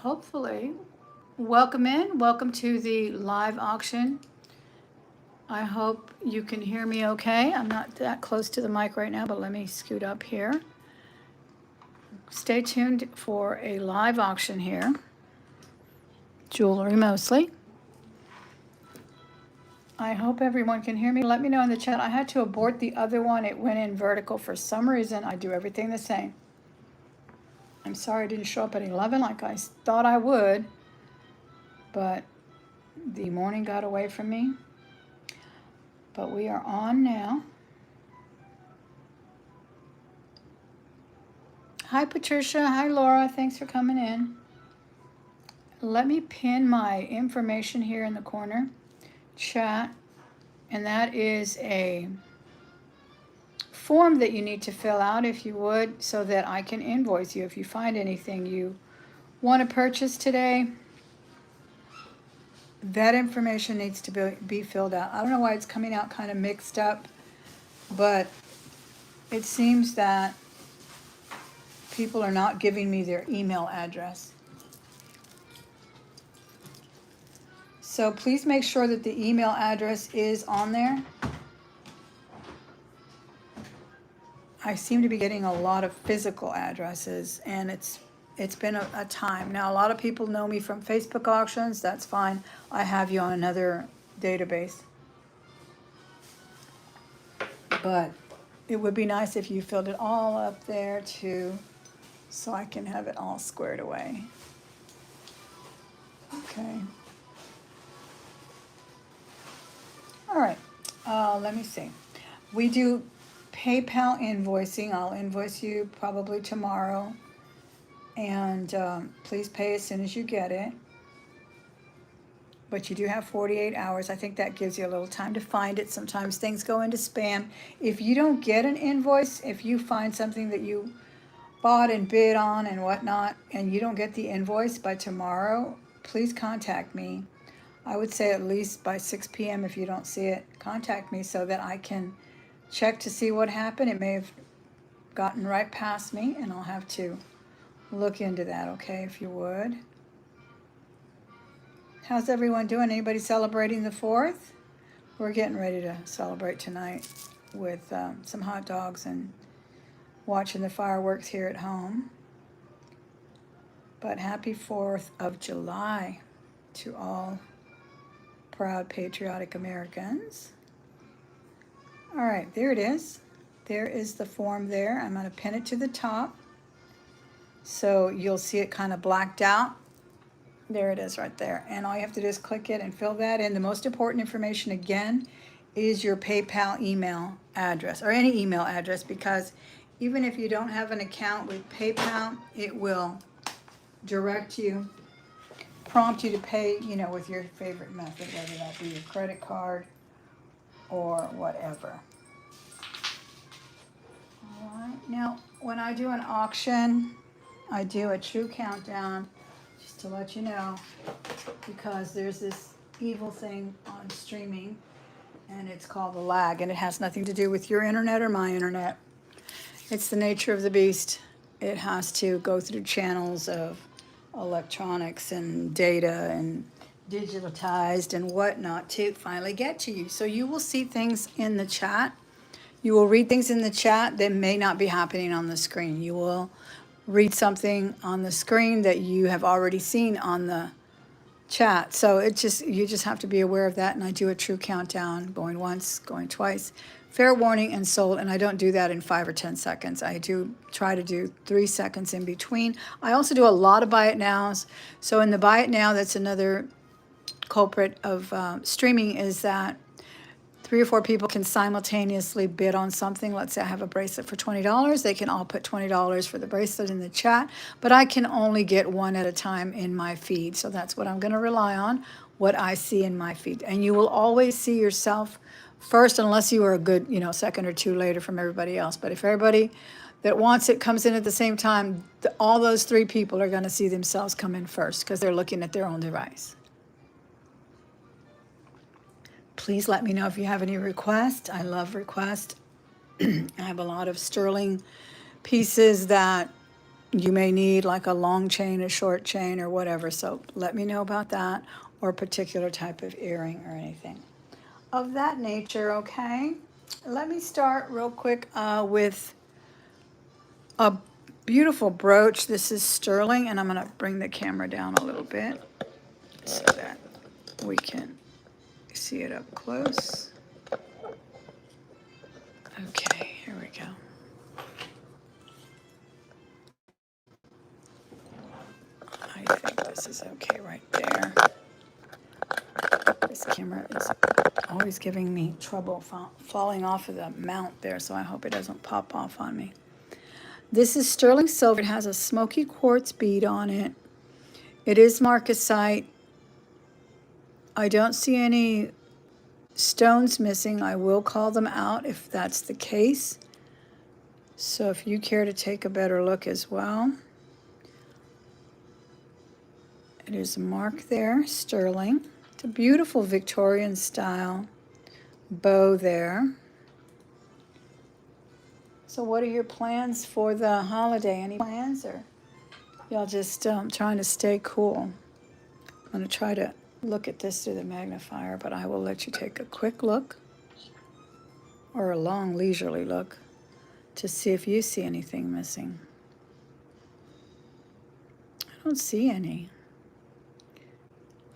hopefully, welcome to the live auction. I hope you can hear me okay. I'm not that close to the mic right now, but let me scoot up here. Stay tuned for a live auction here. Jewelry mostly. I hope everyone can hear me. Let me know in the chat. I had to abort the other one. It went in vertical for some reason. I do everything the same. I'm sorry I didn't show up at 11 like I thought I would, but the morning got away from me. But we are on now. Hi, Patricia. Hi, Laura. Thanks for coming in. Let me pin my information here in the corner chat, and that is a form that you need to fill out if you would, so that I can invoice you if you find anything you want to purchase today. That information needs to be filled out. I don't know why it's coming out kind of mixed up, but it seems that people are not giving me their email address. So please make sure that the email address is on there. I seem to be getting a lot of physical addresses, and it's been a time. Now, a lot of people know me from Facebook auctions. That's fine. I have you on another database. But it would be nice if you filled it all up there too, so I can have it all squared away. Okay. All right. Let me see. We do PayPal invoicing. I'll invoice you probably tomorrow. And please pay as soon as you get it. But you do have 48 hours. I think that gives you a little time to find it. Sometimes things go into spam. If you don't get an invoice, if you find something that you bought and bid on and whatnot, and you don't get the invoice by tomorrow, please contact me. I would say at least by 6 p.m. if you don't see it, contact me so that I can check to see what happened. It may have gotten right past me, and I'll have to look into that, okay, if you would. How's everyone doing? Anybody celebrating the 4th? We're getting ready to celebrate tonight with some hot dogs and watching the fireworks here at home. But happy 4th of July to all proud patriotic Americans. All right, there it is. There is the form there. I'm going to pin it to the top, so you'll see it kind of blacked out. There it is right there. And all you have to do is click it and fill that in. The most important information, again, is your PayPal email address, or any email address, because even if you don't have an account with PayPal, it will direct you, prompt you to pay, with your favorite method, whether that be your credit card or whatever. All right. Now, when I do an auction, I do a true countdown, just to let you know, because there's this evil thing on streaming, and it's called a lag, and it has nothing to do with your internet or my internet. It's the nature of the beast. It has to go through channels of electronics and data and digitized and whatnot to finally get to you. So you will see things in the chat. You will read things in the chat that may not be happening on the screen. You will read something on the screen that you have already seen on the chat. So you just have to be aware of that. And I do a true countdown, going once, going twice, fair warning, and sold. And I don't do that in 5 or 10 seconds. I do try to do 3 seconds in between. I also do a lot of buy it nows. So in the buy it now, that's another culprit of streaming, is that 3 or 4 people can simultaneously bid on something. Let's say I have a bracelet for $20. They can all put $20 for the bracelet in the chat, but I can only get one at a time in my feed. So that's what I'm going to rely on, what I see in my feed. And you will always see yourself first, unless you are a good, second or two later from everybody else. But if everybody that wants it comes in at the same time, all those 3 people are going to see themselves come in first because they're looking at their own device. Please let me know if you have any requests. I love requests. I have a lot of sterling pieces that, you may need like a long chain, a short chain, or whatever. So let me know about that, or a particular type of earring or anything of that nature, okay? Let me start real quick with a beautiful brooch. This is sterling, and I'm going to bring the camera down a little bit so that we can see it up close. Okay, here we go. I think this is okay right there. This camera is always giving me trouble falling off of the mount there, so I hope it doesn't pop off on me. This is sterling silver. It has a smoky quartz bead on it. It is marcasite. I don't see any stones missing. I will call them out if that's the case. So if you care to take a better look as well. It is a mark there, sterling. It's a beautiful Victorian style bow there. So what are your plans for the holiday? Any plans, or y'all just trying to stay cool? I'm going to try to look at this through the magnifier, but I will let you take a quick look or a long leisurely look to see if you see anything missing. I don't see any.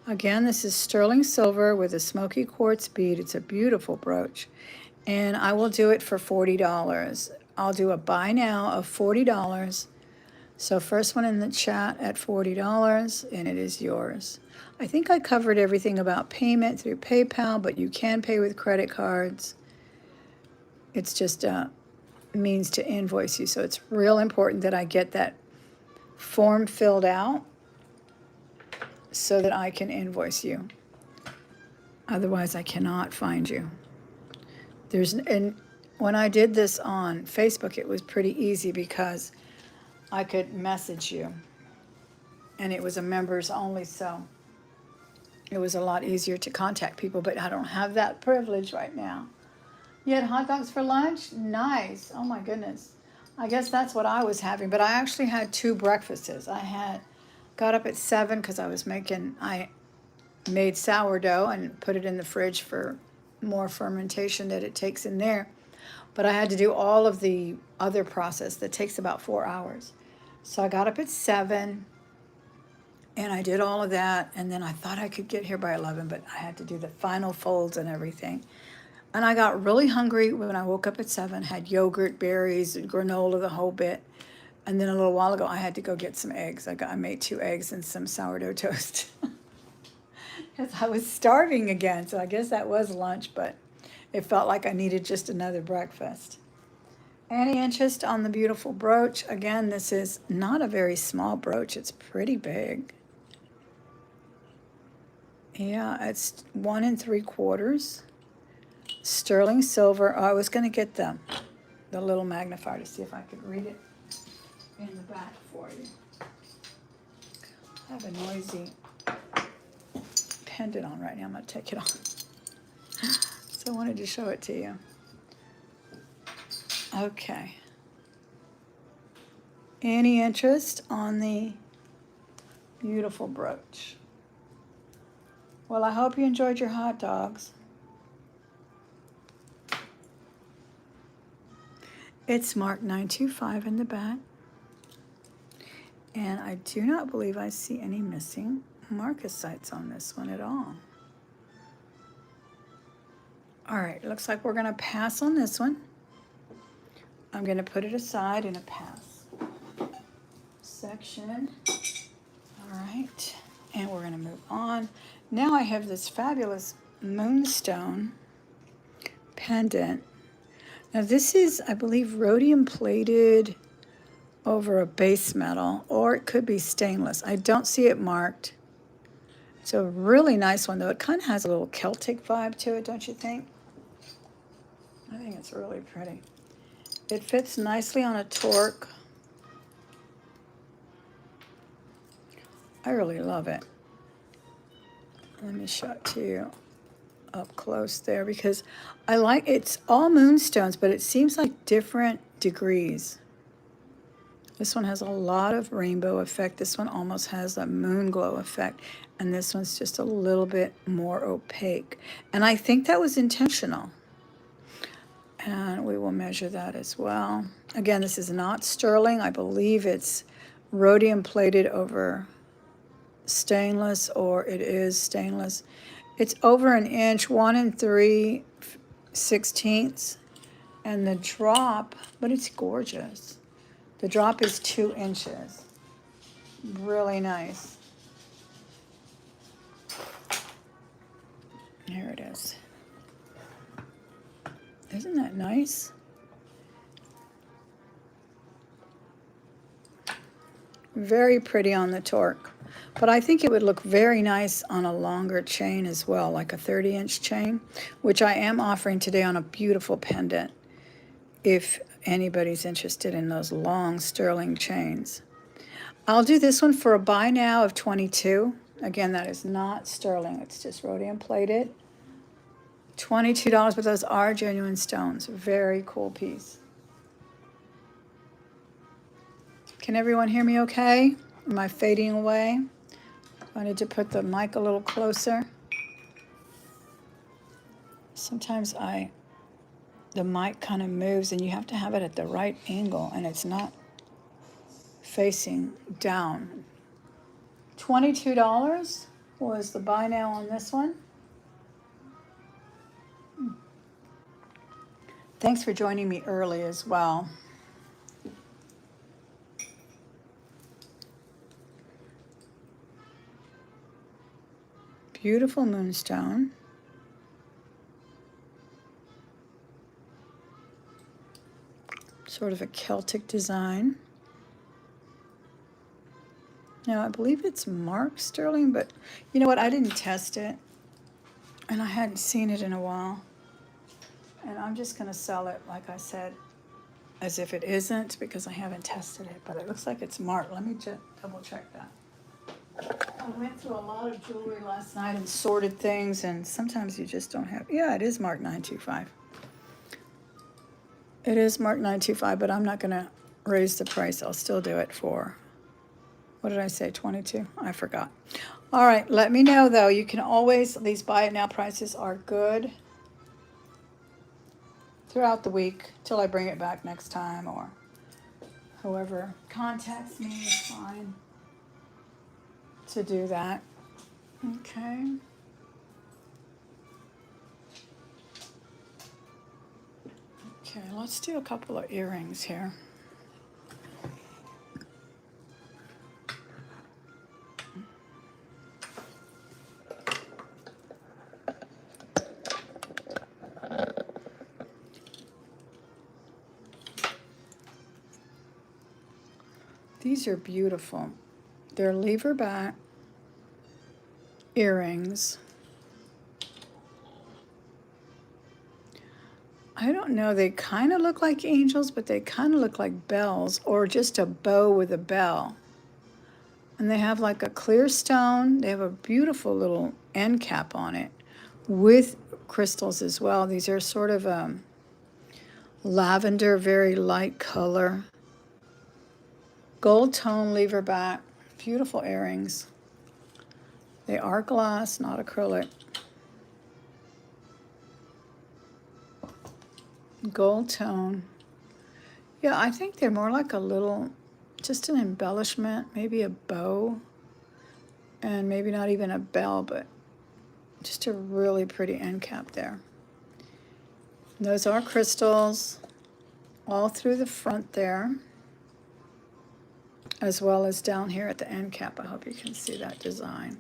Again, this is sterling silver with a smoky quartz bead. It's a beautiful brooch, and I will do it for $40. I'll do a buy now of $40. So first one in the chat at $40, and it is yours. I think I covered everything about payment through PayPal, but you can pay with credit cards. It's just a means to invoice you. So it's real important that I get that form filled out so that I can invoice you. Otherwise, I cannot find you. And when I did this on Facebook, it was pretty easy because I could message you, and it was a members only, so it was a lot easier to contact people, but I don't have that privilege right now. You had hot dogs for lunch? Nice. Oh my goodness. I guess that's what I was having, but I actually had 2 breakfasts. Got up at 7 because I made sourdough and put it in the fridge for more fermentation that it takes in there. But I had to do all of the other process that takes about 4 hours. So I got up at 7 and I did all of that. And then I thought I could get here by 11, but I had to do the final folds and everything. And I got really hungry when I woke up at 7, had yogurt, berries, granola, the whole bit. And then a little while ago, I had to go get some eggs. I made 2 eggs and some sourdough toast. Because I was starving again, so I guess that was lunch, but it felt like I needed just another breakfast. Any interest on the beautiful brooch? Again, this is not a very small brooch. It's pretty big. Yeah, it's 1 3/4. Sterling silver. Oh, I was going to get the little magnifier to see if I could read it in the back for you. I have a noisy pendant on right now. I'm going to take it off. So I wanted to show it to you. Okay. Any interest on the beautiful brooch? Well, I hope you enjoyed your hot dogs. It's marked 925 in the back. And I do not believe I see any missing marcasites on this one at all. All right, looks like we're going to pass on this one. I'm going to put it aside in a pass section. All right, and we're going to move on. Now I have this fabulous moonstone pendant. Now this is, I believe, rhodium plated over a base metal, or it could be stainless. I don't see it marked. It's a really nice one, though. It kind of has a little Celtic vibe to it, don't you think? I think it's really pretty. It fits nicely on a torque. I really love it. Let me show it to you up close there, because I like, it's all moonstones, but it seems like different degrees This one has a lot of rainbow effect. This one almost has a moon glow effect. And this one's just a little bit more opaque. And I think that was intentional. And we will measure that as well. Again, this is not sterling. I believe it's rhodium plated over stainless, or it is stainless. It's over an inch, 1 3/16. And the drop, but it's gorgeous. The drop is 2 inches. Really nice. Here it is. Isn't that nice? Very pretty on the torque. But I think it would look very nice on a longer chain as well, like a 30-inch chain, which I am offering today on a beautiful pendant, if anybody's interested in those long sterling chains. I'll do this one for a buy now of 22. Again, that is not sterling. It's just rhodium plated. $22, but those are genuine stones. Very cool piece. Can everyone hear me okay? Am I fading away? I need to put the mic a little closer. Sometimes the mic kind of moves and you have to have it at the right angle and it's not facing down. $22 was the buy now on this one. Thanks for joining me early as well. Beautiful moonstone. Sort of a Celtic design. Now, I believe it's marked sterling, but you know what? I didn't test it, and I hadn't seen it in a while. And I'm just going to sell it, like I said, as if it isn't, because I haven't tested it, but it looks like it's marked. Let me just double check that. I went through a lot of jewelry last night and sorted things, and sometimes you just don't have, yeah, it is marked 925. It is marked 925, but I'm not going to raise the price. I'll still do it for, what did I say, 22? I forgot. All right, let me know, though. You can always, these buy it now prices are good throughout the week till I bring it back next time, or whoever contacts me is fine to do that. Okay. Okay, let's do a couple of earrings here. These are beautiful. They're lever back earrings. I don't know, they kind of look like angels, but they kind of look like bells, or just a bow with a bell. And they have like a clear stone. They have a beautiful little end cap on it with crystals as well. These are sort of lavender, very light color. Gold tone lever back, beautiful earrings. They are glass, not acrylic. Gold tone. Yeah, I think they're more like a little, just an embellishment, maybe a bow, and maybe not even a bell, but just a really pretty end cap there. Those are crystals all through the front there, as well as down here at the end cap. I hope you can see that design.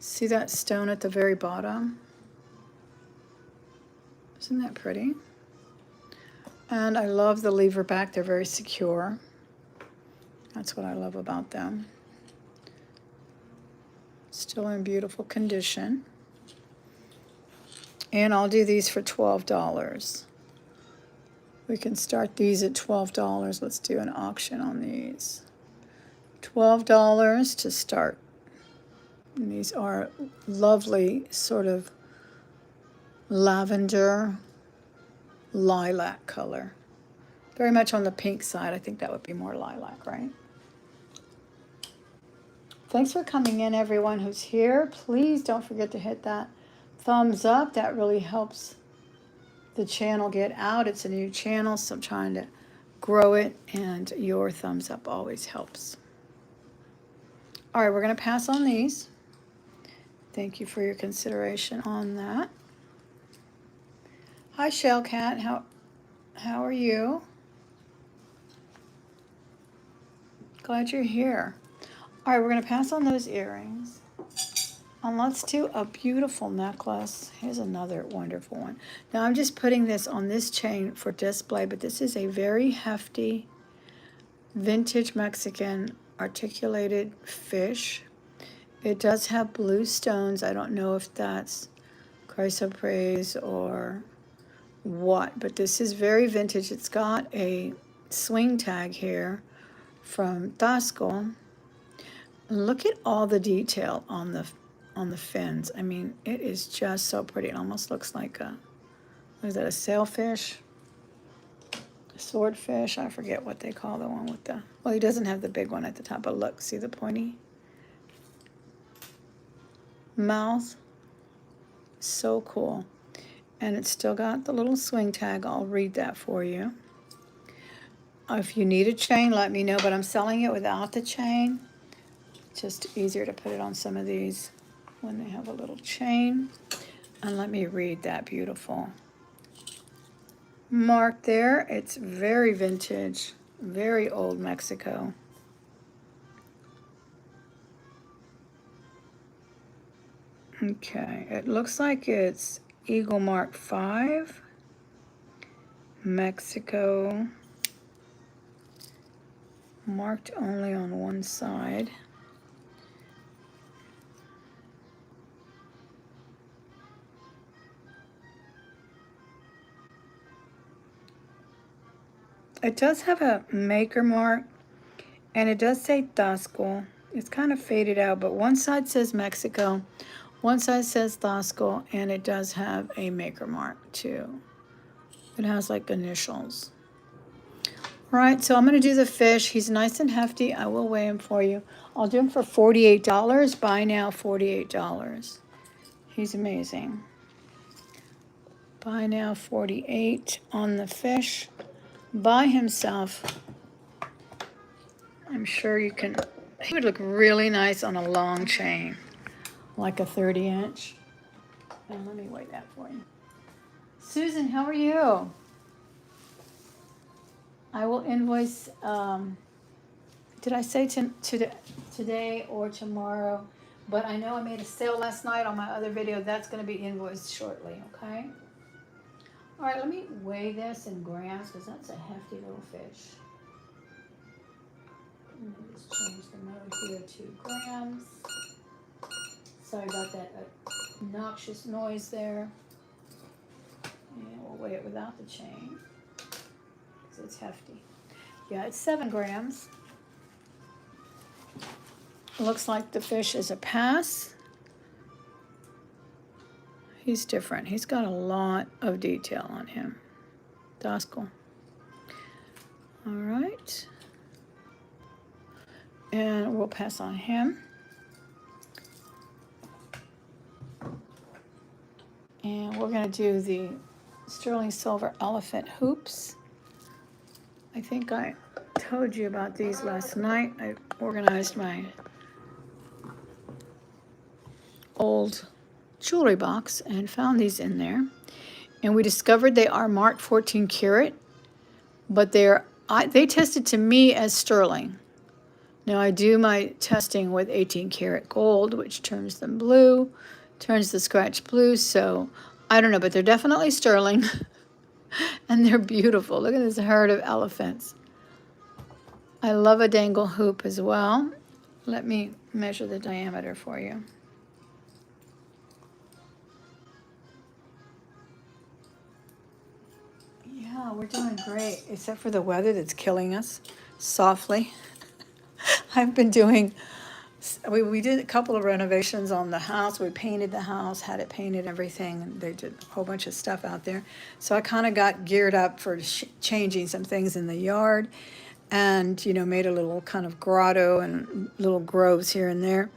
See that stone at the very bottom? Isn't that pretty? And I love the lever back. They're very secure. That's what I love about them. Still in beautiful condition. And I'll do these for $12. We can start these at $12. Let's do an auction on these. $12 to start. And these are lovely, sort of lavender lilac color. Very much on the pink side. I think that would be more lilac, right? Thanks for coming in, everyone who's here. Please don't forget to hit that thumbs up. That really helps the channel get out. It's a new channel, so I'm trying to grow it, and your thumbs up always helps. All right, we're going to pass on these. Thank you for your consideration on that. Hi, Shellcat. How are you? Glad you're here. All right, we're going to pass on those earrings. And let's do a beautiful necklace. Here's another wonderful one. Now I'm just putting this on this chain for display, but this is a very hefty vintage Mexican articulated fish. It does have blue stones. I don't know if that's chrysoprase or what, but this is very vintage. It's got a swing tag here from Tasco. Look at all the detail on the fins. I mean, it is just so pretty. It almost looks like a, what is that, a sailfish? A swordfish? I forget what they call the one with the, well, he doesn't have the big one at the top, but look, see the pointy mouth? So cool. And it's still got the little swing tag. I'll read that for you. If you need a chain, let me know, but I'm selling it without the chain. Just easier to put it on some of these when they have a little chain. And let me read that beautiful mark there. It's very vintage, very old Mexico. Okay, it looks like it's Eagle Mark 5, Mexico, marked only on one side. It does have a maker mark, and it does say Tasco. It's kind of faded out, but one side says Mexico, one side says Tasco, and it does have a maker mark too. It has like initials. All right, so I'm going to do the fish. He's nice and hefty. I will weigh him for you. I'll do him for $48. Buy now, $48. He's amazing. Buy now, $48 on the fish. By himself, I'm sure you can, he would look really nice on a long chain, like a 30-inch. And let me weigh that for you. Susan, how are you? I will invoice, did I say today or tomorrow? But I know I made a sale last night on my other video. That's going to be invoiced shortly, okay? All right, let me weigh this in grams because that's a hefty little fish. Let me just change the mode here to grams. Sorry about that obnoxious noise there. And we'll weigh it without the chain because it's hefty. Yeah, it's 7 grams. Looks like the fish is a pass. He's different. He's got a lot of detail on him. Tasco. All right. And we'll pass on him. And we're going to do the sterling silver elephant hoops. I think I told you about these last night. I organized my old jewelry box and found these in there, and we discovered they are marked 14 karat, but they tested to me as sterling. Now I do my testing with 18 karat gold, which turns them blue, turns the scratch blue, so I don't know, but they're definitely sterling. And they're beautiful. Look at this herd of elephants. I love a dangle hoop as well. Let me measure the diameter for you. Yeah, we're doing great, except for the weather that's killing us softly. I've been doing We did a couple of renovations on the house. We painted the house, had it painted, everything, and they did a whole bunch of stuff out there. So I kind of got geared up for changing some things in the yard, and made a little kind of grotto and little groves here and there.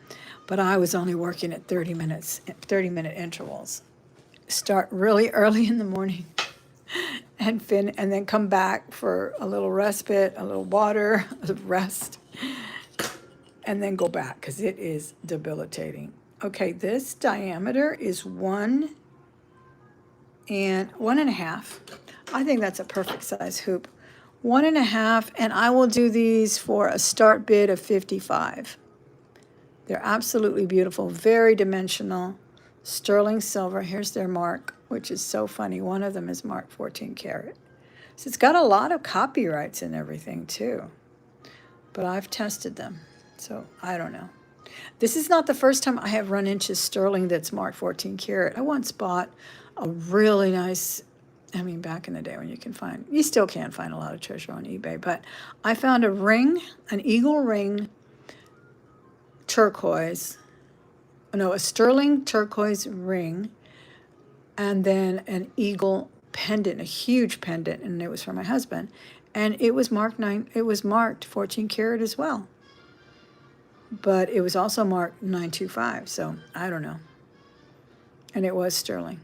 But I was only working at 30-minute intervals. Start really early in the morning and then come back for a little respite, a little water, a rest, and then go back because it is debilitating. Okay, this diameter is 1.5. I think that's a perfect size hoop. 1.5, and I will do these for a start bid of 55. They're absolutely beautiful, very dimensional, sterling silver. Here's their mark, which is so funny. One of them is marked 14 karat. So it's got a lot of copyrights and everything too, but I've tested them, so I don't know. This is not the first time I have run into sterling that's marked 14 karat. I once bought a really nice, back in the day when you still can't find a lot of treasure on eBay, but I found a ring, an eagle ring, a sterling turquoise ring, and then an eagle pendant, a huge pendant, and it was for my husband. And it was marked 14 karat as well. But it was also marked 925, so I don't know. And it was sterling.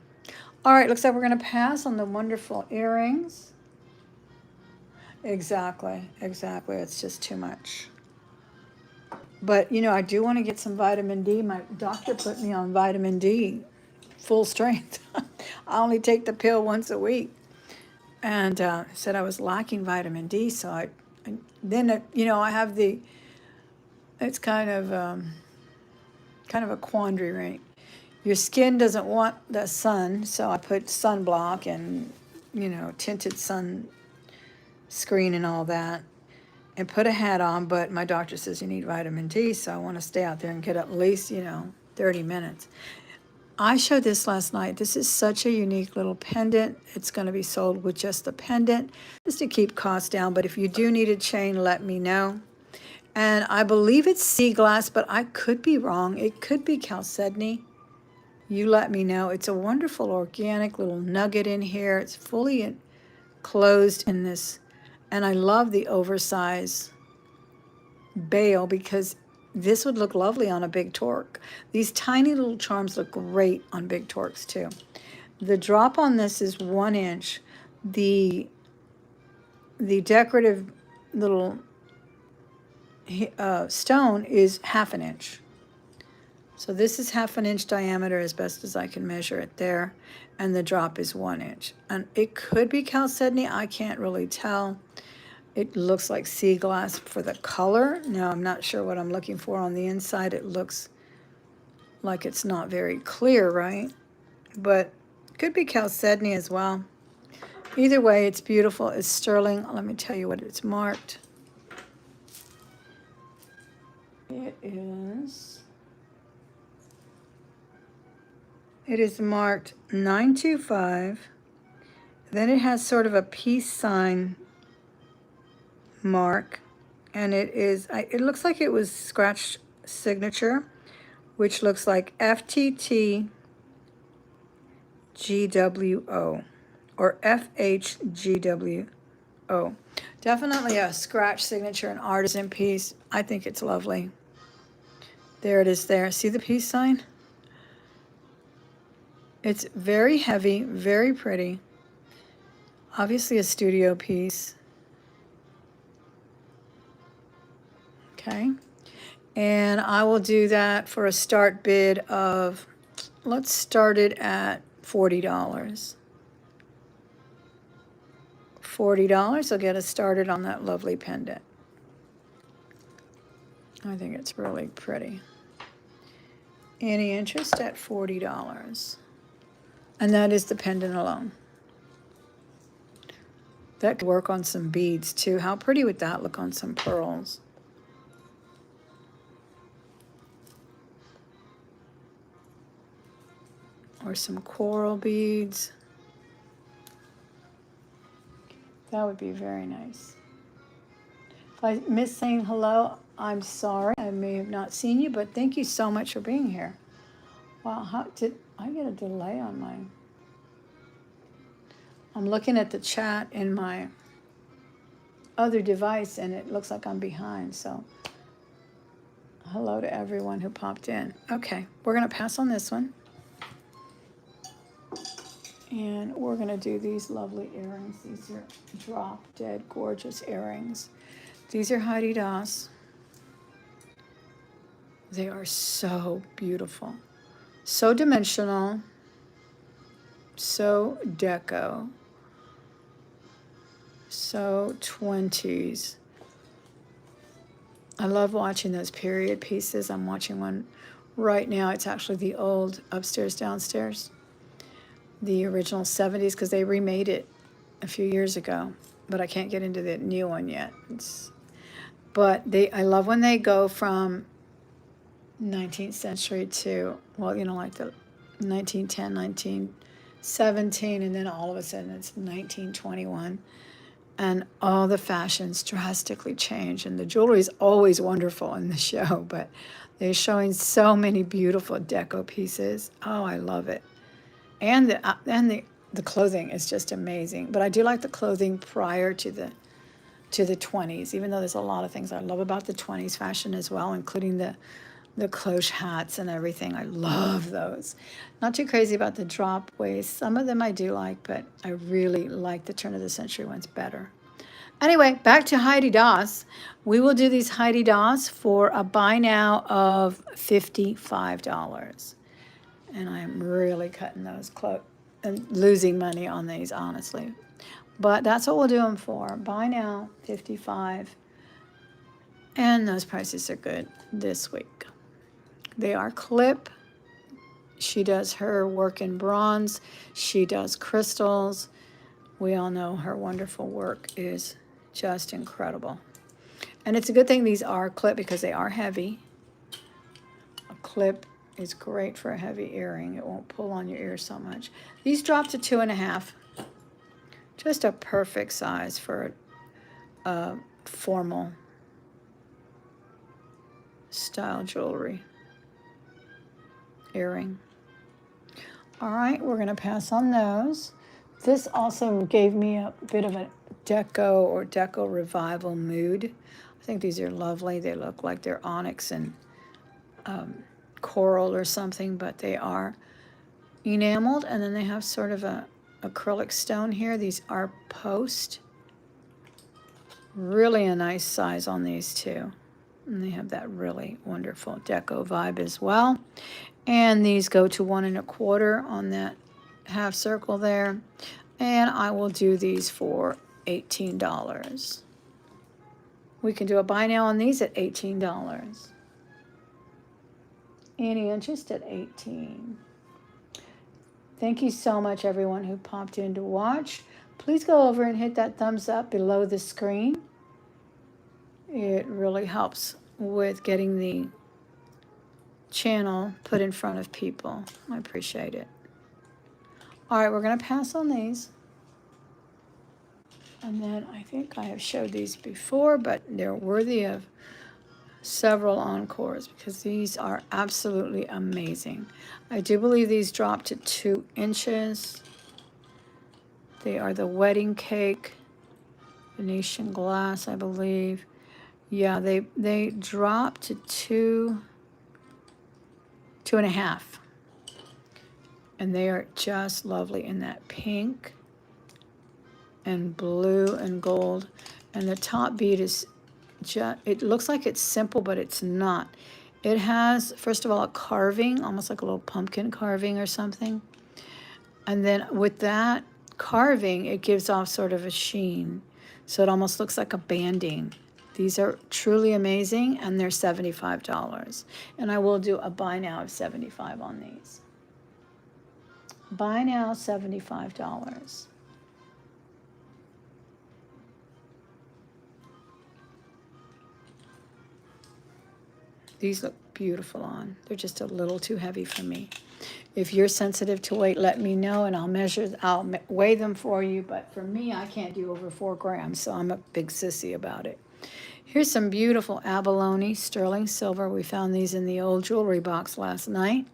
All right, looks like we're going to pass on the wonderful earrings. Exactly. It's just too much. But, I do want to get some vitamin D. My doctor put me on vitamin D, full strength. I only take the pill once a week. And said I was lacking vitamin D. So I have it's kind of a quandary, right? Your skin doesn't want the sun, so I put sunblock and, tinted sun screen and all that, and put a hat on, but my doctor says you need vitamin D, so I want to stay out there and get at least, 30 minutes. I showed this last night. This is such a unique little pendant. It's going to be sold with just the pendant, just to keep costs down, but if you do need a chain, let me know. And I believe it's sea glass, but I could be wrong. It could be chalcedony. You let me know. It's a wonderful organic little nugget in here. It's fully closed in this. And I love the oversized bail because this would look lovely on a big torque. These tiny little charms look great on big torques too. The drop on this is 1 inch. The decorative little stone is 1/2 inch. So this is 1/2 inch diameter as best as I can measure it there. And the drop is 1 inch. And it could be chalcedony. I can't really tell. It looks like sea glass for the color. Now, I'm not sure what I'm looking for on the inside. It looks like it's not very clear, right? But it could be chalcedony as well. Either way, it's beautiful. It's sterling. Let me tell you what it's marked. It is marked 925. Then it has sort of a peace sign mark, and it looks like it was scratch signature, which looks like FTT GWO or FHGWO. Definitely a scratch signature, an artisan piece. I think it's lovely. There it is there. See the peace sign? It's very heavy, very pretty. Obviously a studio piece. Okay. And I will do that for a start bid of, let's start it at $40. $40 will get us started on that lovely pendant. I think it's really pretty. Any interest at $40? And that is the pendant alone. That could work on some beads too. How pretty would that look on some pearls? Or some coral beads. That would be very nice. If I miss saying hello, I'm sorry, I may have not seen you, but thank you so much for being here. Wow, how did I get a delay on my... I'm looking at the chat in my other device and it looks like I'm behind, so hello to everyone who popped in. Okay, we're gonna pass on this one. And we're gonna do these lovely earrings. These are drop dead gorgeous earrings. These are Heidi Daus. They are so beautiful. So dimensional. So deco. So 20s. I love watching those period pieces. I'm watching one right now. It's actually the old Upstairs Downstairs. The original 70s, because they remade it a few years ago. But I can't get into the new one yet. But I love when they go from 19th century to, well, you know, like the 1910, 1917, and then all of a sudden it's 1921. And all the fashions drastically change. And the jewelry is always wonderful in the show, but they're showing so many beautiful deco pieces. Oh, I love it. And the clothing is just amazing. But I do like the clothing prior to the 20s, even though there's a lot of things I love about the 20s fashion as well, including the cloche hats and everything. I love those. Not too crazy about the drop waist. Some of them I do like, but I really like the turn of the century ones better. Anyway, back to Heidi Daus. We will do these Heidi Daus for a buy now of $55. And I'm really cutting those close and losing money on these, honestly. But that's what we'll do them for. Buy now, $55. And those prices are good this week. They are clip. She does her work in bronze. She does crystals. We all know her wonderful work is just incredible. And it's a good thing these are clip because they are heavy. A clip is great for a heavy earring. It won't pull on your ear so much. These drop to 2.5. Just a perfect size for a formal style jewelry earring. All right, we're going to pass on those. This also gave me a bit of a deco or deco revival mood. I think these are lovely. They look like they're onyx and coral or something, but they are enameled, and then they have sort of a acrylic stone here. These are post. Really a nice size on these too. And they have that really wonderful deco vibe as well. And these go to 1 1/4 on that half circle there. And I will do these for $18. We can do a buy now on these at $18. Any interest at $18. Thank you so much, everyone who popped in to watch. Please go over and hit that thumbs up below the screen. It really helps with getting the channel put in front of people. I appreciate it. All right, we're going to pass on these. And then I think I have showed these before, but they're worthy of several encores because these are absolutely amazing. I do believe these drop to 2 inches. They are the wedding cake, Venetian glass, I believe. Yeah, they drop to 2.5. And they are just lovely in that pink and blue and gold. And the top bead is just, it looks like it's simple, but it's not. It has, first of all, a carving, almost like a little pumpkin carving or something. And then with that carving, it gives off sort of a sheen. So it almost looks like a banding. These are truly amazing, and they're $75. And I will do a buy now of $75 on these. Buy now, $75. These look beautiful on. They're just a little too heavy for me. If you're sensitive to weight, let me know, and I'll weigh them for you. But for me, I can't do over 4 grams, so I'm a big sissy about it. Here's some beautiful abalone sterling silver. We found these in the old jewelry box last night.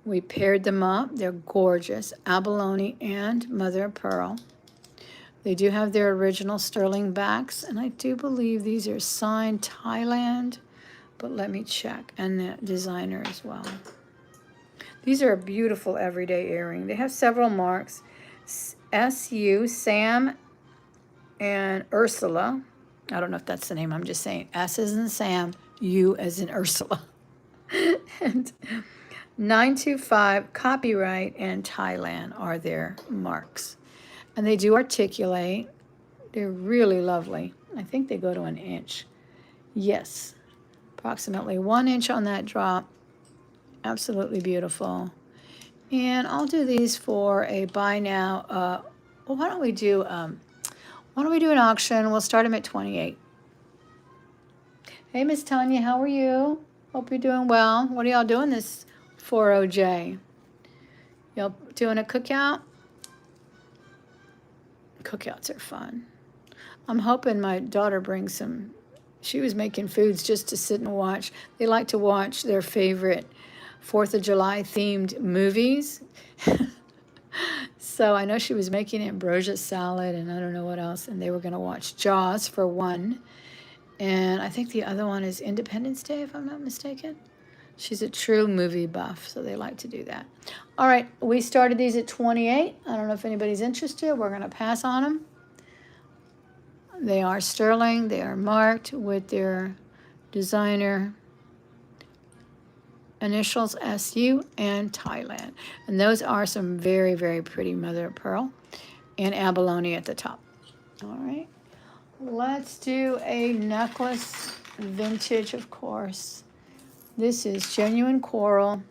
We paired them up. They're gorgeous. Abalone and mother of pearl. They do have their original sterling backs, and I do believe these are signed Thailand, but let me check, and the designer as well. These are a beautiful everyday earring. They have several marks. SU, Sam and Ursula. I don't know if that's the name. I'm just saying S as in Sam, U as in Ursula. And 925 copyright and Thailand are their marks. And they do articulate. They're really lovely. I think they go to an inch. Yes, approximately 1 inch on that drop. Absolutely beautiful. And I'll do these for a buy now. Well, why don't we do an auction? We'll start them at 28. Hey, Miss Tanya, how are you? Hope you're doing well. What are y'all doing this 40J? Y'all doing a cookout? Cookouts are fun. I'm hoping my daughter brings some. She was making foods just to sit and watch. They like to watch their favorite 4th of July themed movies. So I know she was making ambrosia salad and I don't know what else. And they were going to watch Jaws for one. And I think the other one is Independence Day, if I'm not mistaken. She's a true movie buff, so they like to do that. All right, we started these at 28. I don't know if anybody's interested. We're going to pass on them. They are sterling. They are marked with their designer initials SU and Thailand. And those are some very, very pretty mother of pearl and abalone at the top. All right, let's do a necklace, vintage, of course. This is genuine coral.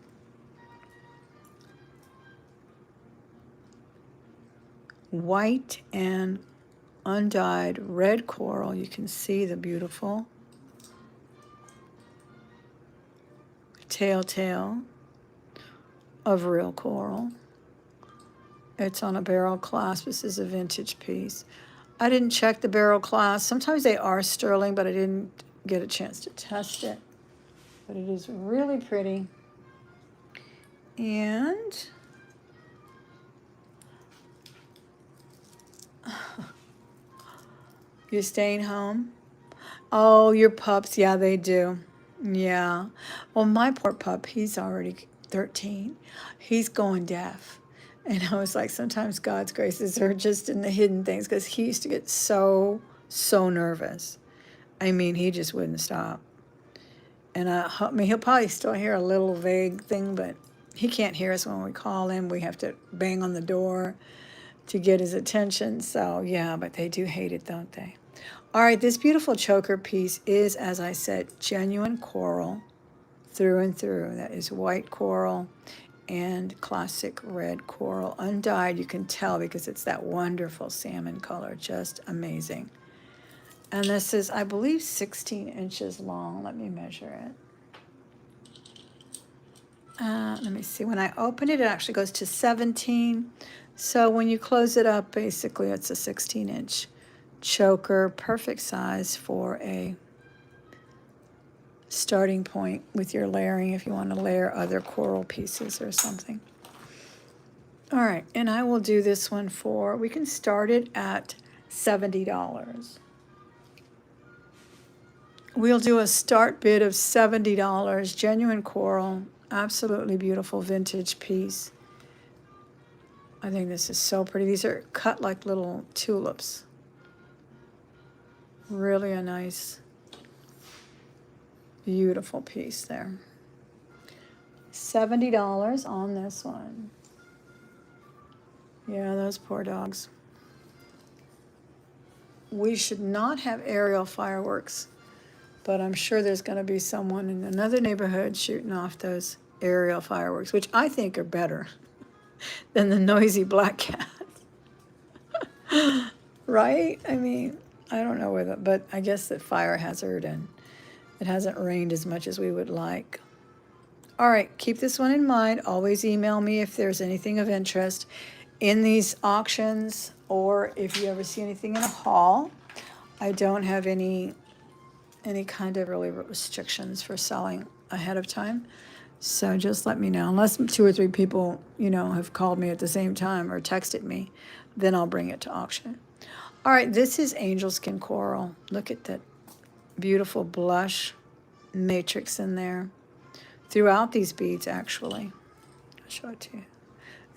White and undyed red coral. You can see the beautiful telltale of real coral. It's on a barrel clasp. This is a vintage piece. I didn't check the barrel clasp. Sometimes they are sterling, but I didn't get a chance to test it. But it is really pretty. And you're staying home? Oh, your pups, yeah, they do. Yeah. Well, my poor pup, he's already 13. He's going deaf. And I was like, sometimes God's graces are just in the hidden things because he used to get so nervous. I mean, he just wouldn't stop. And I mean, he'll probably still hear a little vague thing, but he can't hear us when we call him. We have to bang on the door to get his attention. So, yeah, but they do hate it, don't they? All right, this beautiful choker piece is, as I said, genuine coral through and through. That is white coral and classic red coral. Undyed, you can tell because it's that wonderful salmon color. Just amazing. And this is, I believe, 16 inches long. Let me measure it. Let me see. When I open it, it actually goes to 17. So when you close it up, basically, it's a 16-inch choker. Perfect size for a starting point with your layering if you want to layer other coral pieces or something. All right, and I will do this one for, we can start it at $70. We'll do a start bid of $70, genuine coral, absolutely beautiful vintage piece. I think this is so pretty. These are cut like little tulips. Really a nice, beautiful piece there. $70 on this one. Yeah, those poor dogs. We should not have aerial fireworks, but I'm sure there's going to be someone in another neighborhood shooting off those aerial fireworks, which I think are better than the noisy black cat. Right? I mean, I don't know whether, but I guess that fire hazard and it hasn't rained as much as we would like. All right, keep this one in mind. Always email me if there's anything of interest in these auctions or if you ever see anything in a haul. I don't have any any kind of really restrictions for selling ahead of time. So just let me know. Unless 2 or 3 people, have called me at the same time or texted me, then I'll bring it to auction. All right, this is Angel Skin Coral. Look at that beautiful blush matrix in there. Throughout these beads, actually. I'll show it to you.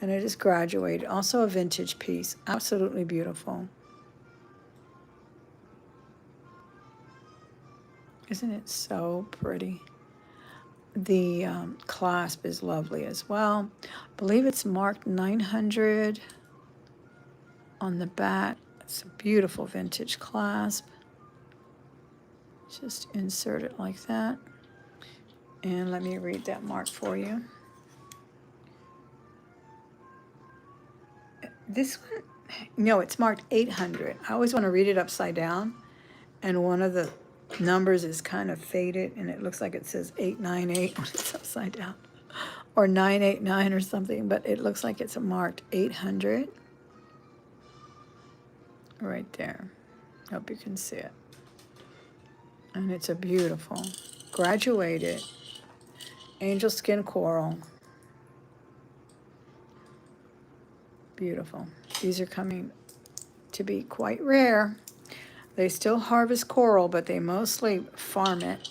And it is graduated. Also a vintage piece. Absolutely beautiful. Isn't it so pretty? The clasp is lovely as well. I believe it's marked 900 on the back. It's a beautiful vintage clasp. Just insert it like that. And let me read that mark for you. This one, no, it's marked 800. I always want to read it upside down. And one of the numbers is kind of faded, and it looks like it says 898 when it's upside down, or 989 or something, but it looks like it's marked 800 right there. Hope you can see it. And it's a beautiful graduated Angel Skin Coral. Beautiful. These are coming to be quite rare. They still harvest coral, but they mostly farm it.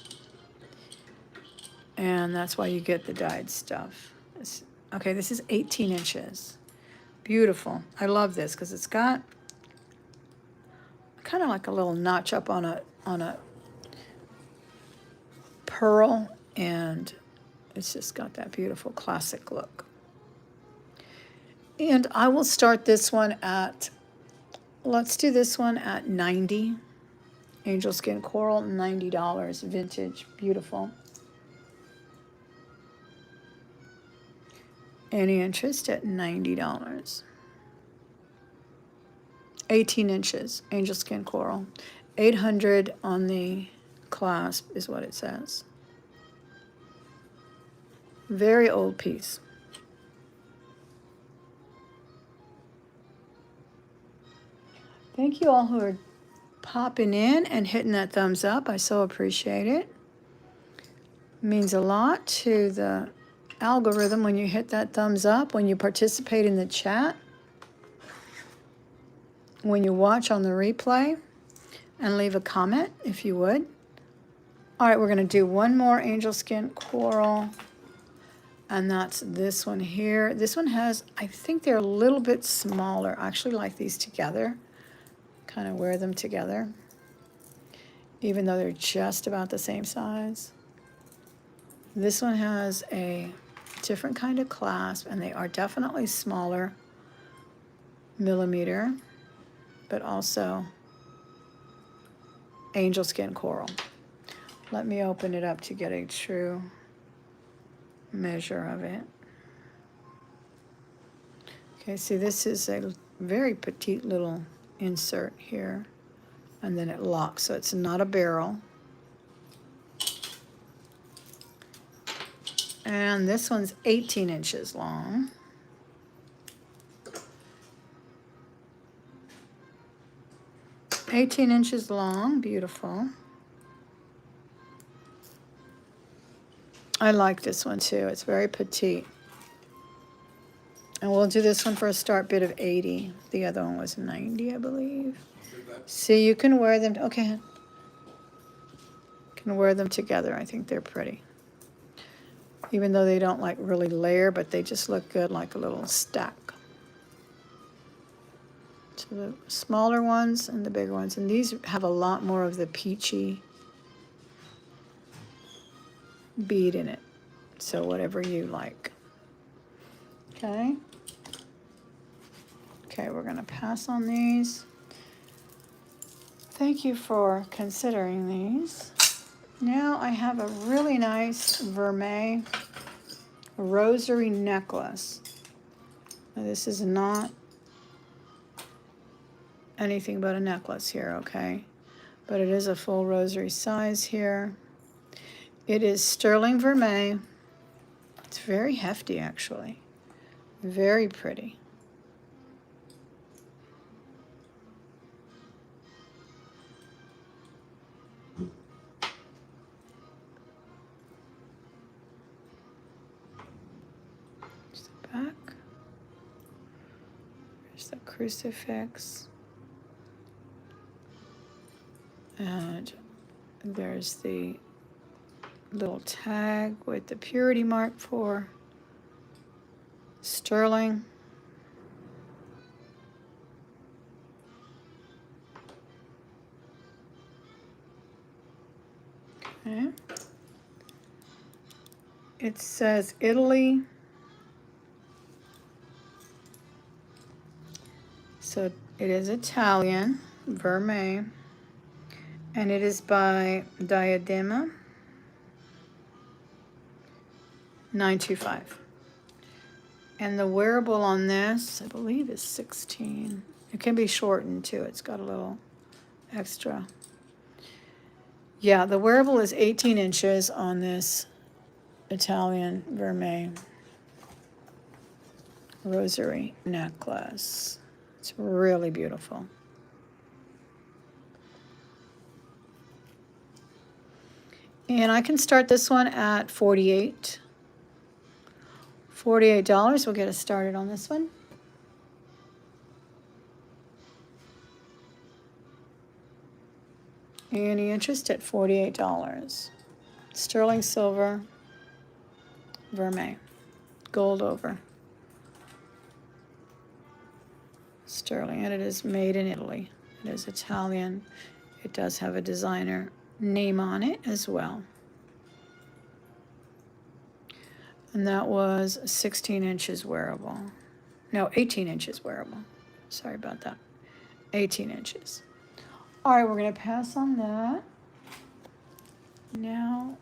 And that's why you get the dyed stuff. Okay, this is 18 inches. Beautiful. I love this because it's got kind of like a little notch up on a pearl, and it's just got that beautiful classic look. And I will start this one at, let's do this one at 90. Angel Skin Coral, $90, vintage, beautiful. Any interest at $90. 18 inches, Angel Skin Coral. 800 on the clasp is what it says. Very old piece. Thank you all who are popping in and hitting that thumbs up. I so appreciate it. It means a lot to the algorithm when you hit that thumbs up, when you participate in the chat, when you watch on the replay, and leave a comment if you would. All right, we're going to do one more Angel Skin Coral, and that's this one here. This one has, I think they're a little bit smaller. I actually like these together. Kind of wear them together, even though they're just about the same size. This one has a different kind of clasp, and they are definitely smaller millimeter, but also Angel Skin Coral. Let me open it up to get a true measure of it. Okay, see, this is a very petite little insert here, and then it locks, so it's not a barrel. And this one's 18 inches long. Beautiful. I like this one too. It's very petite. And we'll do this one for a start bid of 80. The other one was 90, I believe. See, you can wear them. Okay. You can wear them together. I think they're pretty. Even though they don't like really layer, but they just look good like a little stack. So the smaller ones and the bigger ones. And these have a lot more of the peachy bead in it. So whatever you like. Okay. Okay, we're going to pass on these. Thank you for considering these. Now I have a really nice vermeil rosary necklace. Now this is not anything but a necklace here, okay? But it is a full rosary size here. It is sterling vermeil. It's very hefty, actually. Very pretty. a crucifix. And there's the little tag with the purity mark for sterling. Okay. It says Italy. So it is Italian, Vermeil, and it is by Diadema 925. And the wearable on this, I believe, is 16. It can be shortened too. It's got a little extra. Yeah, the wearable is 18 inches on this Italian Vermeil rosary necklace. It's really beautiful. And I can start this one at $48. $48 will get us started on this one. Any interest at $48. Sterling silver, Vermeil, gold over. Sterling, and it is made in Italy. It is Italian. It does have a designer name on it as well. And that was 16 inches wearable. No, 18 inches wearable. Sorry about that. 18 inches. All right, we're going to pass on that. Now,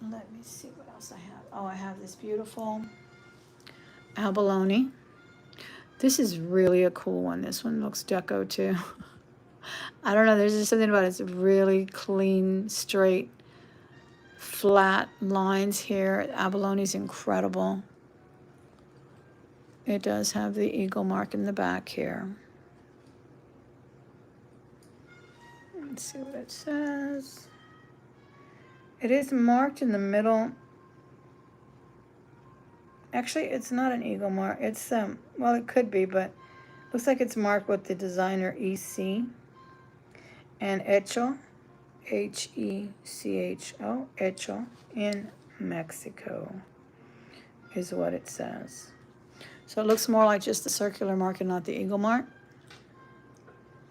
let me see what else I have. Oh, I have this beautiful abalone. This is really a cool one. This one looks deco too. I don't know, there's just something about it. It's really clean, straight, flat lines here. Abalone is incredible. It does have the eagle mark in the back here. Let's see what it says. It is marked in the middle. Actually, it's not an eagle mark. It's, well, it could be, but looks like it's marked with the designer EC. And Hecho, H-E-C-H-O, Hecho, in Mexico is what it says. So it looks more like just the circular mark and not the eagle mark.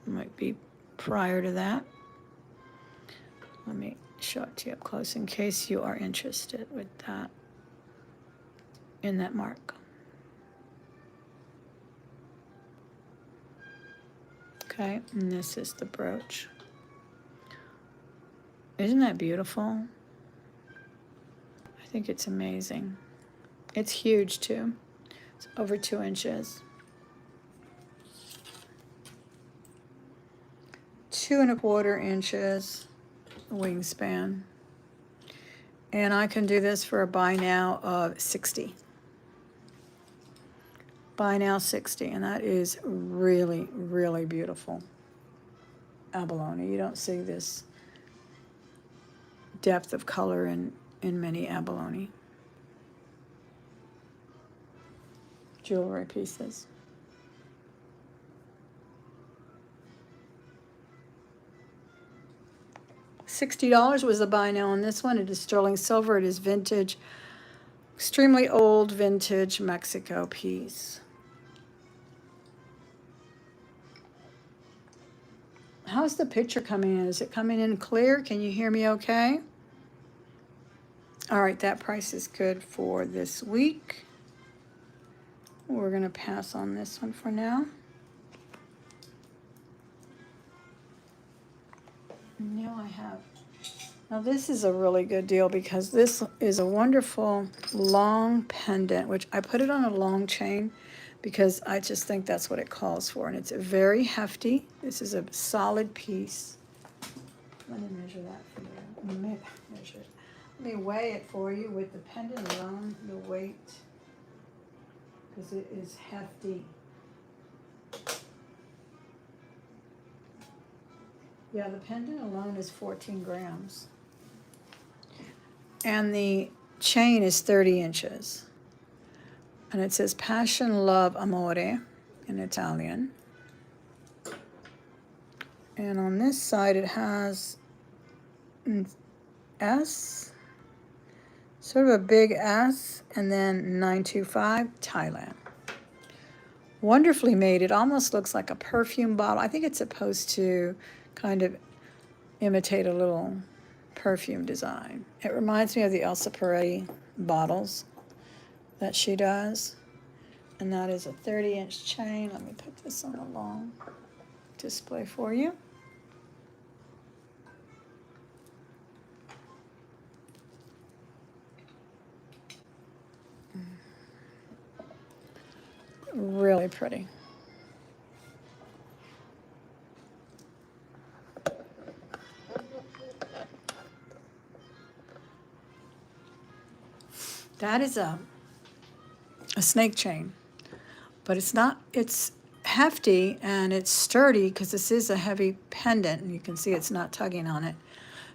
Might be prior to that. Let me show it to you up close in case you are interested with that. In that mark. Okay, and this is the brooch. Isn't that beautiful? I think it's amazing. It's huge too. It's over 2 inches. 2¼ inches wingspan. And I can do this for a buy now of 60. Buy now 60, and that is really, really beautiful abalone. You don't see this depth of color in many abalone jewelry pieces. $60 was the buy now on this one. It is sterling silver. It is vintage, extremely old vintage Mexico piece. How's the picture coming in? Is it coming in clear? Can you hear me okay? All right, that price is good for this week. We're going to pass on this one for now. Now this is a really good deal because this is a wonderful long pendant, which I put it on a long chain because I just think that's what it calls for. And it's very hefty. This is a solid piece. Let me measure that for you. Let me measure it. Let me weigh it for you with the pendant alone, the weight, because it is hefty. Yeah, the pendant alone is 14 grams. And the chain is 30 inches. And it says Passion, Love, Amore, in Italian. And on this side it has an S, sort of a big S, and then 925 Thailand. Wonderfully made. It almost looks like a perfume bottle. I think it's supposed to kind of imitate a little perfume design. It reminds me of the Elsa Peretti bottles that she does. And that is a 30-inch chain. Let me put this on a long display for you. Really pretty. That is a snake chain, but it's hefty and it's sturdy because this is a heavy pendant, and you can see it's not tugging on it.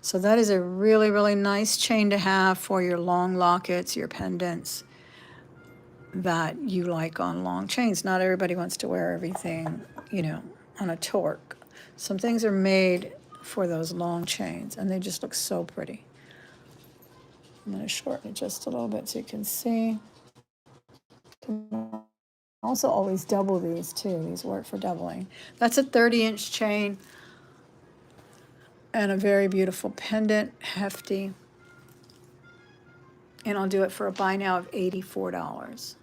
So that is a really, really nice chain to have for your long lockets, your pendants that you like on long chains. Not everybody wants to wear everything, on a torque. Some things are made for those long chains, and they just look so pretty. I'm going to shorten it just a little bit so you can see. Also always double these too. These work for doubling. That's a 30-inch chain and a very beautiful pendant, hefty. And I'll do it for a buy now of $84.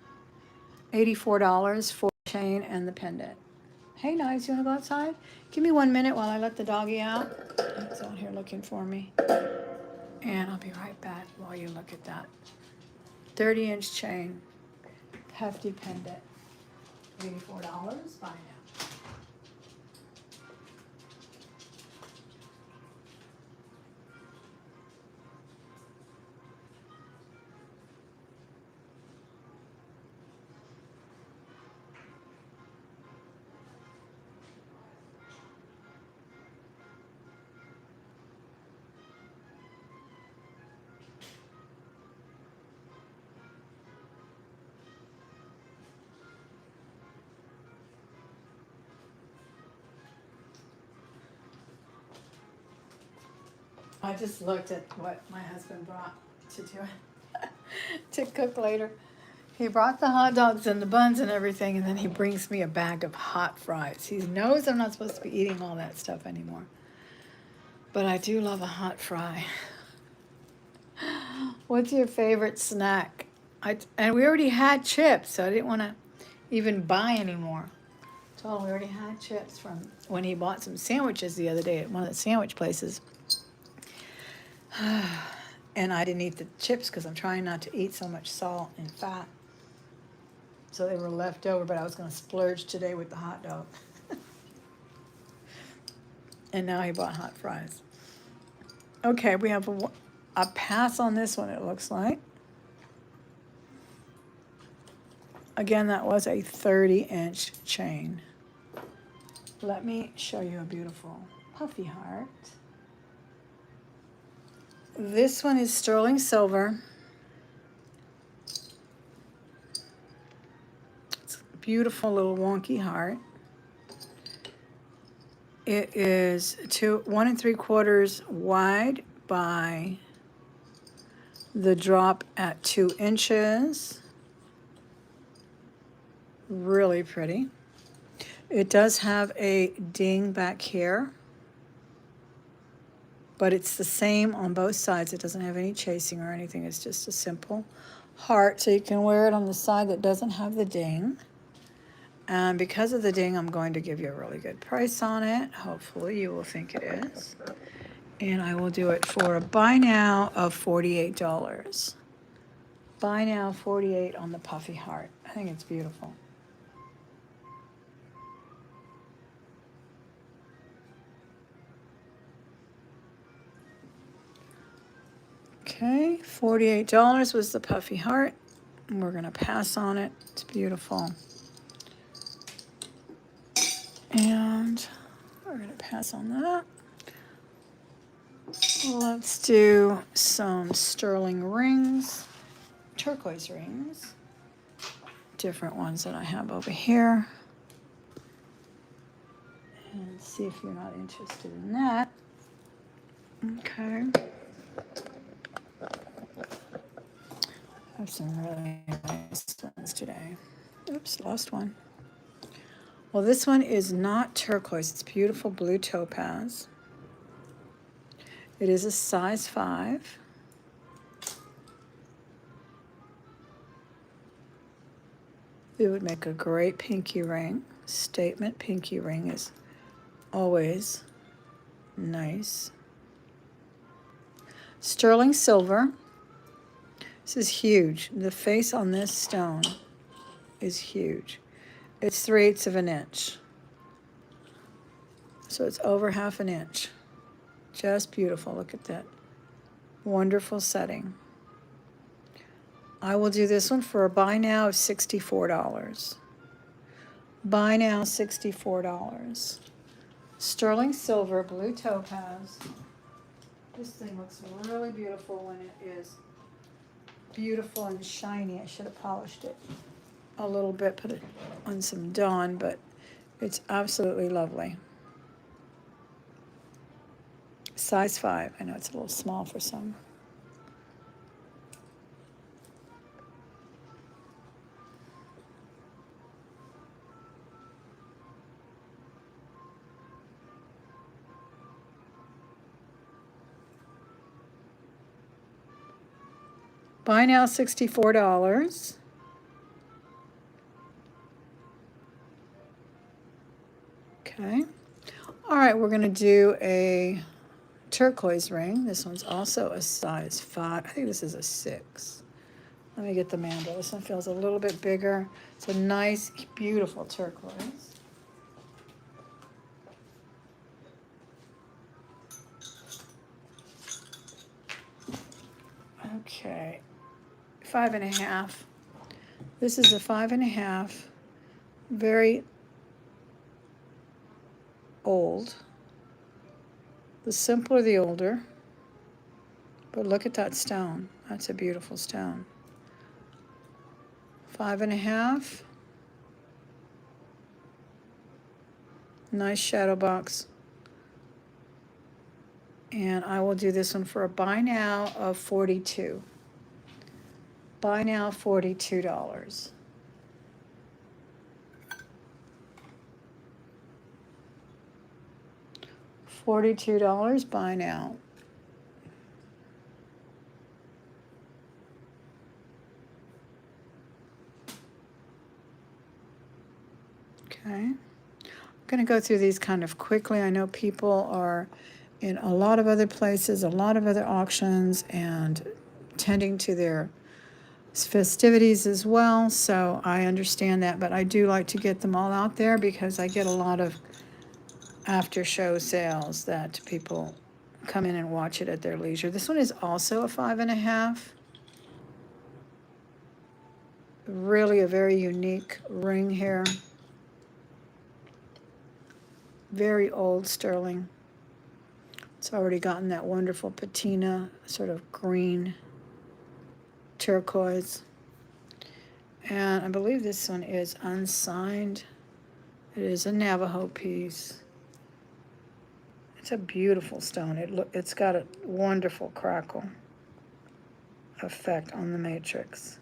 $84 for the chain and the pendant. Hey, Knives, you want to go outside? Give me 1 minute while I let the doggy out. He's out here looking for me. And I'll be right back while you look at that. 30-inch chain, hefty pendant. $84, buy now. I just looked at what my husband brought to do it, to cook later. He brought the hot dogs and the buns and everything, and then he brings me a bag of hot fries. He knows I'm not supposed to be eating all that stuff anymore. But I do love a hot fry. What's your favorite snack? And we already had chips, so I didn't want to even buy any more. So we already had chips from when he bought some sandwiches the other day at one of the sandwich places. And I didn't eat the chips because I'm trying not to eat so much salt and fat. So they were left over, but I was going to splurge today with the hot dog. And now he bought hot fries. Okay, we have a pass on this one, it looks like. Again, that was a 30-inch chain. Let me show you a beautiful puffy heart. This one is sterling silver. It's a beautiful little wonky heart. It is 1 3/4 wide by the drop at 2 inches. Really pretty. It does have a ding back here, but it's the same on both sides. It doesn't have any chasing or anything. It's just a simple heart, so you can wear it on the side that doesn't have the ding. And because of the ding, I'm going to give you a really good price on it. Hopefully you will think it is. And I will do it for a buy now of $48. Buy now $48 on the puffy heart. I think it's beautiful. Okay, $48 was the puffy heart. And we're gonna pass on it. It's beautiful. And we're gonna pass on that. Let's do some sterling rings, turquoise rings. Different ones that I have over here. and see if you're not interested in that. Okay. I have some really nice ones today. Oops, lost one. Well, this one is not turquoise. It's beautiful blue topaz. It is a size 5. It would make a great pinky ring. Statement pinky ring is always nice. Sterling silver. This is huge. The face on this stone is huge. It's 3/8 of an inch. So it's over 1/2 an inch. Just beautiful. Look at that. Wonderful setting. I will do this one for a buy now of $64. Buy now, $64. Sterling silver, blue topaz. This thing looks really beautiful when it is beautiful and shiny. I should have polished it a little bit, put it on some Dawn, but it's absolutely lovely. Size 5. I know it's a little small for some. Buy now, $64. Okay. All right, we're going to do a turquoise ring. This one's also a size 5. I think this is a 6. Let me get the mandrel. This one feels a little bit bigger. It's a nice, beautiful turquoise. Okay, 5.5. This is a 5.5. Very old. The simpler, the older. But look at that stone. That's a beautiful stone. 5.5. Nice shadow box. And I will do this one for a buy now of $42. Buy now, $42. $42, buy now. Okay. I'm going to go through these kind of quickly. I know people are in a lot of other places, a lot of other auctions, and tending to their festivities as well, so I understand that, but I do like to get them all out there because I get a lot of after show sales that people come in and watch it at their leisure. This one is also a 5.5. Really a very unique ring here. Very old sterling. It's already gotten that wonderful patina, sort of green turquoise. And I believe this one is unsigned. It is a Navajo piece. It's a beautiful stone. It's got a wonderful crackle effect on the matrix.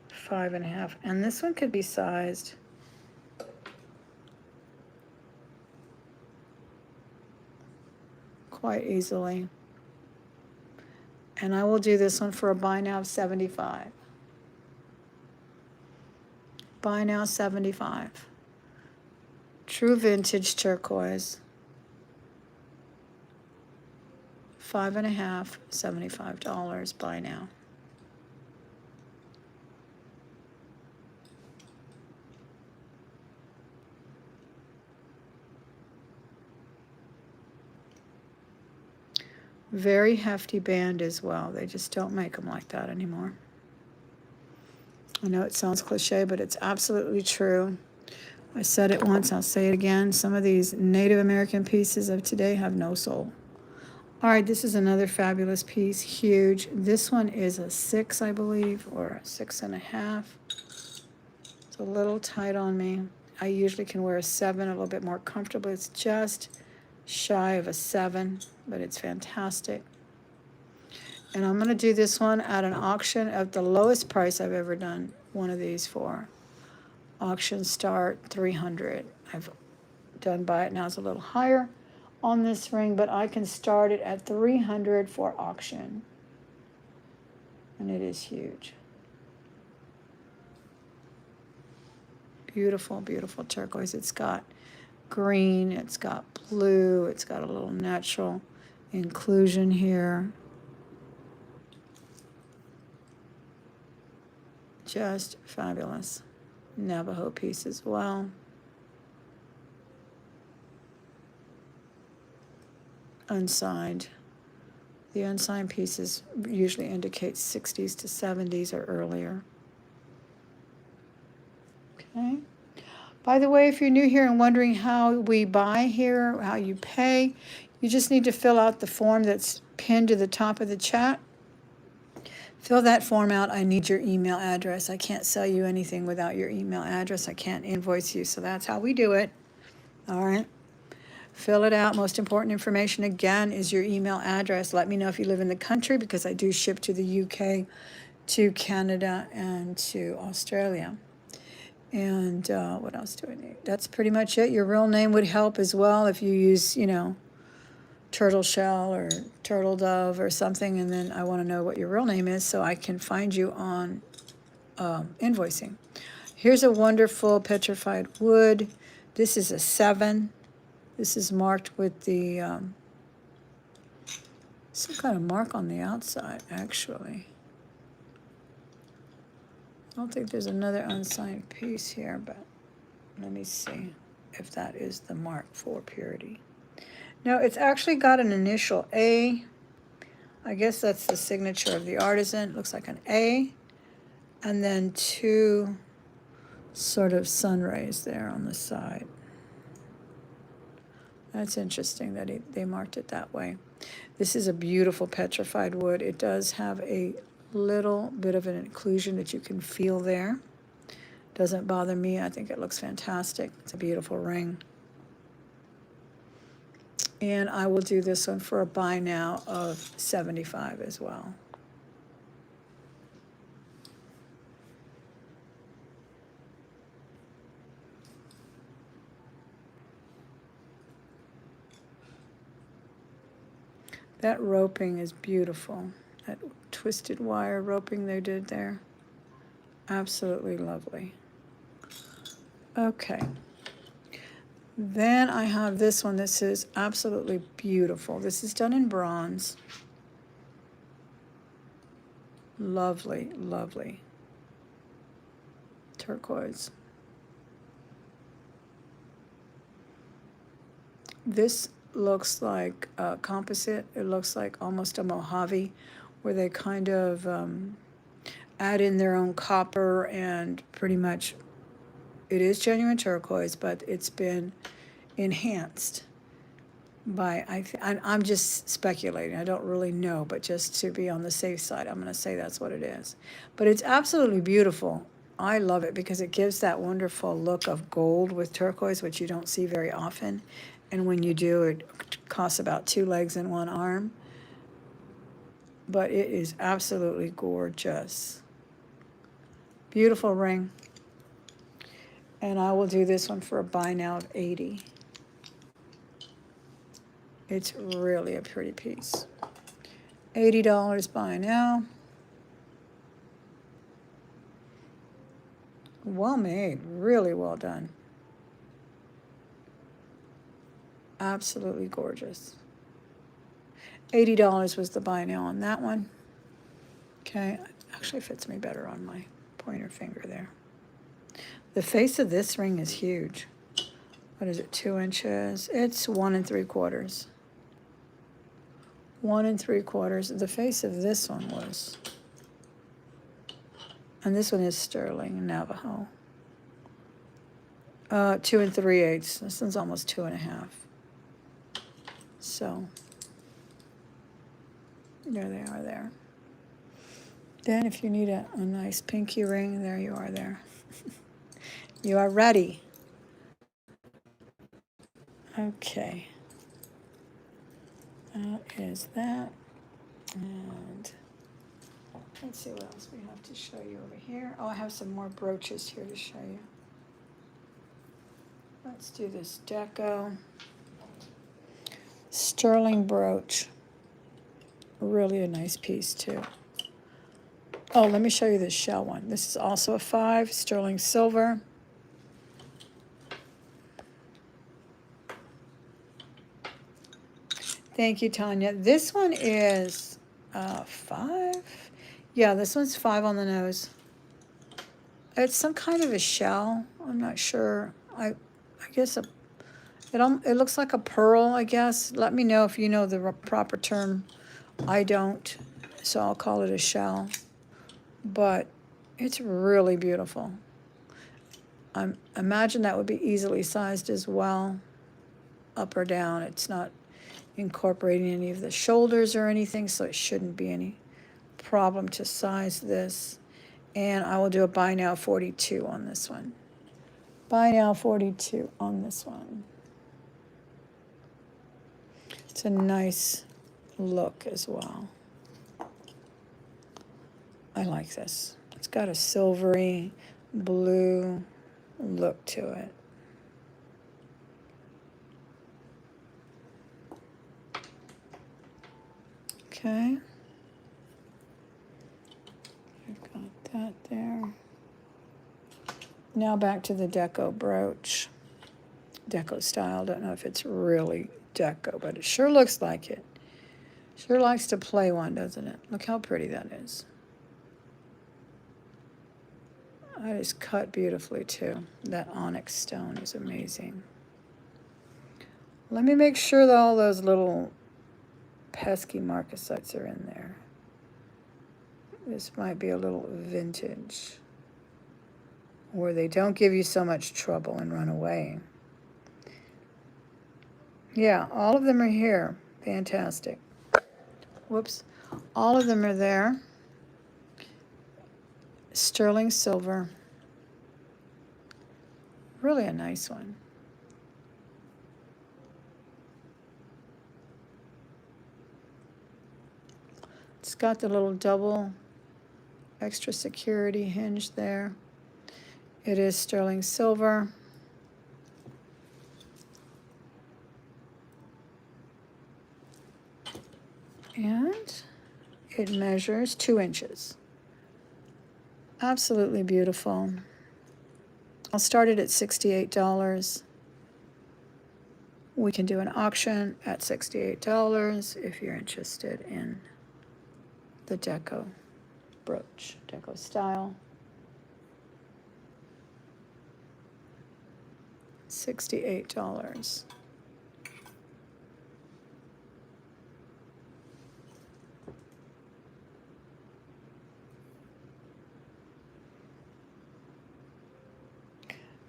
5.5. And this one could be sized quite easily. And I will do this one for a buy now of $75. Buy now, $75. True vintage turquoise. 5.5, $75. Buy now. Very hefty band as well. They just don't make them like that anymore. I know it sounds cliche, but it's absolutely true. I said it once, I'll say it again. Some of these Native American pieces of today have no soul. All right, this is another fabulous piece, huge. This one is a 6, I believe, or a 6.5. It's a little tight on me. I usually can wear a 7 a little bit more comfortably. It's just shy of a 7, but it's fantastic. And I'm going to do this one at an auction at the lowest price I've ever done one of these for. Auction start 300. I've done buy it now, it's a little higher on this ring, but I can start it at 300 for auction. And it is huge. Beautiful, beautiful turquoise. It's got green, it's got blue, it's got a little natural inclusion here. Just fabulous. Navajo piece as well. Unsigned. The unsigned pieces usually indicate 60s to 70s or earlier. Okay. By the way, if you're new here and wondering how we buy here, how you pay, you just need to fill out the form that's pinned to the top of the chat. Fill that form out. I need your email address. I can't sell you anything without your email address. I can't invoice you, so that's how we do it. All right. Fill it out. Most important information, again, is your email address. Let me know if you live in the country, because I do ship to the UK, to Canada, and to Australia. And what else do I need? That's pretty much it. Your real name would help as well if you use, you know, turtle shell or turtle dove or something, and then I want to know what your real name is so I can find you on invoicing. Here's a wonderful petrified wood. This is a 7. This is marked with the some kind of mark on the outside, actually. I don't think there's another unsigned piece here, but let me see if that is the mark for purity. No, it's actually got an initial A. I guess that's the signature of the artisan. It looks like an A. And then 2 sort of sun rays there on the side. That's interesting that they marked it that way. This is a beautiful petrified wood. It does have a little bit of an inclusion that you can feel there. Doesn't bother me. I think it looks fantastic. It's a beautiful ring. And I will do this one for a buy now of $75 as well. That roping is beautiful. That twisted wire roping they did there. Absolutely lovely. Okay. Then I have this one. This is absolutely beautiful. This is done in bronze. Lovely, lovely. Turquoise. This looks like a composite. It looks like almost a Mojave, where they kind of add in their own copper, and pretty much it is genuine turquoise, but it's been enhanced by, I'm just speculating. I don't really know, but just to be on the safe side, I'm going to say that's what it is. But it's absolutely beautiful. I love it because it gives that wonderful look of gold with turquoise, which you don't see very often. And when you do, it costs about 2 legs and 1 arm. But it is absolutely gorgeous. Beautiful ring. And I will do this one for a buy now of $80. It's really a pretty piece. $80 buy now. Well made, really well done. Absolutely gorgeous. $80 was the buy now on that one. Okay, actually fits me better on my pointer finger there. The face of this ring is huge. What is it, 2 inches? It's 1 3/4. 1 3/4. The face of this one was, and this one is sterling Navajo. 2 3/8. This one's almost 2 1/2. So there they are there. Then if you need a nice pinky ring, there you are there. You are ready. Okay. That is that. And let's see what else we have to show you over here. Oh, I have some more brooches here to show you. Let's do this deco. Sterling brooch. Really a nice piece too. Oh, let me show you this shell one. This is also a 5, sterling silver. Thank you, Tanya. This one is 5. Yeah, this one's 5 on the nose. It's some kind of a shell. I'm not sure. I guess it looks like a pearl, I guess. Let me know if you know the proper term. I don't, so I'll call it a shell. But it's really beautiful. I imagine that would be easily sized as well, up or down. It's not incorporating any of the shoulders or anything, so it shouldn't be any problem to size this. And I will do a buy now 42 on this one. Buy now 42 on this one. It's a nice look as well. I like this. It's got a silvery blue look to it. Okay. I've got that there. Now back to the deco brooch. Deco style. Don't know if it's really deco, but it sure looks like it. Sure likes to play one, doesn't it? Look how pretty that is. That is cut beautifully too. That onyx stone is amazing. Let me make sure that all those little pesky marcasites are in there. This might be a little vintage, where they don't give you so much trouble and run away. Yeah, all of them are here. Fantastic. Whoops. All of them are there. Sterling silver. Really a nice one. It's got the little double extra security hinge there. It is sterling silver. And it measures 2 inches. Absolutely beautiful. I'll start it at $68. We can do an auction at $68 if you're interested in the deco brooch, deco style. $68.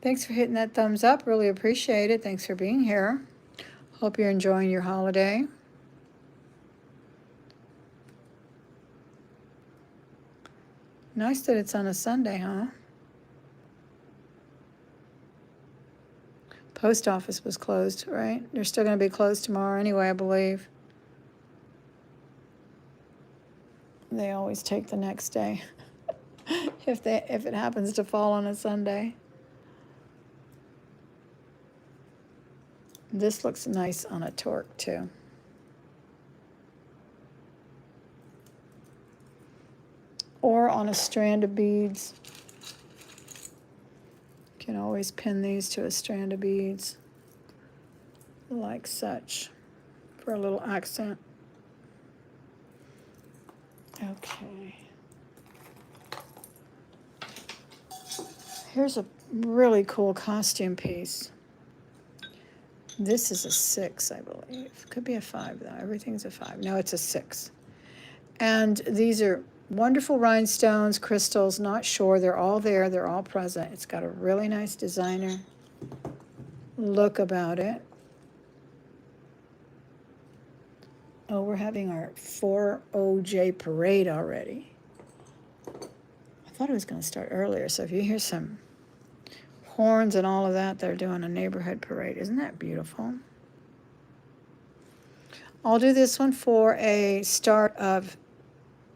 Thanks for hitting that thumbs up. Really appreciate it. Thanks for being here. Hope you're enjoying your holiday. Nice that it's on a Sunday, huh? Post office was closed, right? They're still going to be closed tomorrow anyway, I believe. They always take the next day if it happens to fall on a Sunday. This looks nice on a torque too. Or on a strand of beads. You can always pin these to a strand of beads like such for a little accent. Okay. Here's a really cool costume piece. This is a 6, I believe. Could be a 5 though. Everything's a 5. No, it's a 6. And these are wonderful rhinestones, crystals, not sure. They're all there. They're all present. It's got a really nice designer look about it. Oh, we're having our 4OJ parade already. I thought it was going to start earlier, so if you hear some horns and all of that, they're doing a neighborhood parade. Isn't that beautiful? I'll do this one for a start of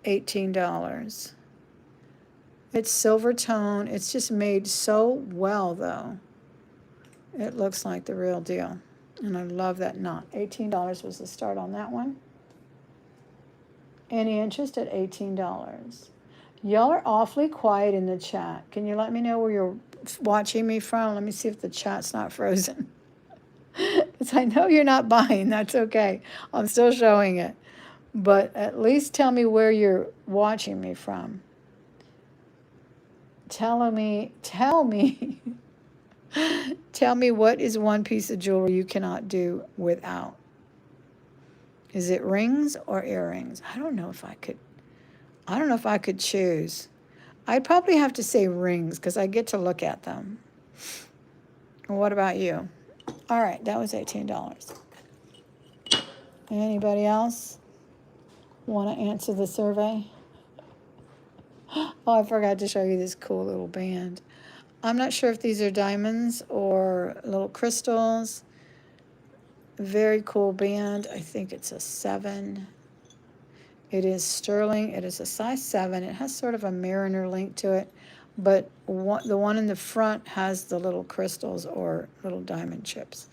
$18. It's silver tone. It's just made so well, though. It looks like the real deal. And I love that knot. $18 was the start on that one. Any interest at $18? Y'all are awfully quiet in the chat. Can you let me know where you're watching me from? Let me see if the chat's not frozen. Because I know you're not buying. That's okay. I'm still showing it. But at least tell me where you're watching me from. Tell me, tell me what is one piece of jewelry you cannot do without. Is it rings or earrings? I don't know if I could choose. I'd probably have to say rings because I get to look at them. What about you? All right, that was $18. Anybody else want to answer the survey? Oh, I forgot to show you this cool little band. I'm not sure if these are diamonds or little crystals. Very cool band. I think it's a 7. It is sterling. It is a size 7. It has sort of a mariner link to it, but the one in the front has the little crystals or little diamond chips.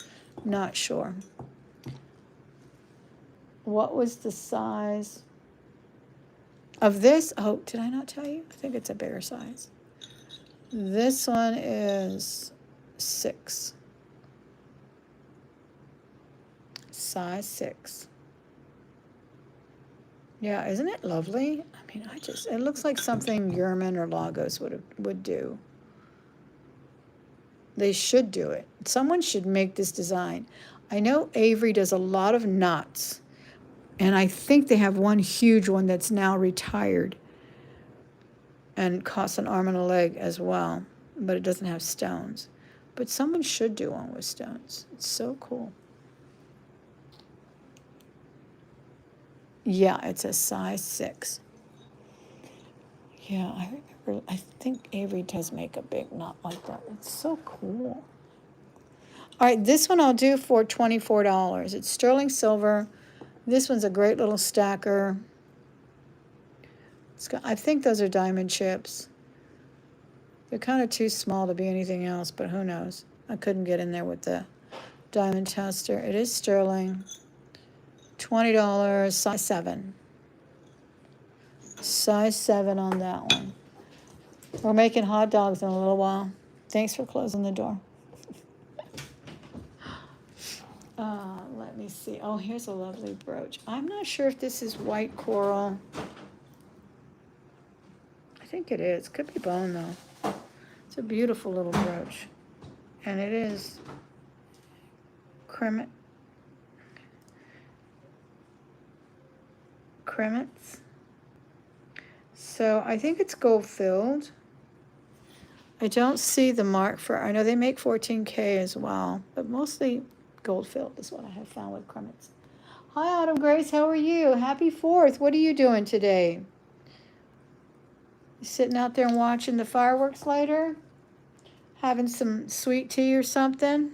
Not sure. What was the size of this? Oh, did I not tell you? I think it's a bigger size. This one is 6. Size 6. Yeah, isn't it lovely? I mean, it looks like something Yerman or Lagos would do. They should do it. Someone should make this design. I know Avery does a lot of knots, and I think they have one huge one that's now retired and costs an arm and a leg as well, but it doesn't have stones. But someone should do one with stones. It's so cool. Yeah, it's a size 6. Yeah, I think Avery does make a big knot like that. It's so cool. All right, this one I'll do for $24. It's sterling silver. This one's a great little stacker. I think those are diamond chips. They're kind of too small to be anything else, but who knows? I couldn't get in there with the diamond tester. It is sterling. $20, size 7. Size 7 on that one. We're making hot dogs in a little while. Thanks for closing the door. Let me see. Oh, here's a lovely brooch. I'm not sure if this is white coral. I think it is. Could be bone, though. It's a beautiful little brooch. And it is cremets. So I think it's gold filled. I don't see the mark for, I know they make 14K as well, but mostly gold filled is what I have found with cremets. Hi, Autumn Grace, how are you? Happy 4th. What are you doing today? You sitting out there and watching the fireworks later? Having some sweet tea or something?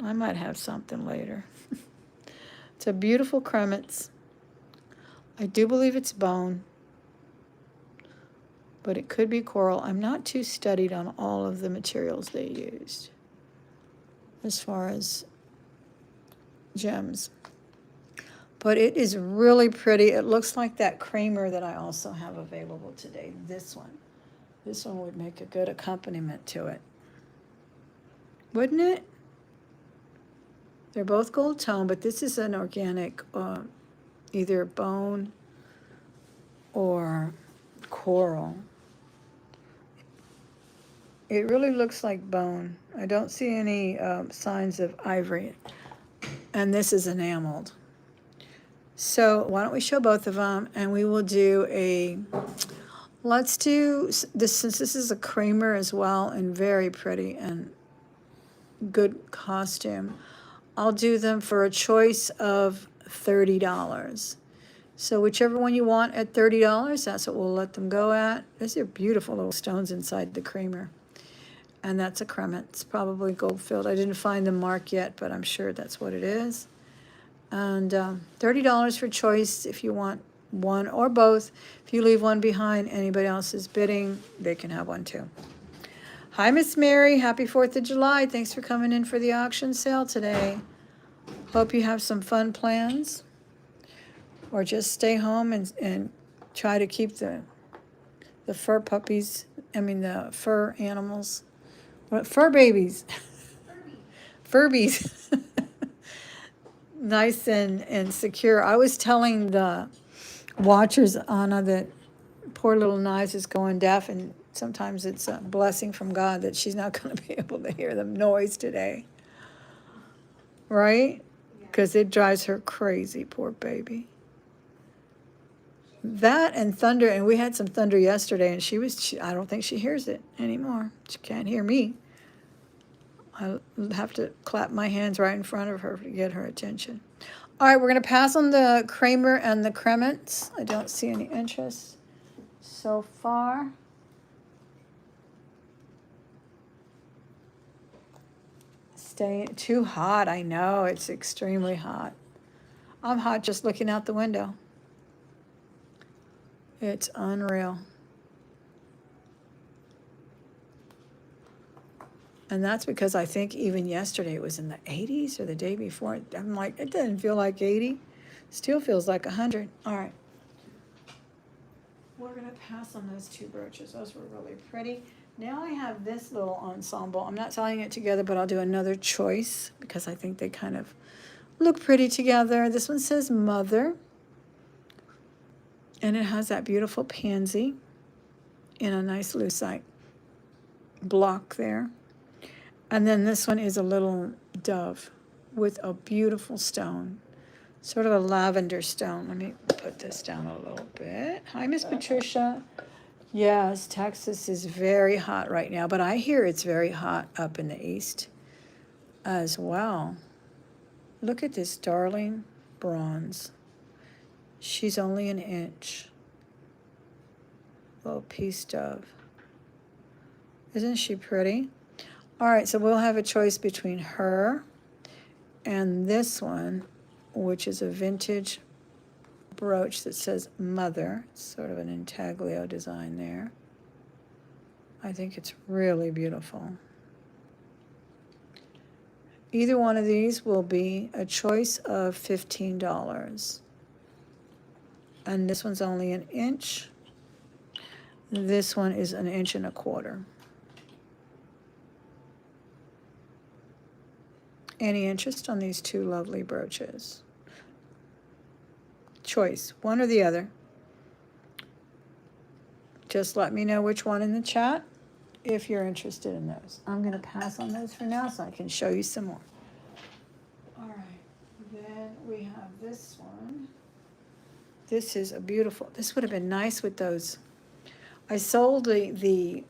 I might have something later. It's a beautiful cremets. I do believe it's bone, but it could be coral. I'm not too studied on all of the materials they used as far as gems. But it is really pretty. It looks like that Kramer that I also have available today. This one. This one would make a good accompaniment to it. Wouldn't it? They're both gold tone, but this is an organic, either bone or coral. It really looks like bone. I don't see any signs of ivory. And this is enameled. So why don't we show both of them, and we will do let's do this, since this is a Kramer as well, and very pretty and good costume. I'll do them for a choice of $30. So whichever one you want at $30, that's what we'll let them go at. These are beautiful little stones inside the Kramer. And that's a cremant. It's probably gold-filled. I didn't find the mark yet, but I'm sure that's what it is. And $30 for choice if you want one or both. If you leave one behind, anybody else is bidding, they can have one too. Hi, Miss Mary. Happy 4th of July. Thanks for coming in for the auction sale today. Hope you have some fun plans. Or just stay home and try to keep the fur puppies, the fur animals, fur babies, Furbies, nice and secure. I was telling the watchers, Anna, that poor little Knives is going deaf, and sometimes it's a blessing from God that she's not going to be able to hear the noise today. Right? Because it drives her crazy, poor baby. That and thunder, and we had some thunder yesterday, and I don't think she hears it anymore. She can't hear me. I have to clap my hands right in front of her to get her attention. All right, we're going to pass on the Kramer and the Krements. I don't see any interest so far. Staying too hot, I know. It's extremely hot. I'm hot just looking out the window. It's unreal. And that's because I think even yesterday it was in the 80s or the day before. I'm like, it doesn't feel like 80. Still feels like 100. All right. We're going to pass on those two brooches. Those were really pretty. Now I have this little ensemble. I'm not tying it together, but I'll do another choice because I think they kind of look pretty together. This one says Mother. And it has that beautiful pansy in a nice lucite block there. And then this one is a little dove with a beautiful stone, sort of a lavender stone. Let me put this down a little bit. Hi, Miss Patricia. Yes, Texas is very hot right now, but I hear it's very hot up in the east as well. Look at this darling bronze. She's only an inch. Little peace dove. Isn't she pretty? All right, so we'll have a choice between her and this one, which is a vintage brooch that says Mother. It's sort of an intaglio design there. I think it's really beautiful. Either one of these will be a choice of $15. And this one's only an inch. This one is an inch and a quarter. Any interest on these two lovely brooches? Choice, one or the other. Just let me know which one in the chat if you're interested in those. I'm going to pass on those for now so I can show you some more. All right, then we have this one. This is a beautiful, this would have been nice with those. I sold the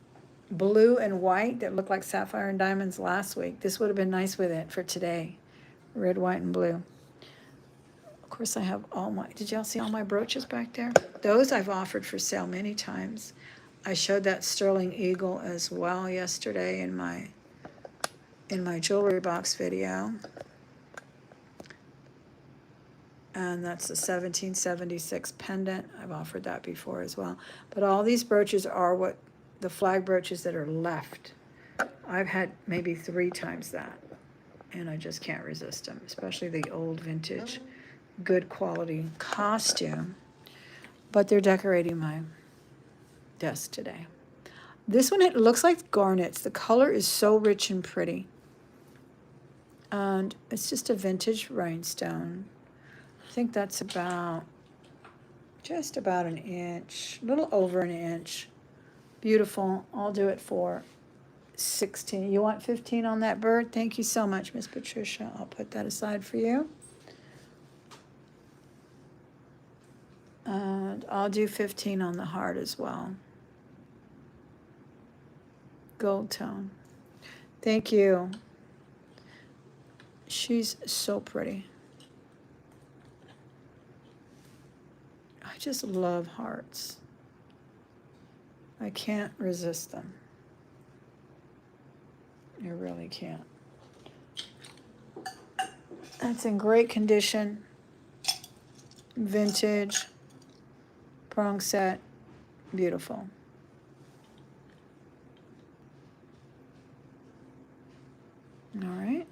blue and white that looked like sapphire and diamonds last week. This would have been nice with it for today. Red, white, and blue. Of course, I have all my, did y'all see all my brooches back there? Those I've offered for sale many times. I showed that sterling eagle as well yesterday in my jewelry box video. And that's the 1776 pendant. I've offered that before as well. But all these brooches are what the flag brooches that are left. I've had maybe 3 times that, and I just can't resist them, especially the old vintage, good quality costume. But they're decorating my desk today. This one, it looks like garnets. The color is so rich and pretty. And it's just a vintage rhinestone. I think that's just about an inch, a little over an inch. Beautiful. I'll do it for 16. You want 15 on that bird? Thank you so much, Miss Patricia. I'll put that aside for you. And I'll do 15 on the heart as well. Gold tone. Thank you. She's so pretty. I just love hearts. I can't resist them. You really can't. That's in great condition. Vintage. Prong set. Beautiful. All right.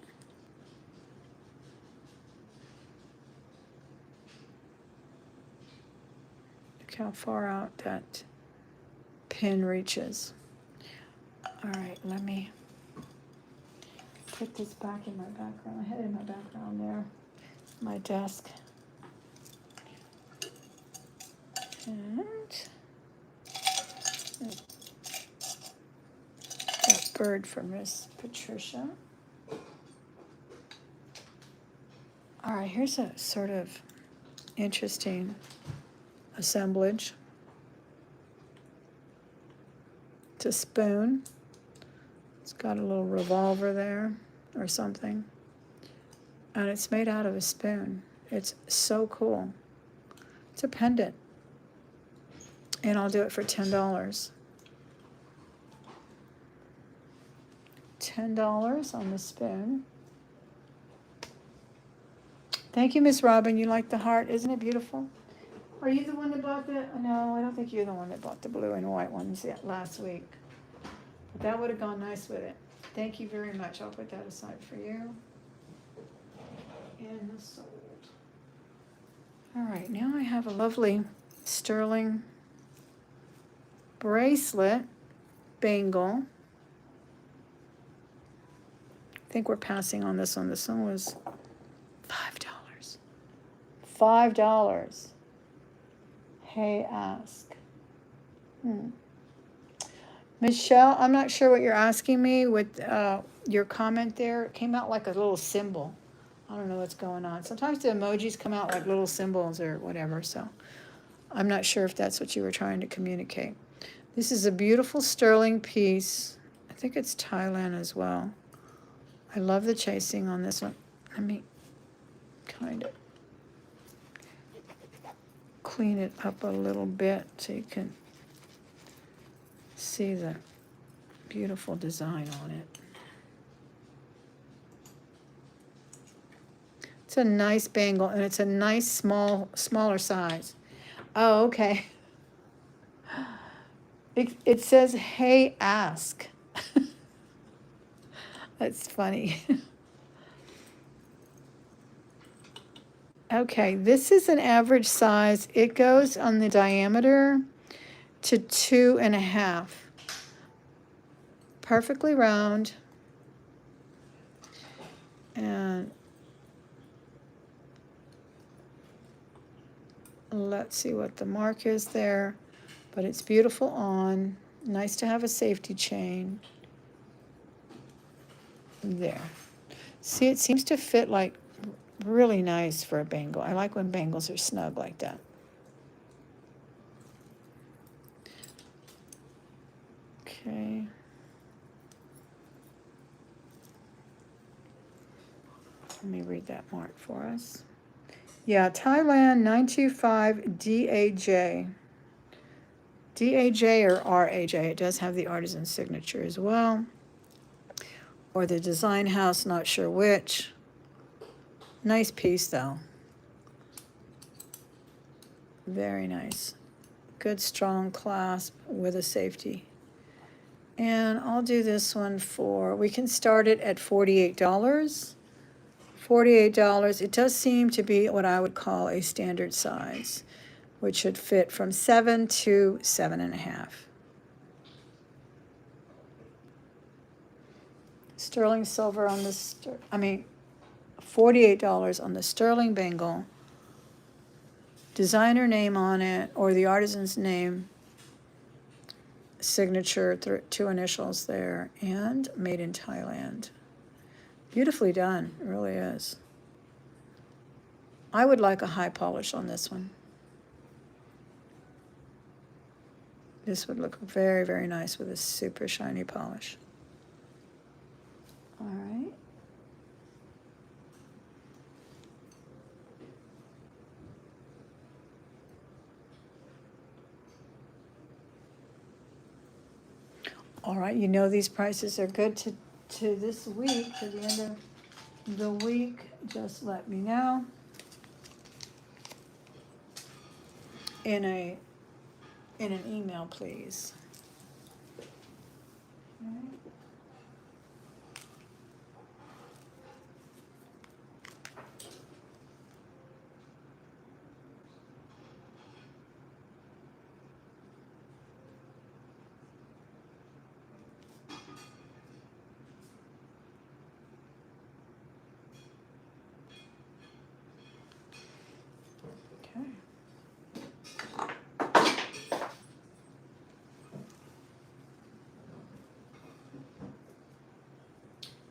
Look how far out that pin reaches. All right, let me put this back in my background. I had it in my background there, my desk. And that bird for Miss Patricia. All right, here's a sort of interesting assemblage. It's a spoon. It's got a little revolver there or something. And it's made out of a spoon. It's so cool. It's a pendant. And I'll do it for $10. $10 on the spoon. Thank you, Miss Robin. You like the heart. Isn't it beautiful? Are you the one that bought the... No, I don't think you're the one that bought the blue and white ones yet last week. But that would have gone nice with it. Thank you very much. I'll put that aside for you. And the sold. All right, now I have a lovely sterling bracelet bangle. I think we're passing on this one. This one was $5. $5. Hey, ask. Michelle, I'm not sure what you're asking me with your comment there. It came out like a little symbol. I don't know what's going on. Sometimes the emojis come out like little symbols or whatever, so I'm not sure if that's what you were trying to communicate. This is a beautiful sterling piece. I think it's Thailand as well. I love the chasing on this one. Let me kind of clean it up a little bit so you can see the beautiful design on it. It's a nice bangle, and it's a nice smaller size. Oh, okay. It says, hey, ask. That's funny. Okay, this is an average size. It goes on the diameter to 2.5. Perfectly round. And let's see what the mark is there. But it's beautiful on. Nice to have a safety chain. There. See, it seems to fit like really nice for a bangle. I like when bangles are snug like that. Okay. Let me read that mark for us. Yeah, Thailand 925 DAJ. DAJ or RAJ. It does have the artisan signature as well. Or the design house, not sure which. Nice piece though. Very nice. Good strong clasp with a safety. And I'll do this one for, we can start it at $48. $48. It does seem to be what I would call a standard size, which should fit from 7 to 7.5. Sterling silver on this, $48 on the sterling bangle. Designer name on it, or the artisan's name, signature, 2 initials there, and made in Thailand. Beautifully done, it really is. I would like a high polish on this one. This would look very, very nice with a super shiny polish. All right. All right, you know these prices are good to this week, to the end of the week, just let me know in an email, please. Okay. Okay.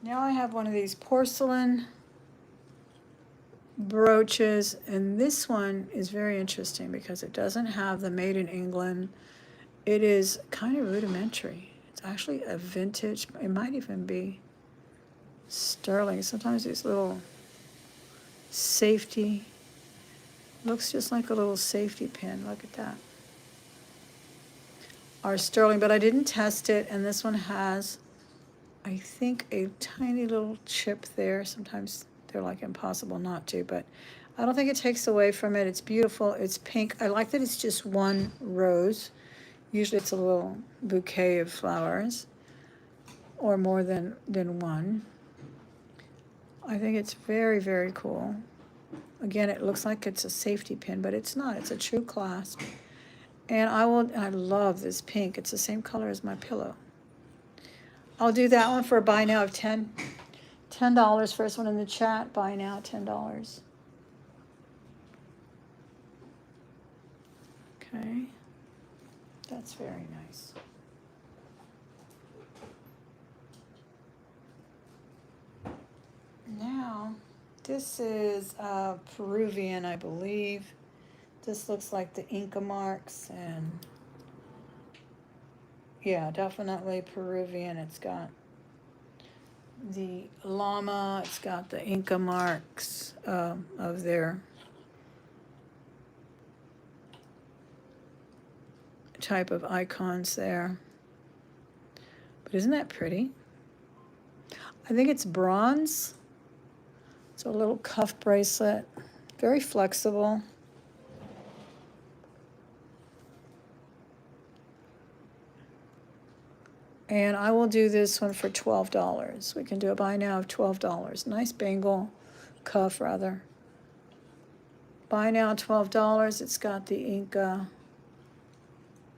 Now I have one of these porcelain brooches, and this one is very interesting because it doesn't have the made in England. It is kind of rudimentary. It's actually a vintage, it might even be sterling. Sometimes these little safety, looks just like a little safety pin. Look at that. Are sterling, but I didn't test it, and this one has, I think, a tiny little chip there. Sometimes they're like impossible not to, but I don't think it takes away from it. It's beautiful. It's pink. I like that it's just one rose. Usually it's a little bouquet of flowers or more than one. I think it's very, very cool. Again, it looks like it's a safety pin, but it's not. It's a true clasp. And I love this pink. It's the same color as my pillow. I'll do that one for a buy now of $10. First one in the chat, buy now, $10. Okay. That's very nice. Now, this is Peruvian, I believe. This looks like the Inca marks, and yeah, definitely Peruvian. It's got the llama, it's got the Inca marks of their type of icons there. But isn't that pretty? I think it's bronze. It's a little cuff bracelet, very flexible. And I will do this one for $12. We can do a buy now of $12. Nice bangle, cuff rather. Buy now $12. It's got the Inca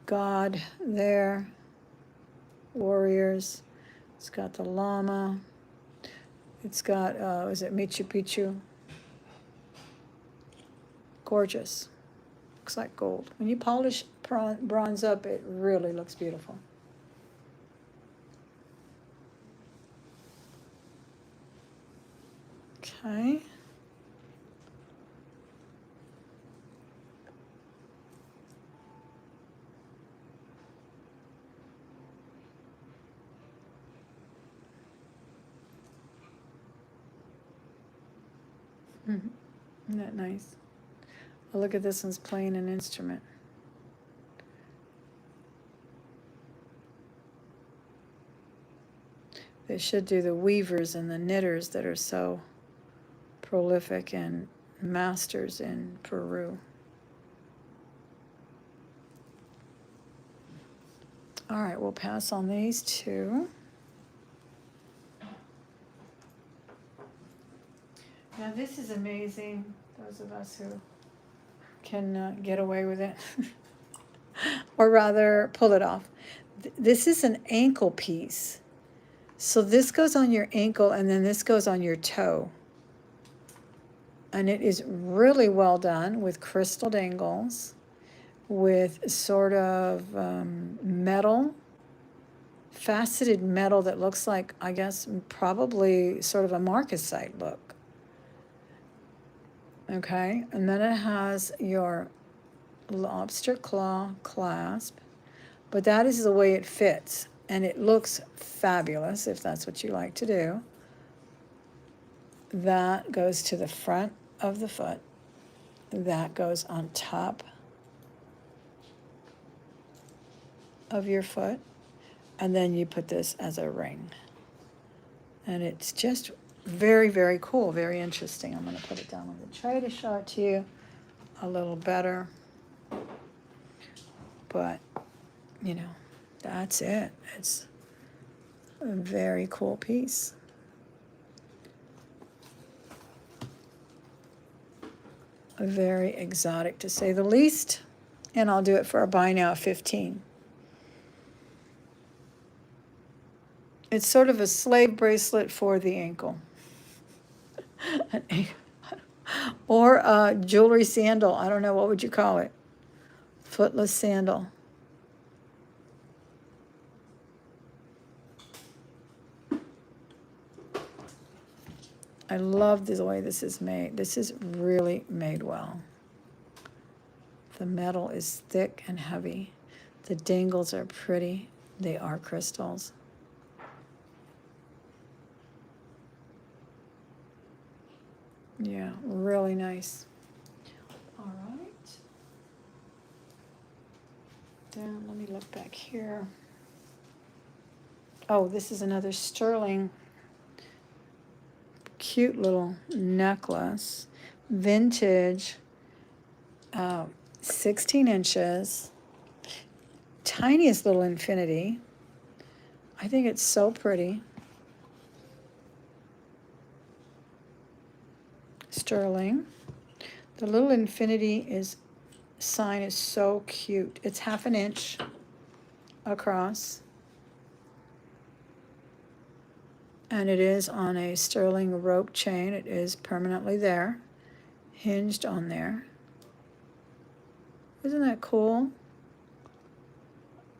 god there, warriors. It's got the llama. It's got, is it Machu Picchu? Gorgeous. Looks like gold. When you polish bronze up, it really looks beautiful. Okay. Isn't that nice? Oh, look at this one's playing an instrument. They should do the weavers and the knitters that are so prolific and masters in Peru. All right, we'll pass on these two. Now this is amazing, those of us who can get away with it, or rather pull it off. This is an ankle piece. So this goes on your ankle and then this goes on your toe. And it is really well done with crystal dangles, with sort of metal, faceted metal that looks like, I guess, probably sort of a marcasite look. Okay, and then it has your lobster claw clasp, but that is the way it fits, and it looks fabulous if that's what you like to do. That goes to the front of the foot. That goes on top of your foot, and then you put this as a ring. And it's just very, very cool, very interesting. I'm going to put it down on the tray to show it to you a little better. But, you know, that's it. It's a very cool piece. Very exotic, to say the least. And I'll do it for a buy now of 15. It's sort of a slave bracelet for the ankle. Or a jewelry sandal. I don't know, what would you call it? Footless sandal. I love the way this is made. This is really made well. The metal is thick and heavy. The dangles are pretty. They are crystals. Yeah, really nice. All right. Then let me look back here. Oh, this is another sterling. Cute little necklace. Vintage. 16 inches. Tiniest little infinity. I think it's so pretty. Sterling. The little infinity sign is so cute. It's 1/2 inch across. And it is on a sterling rope chain. It is permanently there, hinged on there. Isn't that cool?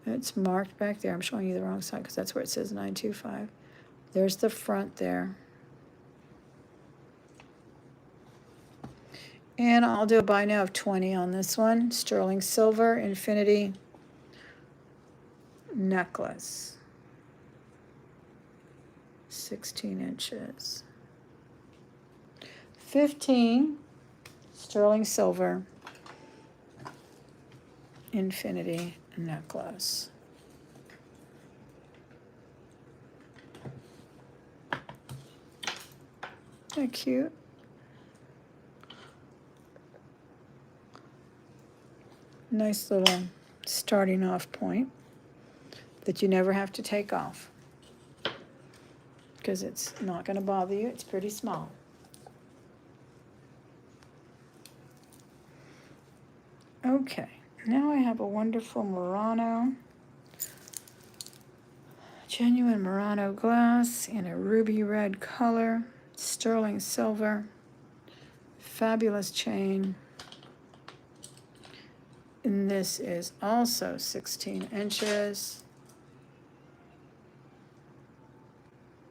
It's marked back there. I'm showing you the wrong side because that's where it says 925. There's the front there. And I'll do a buy now of 20 on this one. Sterling silver infinity necklace. 16 inches. 15 sterling silver infinity necklace. Isn't that cute? Nice little starting off point that you never have to take off because it's not going to bother you. It's pretty small. Okay, now I have a wonderful Murano, genuine Murano glass in a ruby red color, sterling silver, fabulous chain. And this is also 16 inches.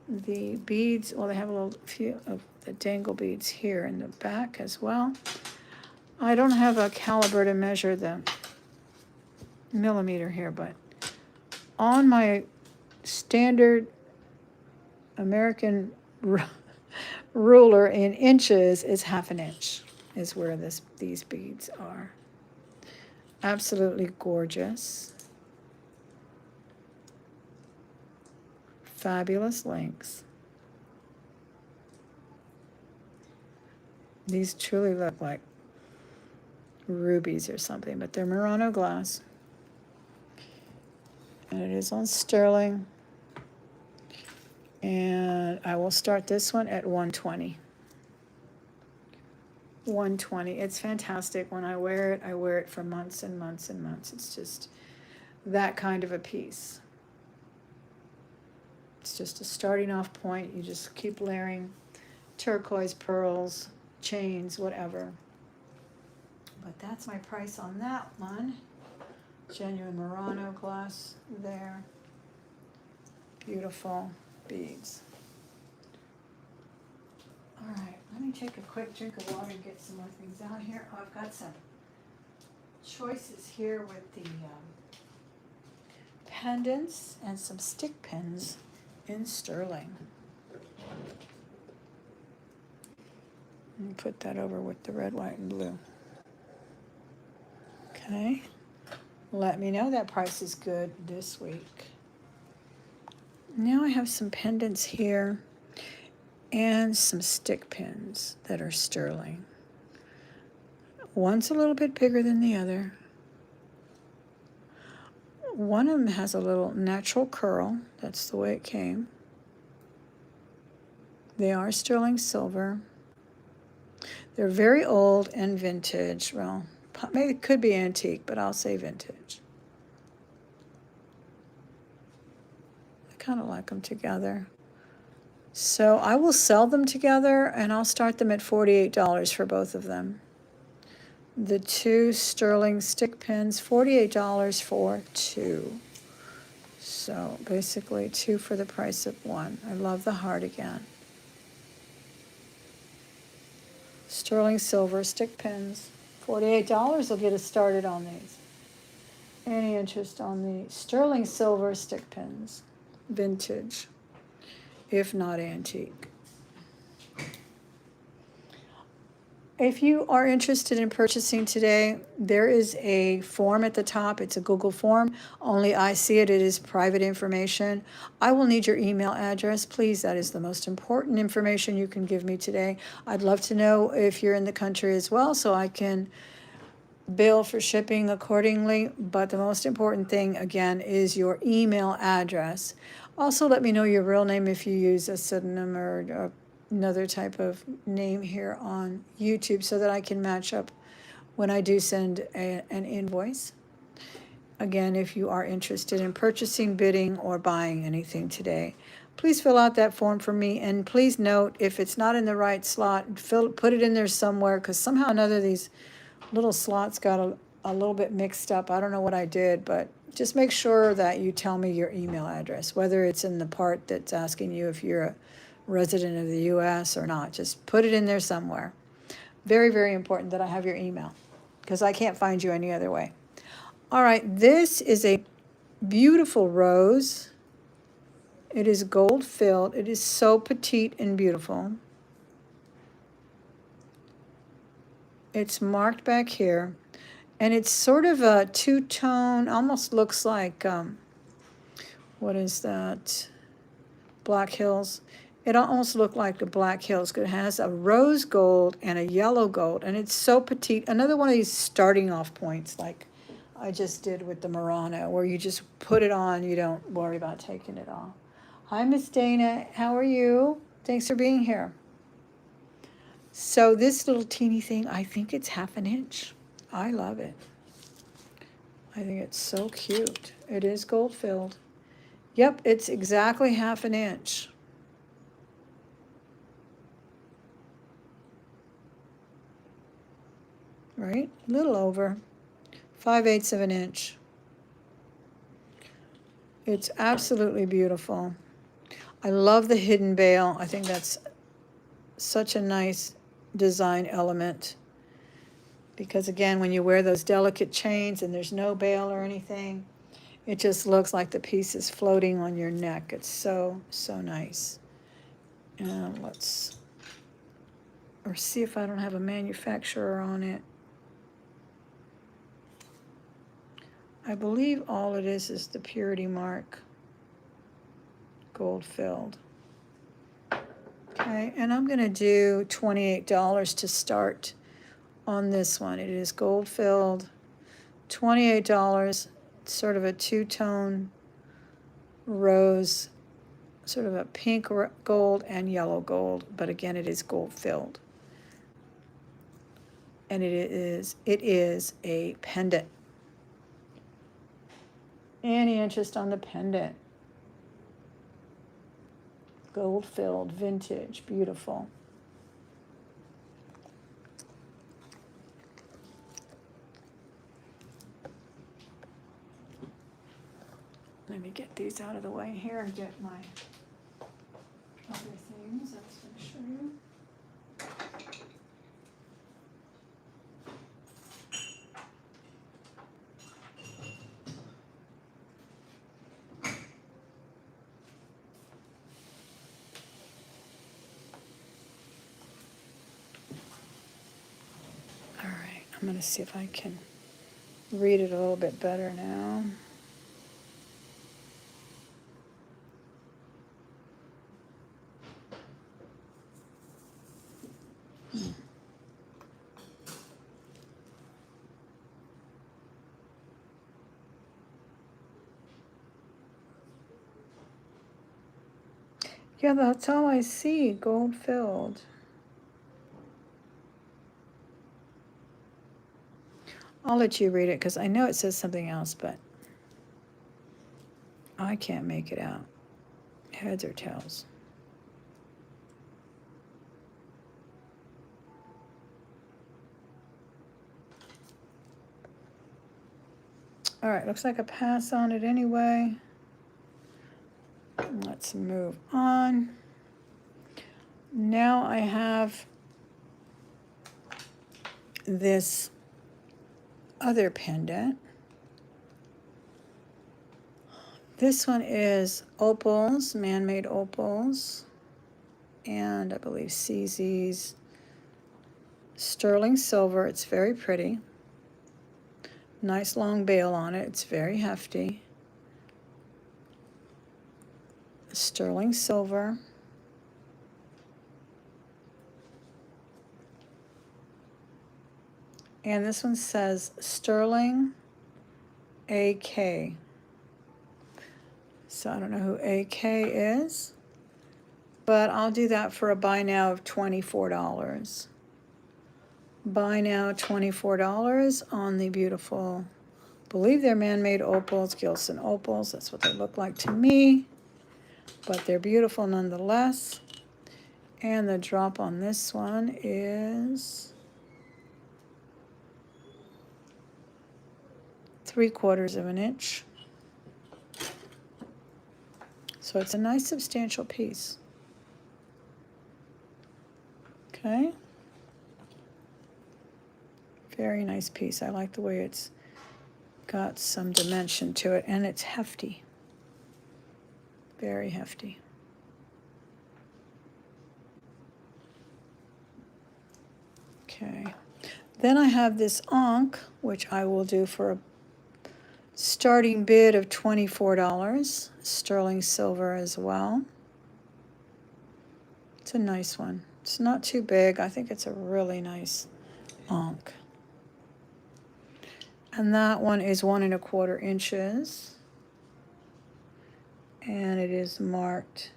The beads, well, they have a little few of the dangle beads here in the back as well. I don't have a caliber to measure the millimeter here, but on my standard American ruler in inches is 1/2 inch is where these beads are. Absolutely gorgeous. Fabulous links. These truly look like rubies or something, but they're Murano glass. And it is on sterling. And I will start this one at 120. 120. It's fantastic. When I wear it for months and months and months. It's just that kind of a piece. It's just a starting off point. You just keep layering turquoise, pearls, chains, whatever. But that's my price on that one. Genuine Murano glass there. Beautiful beads. All right, let me take a quick drink of water and get some more things out here. Oh, I've got some choices here with the pendants and some stick pins in sterling. And put that over with the red, white, and blue. Okay. Let me know that price is good this week. Now I have some pendants here and some stick pins that are sterling. One's a little bit bigger than the other. One of them has a little natural curl. That's the way it came. They are sterling silver. They're very old and vintage. Well, maybe it could be antique, but I'll say vintage. I kind of like them together. So I will sell them together, and I'll start them at $48 for both of them. The two sterling stick pins, $48 for two. So basically two for the price of one. I love the heart again. Sterling silver stick pins, $48 will get us started on these. Any interest on the sterling silver stick pins? Vintage, if not antique. If you are interested in purchasing today, there is a form at the top. It's a Google form. Only I see it. It is private information. I will need your email address, please. That is the most important information you can give me today. I'd love to know if you're in the country as well, so I can bill for shipping accordingly. But the most important thing, again, is your email address. Also, let me know your real name if you use a pseudonym or another type of name here on YouTube, so that I can match up when I do send an invoice. Again, if you are interested in purchasing, bidding, or buying anything today, please fill out that form for me. And please note, if it's not in the right slot, put it in there somewhere, because somehow or another these little slots got a little bit mixed up. I don't know what I did, but just make sure that you tell me your email address, whether it's in the part that's asking you if you're a resident of the U.S. or not. Just put it in there somewhere. Very, very important that I have your email, because I can't find you any other way. All right, this is a beautiful rose. It is gold filled. It is so petite and beautiful. It's marked back here, and it's sort of a two-tone, almost looks like, what is that? Black Hills. It almost looked like the Black Hills, because it has a rose gold and a yellow gold, and it's so petite. Another one of these starting off points, like I just did with the Murano, where you just put it on, you don't worry about taking it off. Hi, Miss Dana. How are you? Thanks for being here. So this little teeny thing, I think it's 1/2 inch. I love it. I think it's so cute. It is gold filled. Yep, it's exactly 1/2 inch. Right? A little over. 5/8 of an inch. It's absolutely beautiful. I love the hidden bail. I think that's such a nice design element. Because again, when you wear those delicate chains and there's no bail or anything, it just looks like the piece is floating on your neck. It's so, so nice. And let's, or see if I don't have a manufacturer on it. I believe all it is the purity mark, gold filled. Okay, and I'm gonna do $28 to start on this one. It is gold filled, $28, sort of a two-tone rose, sort of a pink gold and yellow gold, but again, it is gold filled. And it is a pendant. Any interest on the pendant? Gold filled, vintage, beautiful. Let me get these out of the way here and get my other things. I was going to show you. All right, I'm going to see if I can read it a little bit better now. Yeah, that's all I see, gold filled. I'll let you read it because I know it says something else, but I can't make it out. Heads or tails? All right, looks like a pass on it anyway. Let's move on. Now I have this other pendant. This one is opals, man-made opals, and I believe CZ's sterling silver. It's very pretty. Nice long bail on it. It's very hefty. Sterling silver. And this one says Sterling AK. So I don't know who AK is, but I'll do that for a buy now of $24. Buy now $24 on the beautiful, I believe they're man-made opals, Gilson opals. That's what they look like to me, but they're beautiful nonetheless. And the drop on this one is 3/4 of an inch. So it's a nice substantial piece. Okay. Very nice piece. I like the way it's got some dimension to it, and it's hefty. Very hefty. Okay. Then I have this Ankh, which I will do for a starting bid of $24. Sterling silver as well. It's a nice one. It's not too big. I think it's a really nice Ankh. And that one is 1 1/4 inches. And it is marked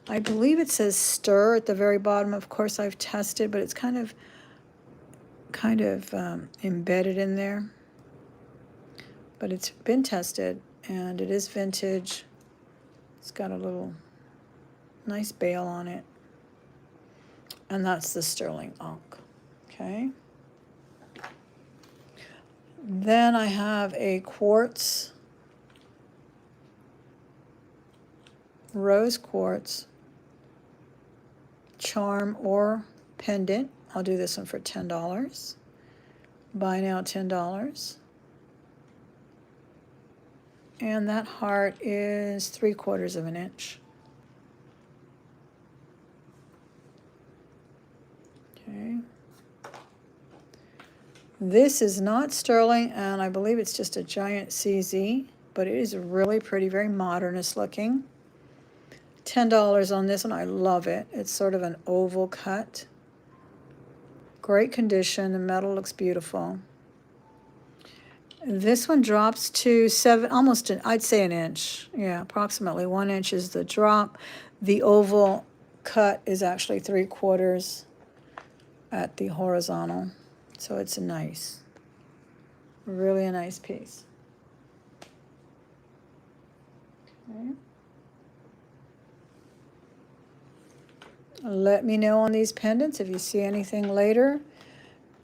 I believe it says stir at the very bottom. Of course, I've tested, but it's kind of embedded in there. But it's been tested, and it is vintage. It's got a little nice bail on it. And that's the sterling Ankh. Okay. Then I have a quartz, rose quartz, charm or pendant. I'll do this one for $10. Buy now $10. And that heart is 3/4 of an inch. Okay. This is not sterling, and I believe it's just a giant CZ, but it is really pretty, very modernist looking. $10 on this one. I love it. It's sort of an oval cut. Great condition. The metal looks beautiful. This one drops to I'd say an inch. Yeah, approximately 1 inch is the drop. The oval cut is actually 3/4 at the horizontal. So it's really a nice piece. Okay. Let me know on these pendants if you see anything later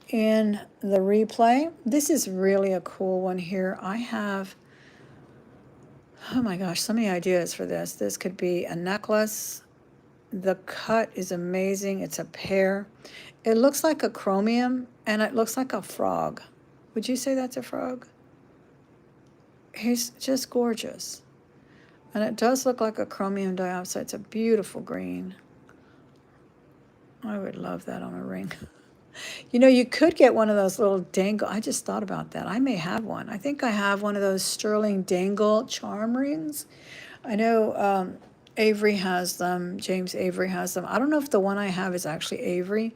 in the replay. This is really a cool one here. I have, oh my gosh, so many ideas for this. This could be a necklace. The cut is amazing. It's a pear. It looks like a chromium, and it looks like a frog. Would you say that's a frog? He's just gorgeous. And it does look like a chromium diopside. It's a beautiful green. I would love that on a ring. You know, you could get one of those little dangle. I just thought about that. I may have one. I think I have one of those sterling dangle charm rings. I know Avery has them. James Avery has them. I don't know if the one I have is actually Avery,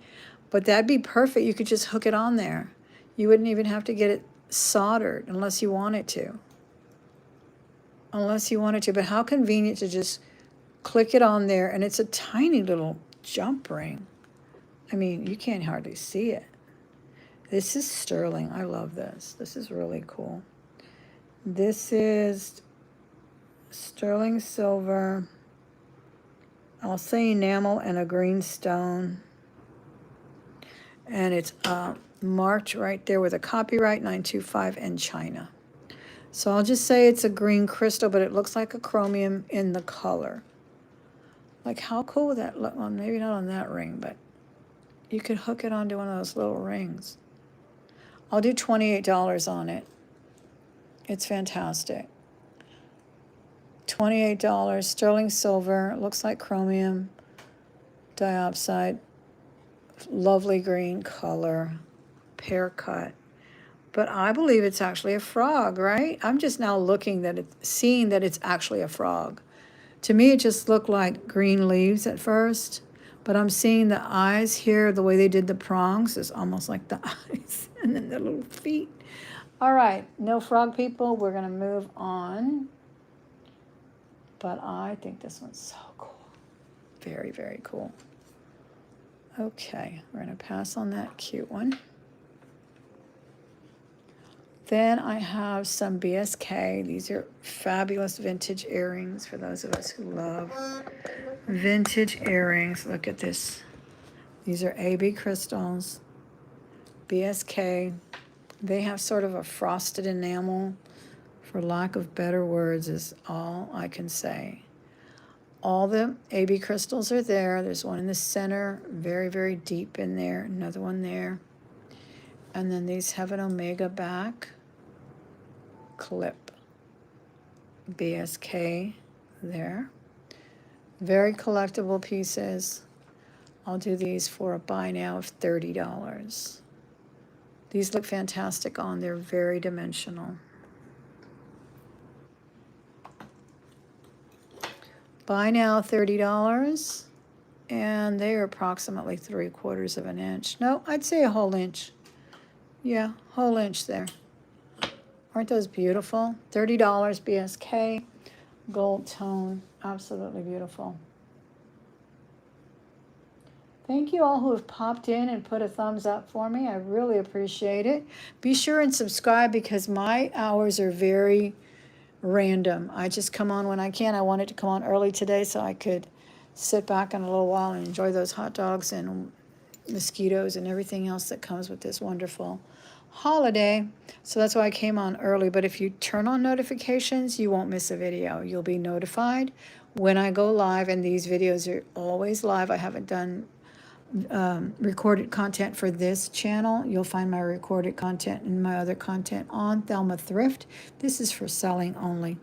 but that'd be perfect. You could just hook it on there. You wouldn't even have to get it soldered unless you want it to. Unless you want it to. But how convenient to just click it on there, and it's a tiny little jump ring. I mean, you can't hardly see it. This is sterling. I love this. This is really cool. This is sterling silver. I'll say enamel and a green stone. And it's marked right there with a copyright 925 in China. So I'll just say it's a green crystal, but it looks like a chromium in the color. Like, how cool would that look? Well, maybe not on that ring, but you could hook it onto one of those little rings. I'll do $28 on it. It's fantastic. $28, sterling silver. It looks like chromium diopside. Lovely green color, pear cut. But I believe it's actually a frog, right? I'm just now seeing that it's actually a frog. To me, it just looked like green leaves at first, but I'm seeing the eyes here, the way they did the prongs is almost like the eyes, and then the little feet. All right, no frog people, we're gonna move on. But I think this one's so cool. Very, very cool. Okay, we're gonna pass on that cute one. Then I have some BSK. These are fabulous vintage earrings for those of us who love vintage earrings. Look at this. These are AB crystals, BSK. They have sort of a frosted enamel, for lack of better words, is all I can say. All the AB crystals are there. There's one in the center, very, very deep in there. Another one there. And then these have an omega back clip. BSK there. Very collectible pieces. I'll do these for a buy now of $30. These look fantastic on. They're very dimensional. Buy now $30. And they are approximately 3/4 of an inch. No, I'd say a whole inch. Yeah, whole inch there. Aren't those beautiful? $30 BSK, gold tone, absolutely beautiful. Thank you all who have popped in and put a thumbs up for me. I really appreciate it. Be sure and subscribe because my hours are very random. I just come on when I can. I wanted to come on early today so I could sit back in a little while and enjoy those hot dogs and mosquitoes and everything else that comes with this wonderful holiday. So that's why I came on early. But if you turn on notifications, you won't miss a video. You'll be notified when I go live, and these videos are always live. I haven't done recorded content for this channel. You'll find my recorded content and my other content on Thelma Thrift. This is for selling only.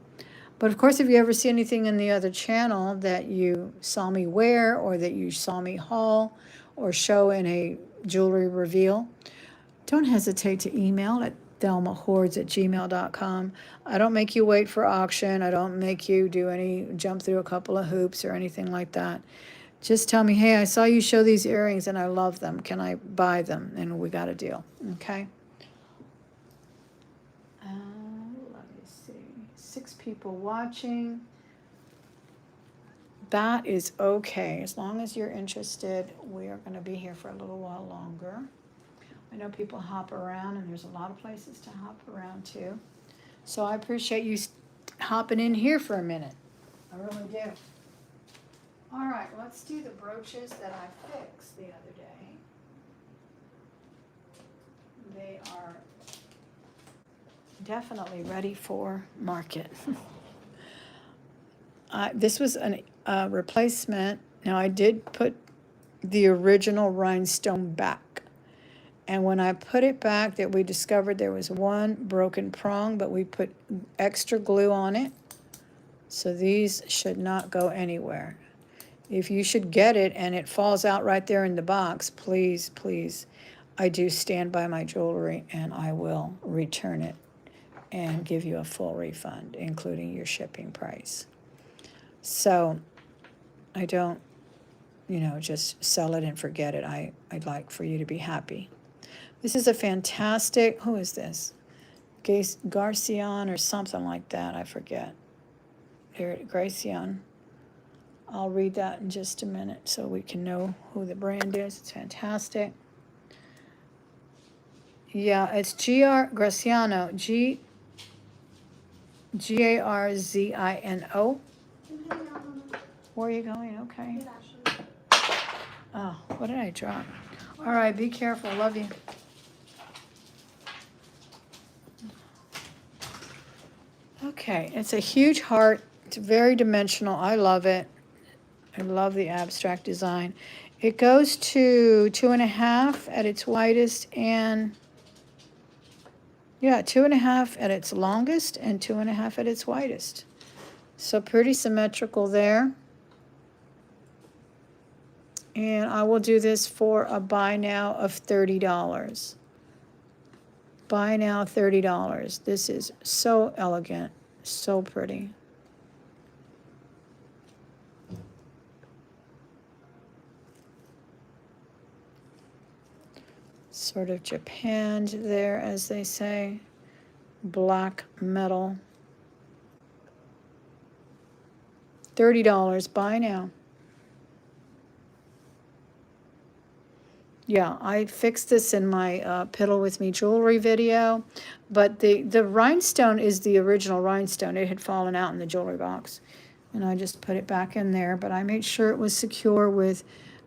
But of course, if you ever see anything in the other channel that you saw me wear or that you saw me haul or show in a jewelry reveal, don't hesitate to email at thelmahoards@gmail.com. I don't make you wait for auction. I don't make you jump through a couple of hoops or anything like that. Just tell me, hey, I saw you show these earrings and I love them. Can I buy them? And we got a deal, okay? Let me see. 6 people watching. That is okay. As long as you're interested, we are going to be here for a little while longer. I know people hop around, and there's a lot of places to hop around to. So I appreciate you hopping in here for a minute. I really do. All right, let's do the brooches that I fixed the other day. They are definitely ready for market. This was a replacement. Now, I did put the original rhinestone back. And when I put it back, that we discovered there was one broken prong, but we put extra glue on it. So these should not go anywhere. If you should get it and it falls out right there in the box, please, please, I do stand by my jewelry and I will return it and give you a full refund, including your shipping price. So I don't, just sell it and forget it. I'd like for you to be happy. This is a fantastic, who is this? Garcian or something like that. I forget. Here, Gracian. I'll read that in just a minute so we can know who the brand is. It's fantastic. Yeah, it's G.R. Graciano. Garzino. Where are you going? Okay. Oh, what did I drop? All right, be careful. Love you. Okay, it's a huge heart. It's very dimensional. I love it. I love the abstract design. It goes to 2.5 at its widest and, yeah, 2.5 at its longest and 2.5 at its widest. So pretty symmetrical there. And I will do this for a buy now of $30. Buy now $30. This is so elegant, so pretty. Sort of japanned there, as they say. Black metal. $30. Buy now. Yeah, I fixed this in my Piddle With Me jewelry video, but the rhinestone is the original rhinestone. It had fallen out in the jewelry box, and I just put it back in there, but I made sure it was secure with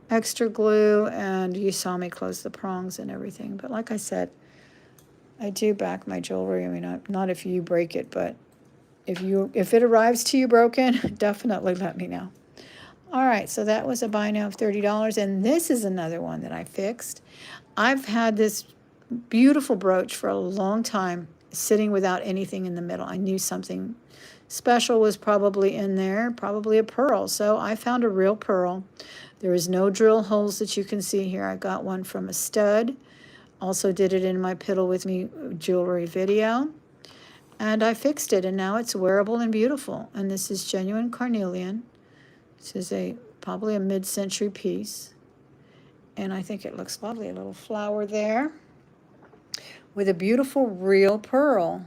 extra glue, and you saw me close the prongs and everything. But like I said, I do back my jewelry. I mean, not if you break it, but if it arrives to you broken, definitely let me know. All right, so that was a buy now of $30, and this is another one that I fixed. I've had this beautiful brooch for a long time, sitting without anything in the middle. I knew something special was probably in there, probably a pearl. So I found a real pearl. There is no drill holes that you can see here. I got one from a stud. Also did it in my Piddle With Me jewelry video. And I fixed it, and now it's wearable and beautiful. And this is genuine carnelian. This is probably a mid-century piece. And I think it looks lovely. A little flower there with a beautiful real pearl.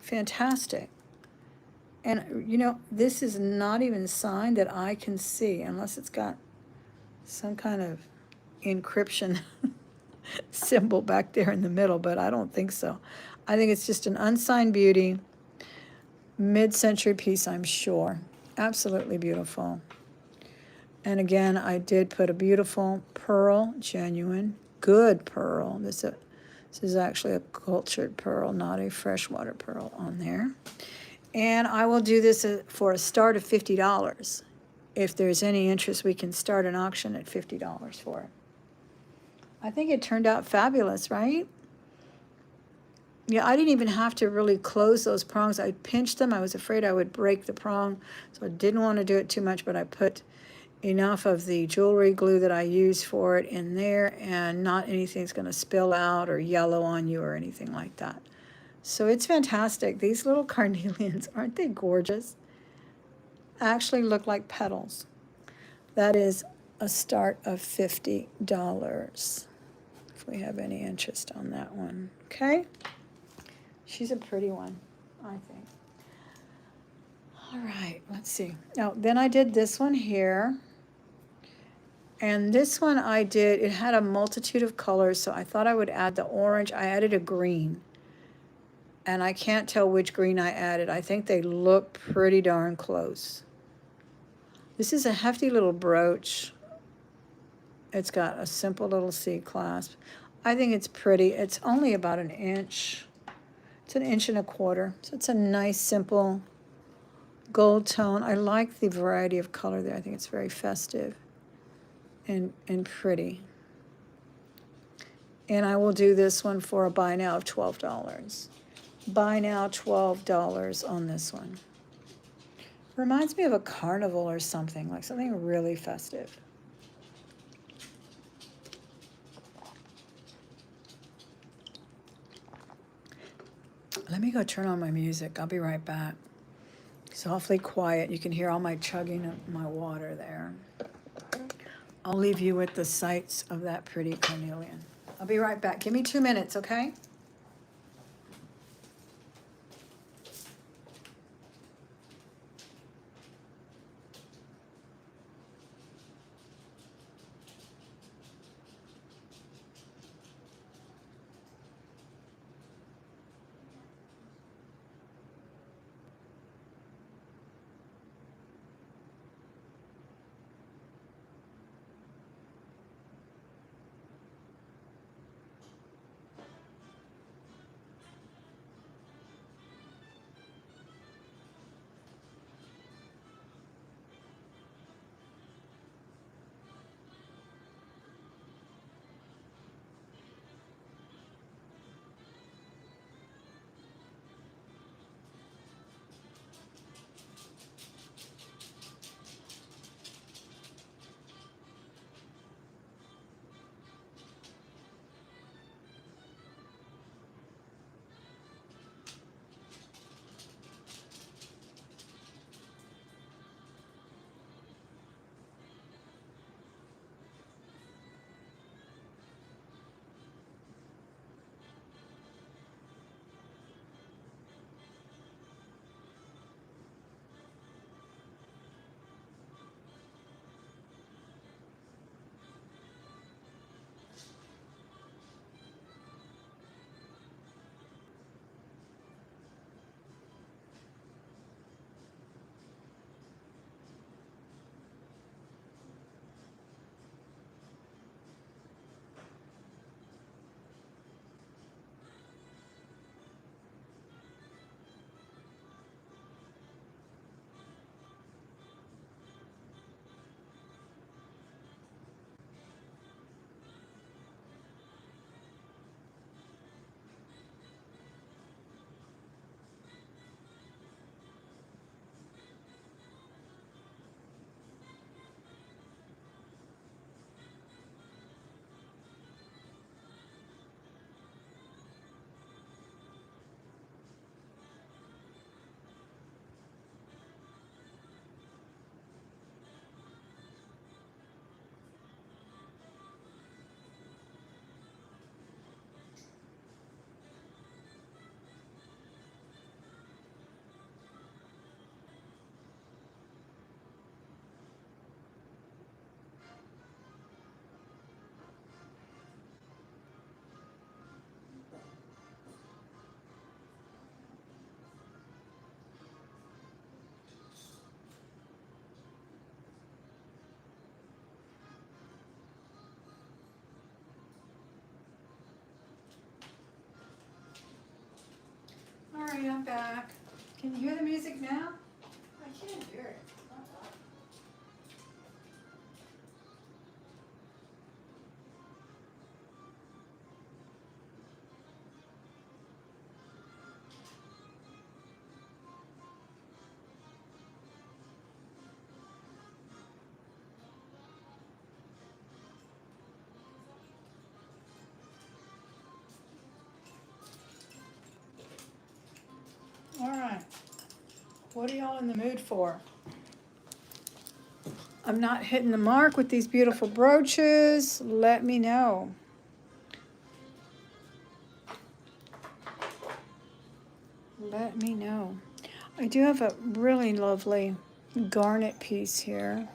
Fantastic. And, you know, this is not even signed that I can see, unless it's got some kind of encryption symbol back there in the middle, but I don't think so. I think it's just an unsigned beauty, mid-century piece, I'm sure. Absolutely beautiful. And again, I did put a beautiful pearl, genuine, good pearl. This is actually a cultured pearl, not a freshwater pearl on there. And I will do this for a start of $50. If there's any interest, we can start an auction at $50 for it. I think it turned out fabulous, right? Yeah, I didn't even have to really close those prongs. I pinched them. I was afraid I would break the prong, so I didn't want to do it too much, but I put enough of the jewelry glue that I use for it in there, and not anything's going to spill out or yellow on you or anything like that. So it's fantastic. These little carnelians, aren't they gorgeous? Actually look like petals. That is a start of $50, if we have any interest on that one. Okay? She's a pretty one, I think. All right, let's see. Now, then I did this one here. And this one I did, it had a multitude of colors, so I thought I would add the orange. I added a green. And I can't tell which green I added. I think they look pretty darn close. This is a hefty little brooch. It's got a simple little C clasp. I think it's pretty. It's only about an inch. It's an 1.25 inches. So it's a nice, simple gold tone. I like the variety of color there. I think it's very festive and pretty. And I will do this one for a buy now of $12. Buy now $12 on this one. Reminds me of a carnival or something, like something really festive. Let me go turn on my music. I'll be right back. It's awfully quiet. You can hear all my chugging of my water there. I'll leave you with the sights of that pretty carnelian. I'll be right back. Give me 2 minutes, okay? sorry, I'm back. Can you hear the music now? I can't hear it. All right. What are y'all in the mood for? I'm not hitting the mark with these beautiful brooches. Let me know. Let me know. I do have a really lovely garnet piece here.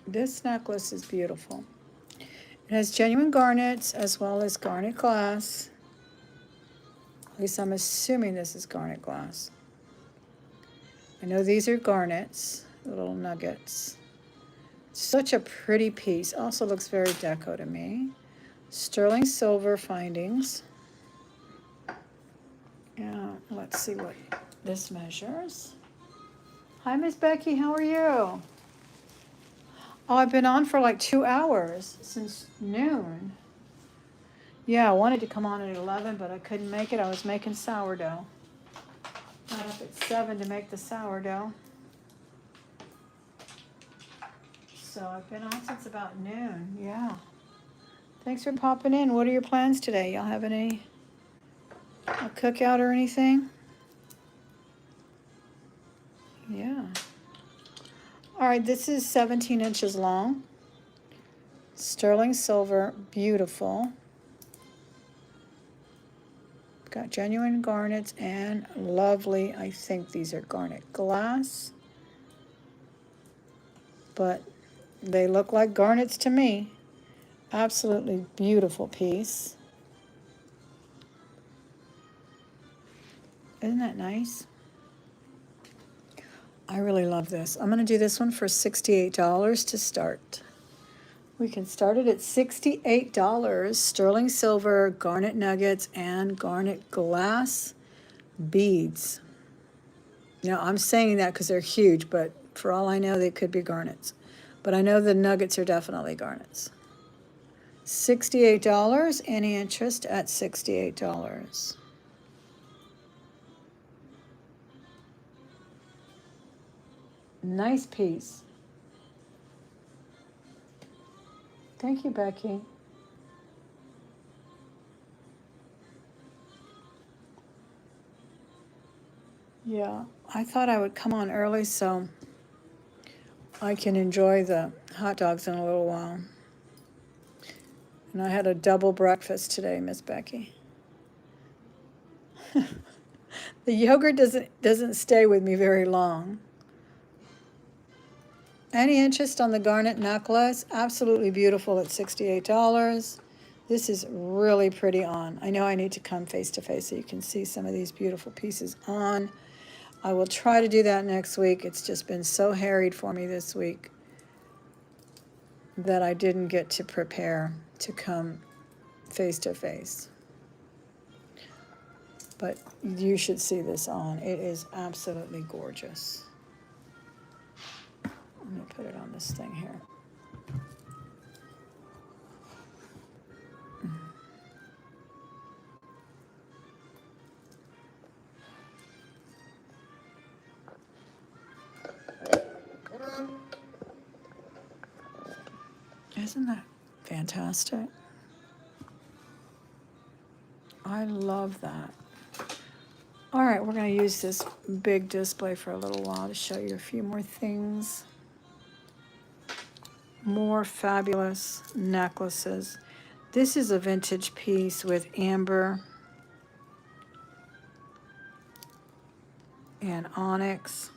This necklace is beautiful. It has genuine garnets as well as garnet glass. At least I'm assuming this is garnet glass. I know these are garnets, the little nuggets. Such a pretty piece. Also looks very deco to me. Sterling silver findings. Yeah, let's see what this measures. Hi, Miss Becky, how are you? Oh, I've been on for like 2 hours, since noon. Yeah, I wanted to come on at 11, but I couldn't make it. I was making sourdough. Got up at 7 to make the sourdough. So I've been on since about noon, yeah. Thanks for popping in. What are your plans today? Y'all have a cookout or anything? Yeah. All right, this is 17 inches long. Sterling silver, beautiful. Got genuine garnets and lovely, I think these are garnet glass. But they look like garnets to me. Absolutely beautiful piece. Isn't that nice? I really love this. I'm going to do this one for $68 to start. We can start it at $68. Sterling silver, garnet nuggets, and garnet glass beads. Now, I'm saying that because they're huge, but for all I know, they could be garnets. But I know the nuggets are definitely garnets. $68. Any interest at $68? Nice piece. Thank you, Becky. Yeah, I thought I would come on early so I can enjoy the hot dogs in a little while. And I had a double breakfast today, Miss Becky. The yogurt doesn't stay with me very long. Any interest on the garnet necklace? Absolutely beautiful at $68. This is really pretty on. I know I need to come face to face so you can see some of these beautiful pieces on. I will try to do that next week. It's just been so harried for me this week that I didn't get to prepare to come face to face. But you should see this on. It is absolutely gorgeous. I'm going to put it on this thing here. Isn't that fantastic? I love that. All right, we're going to use this big display for a little while to show you a few more things. More fabulous necklaces. This is a vintage piece with amber and onyx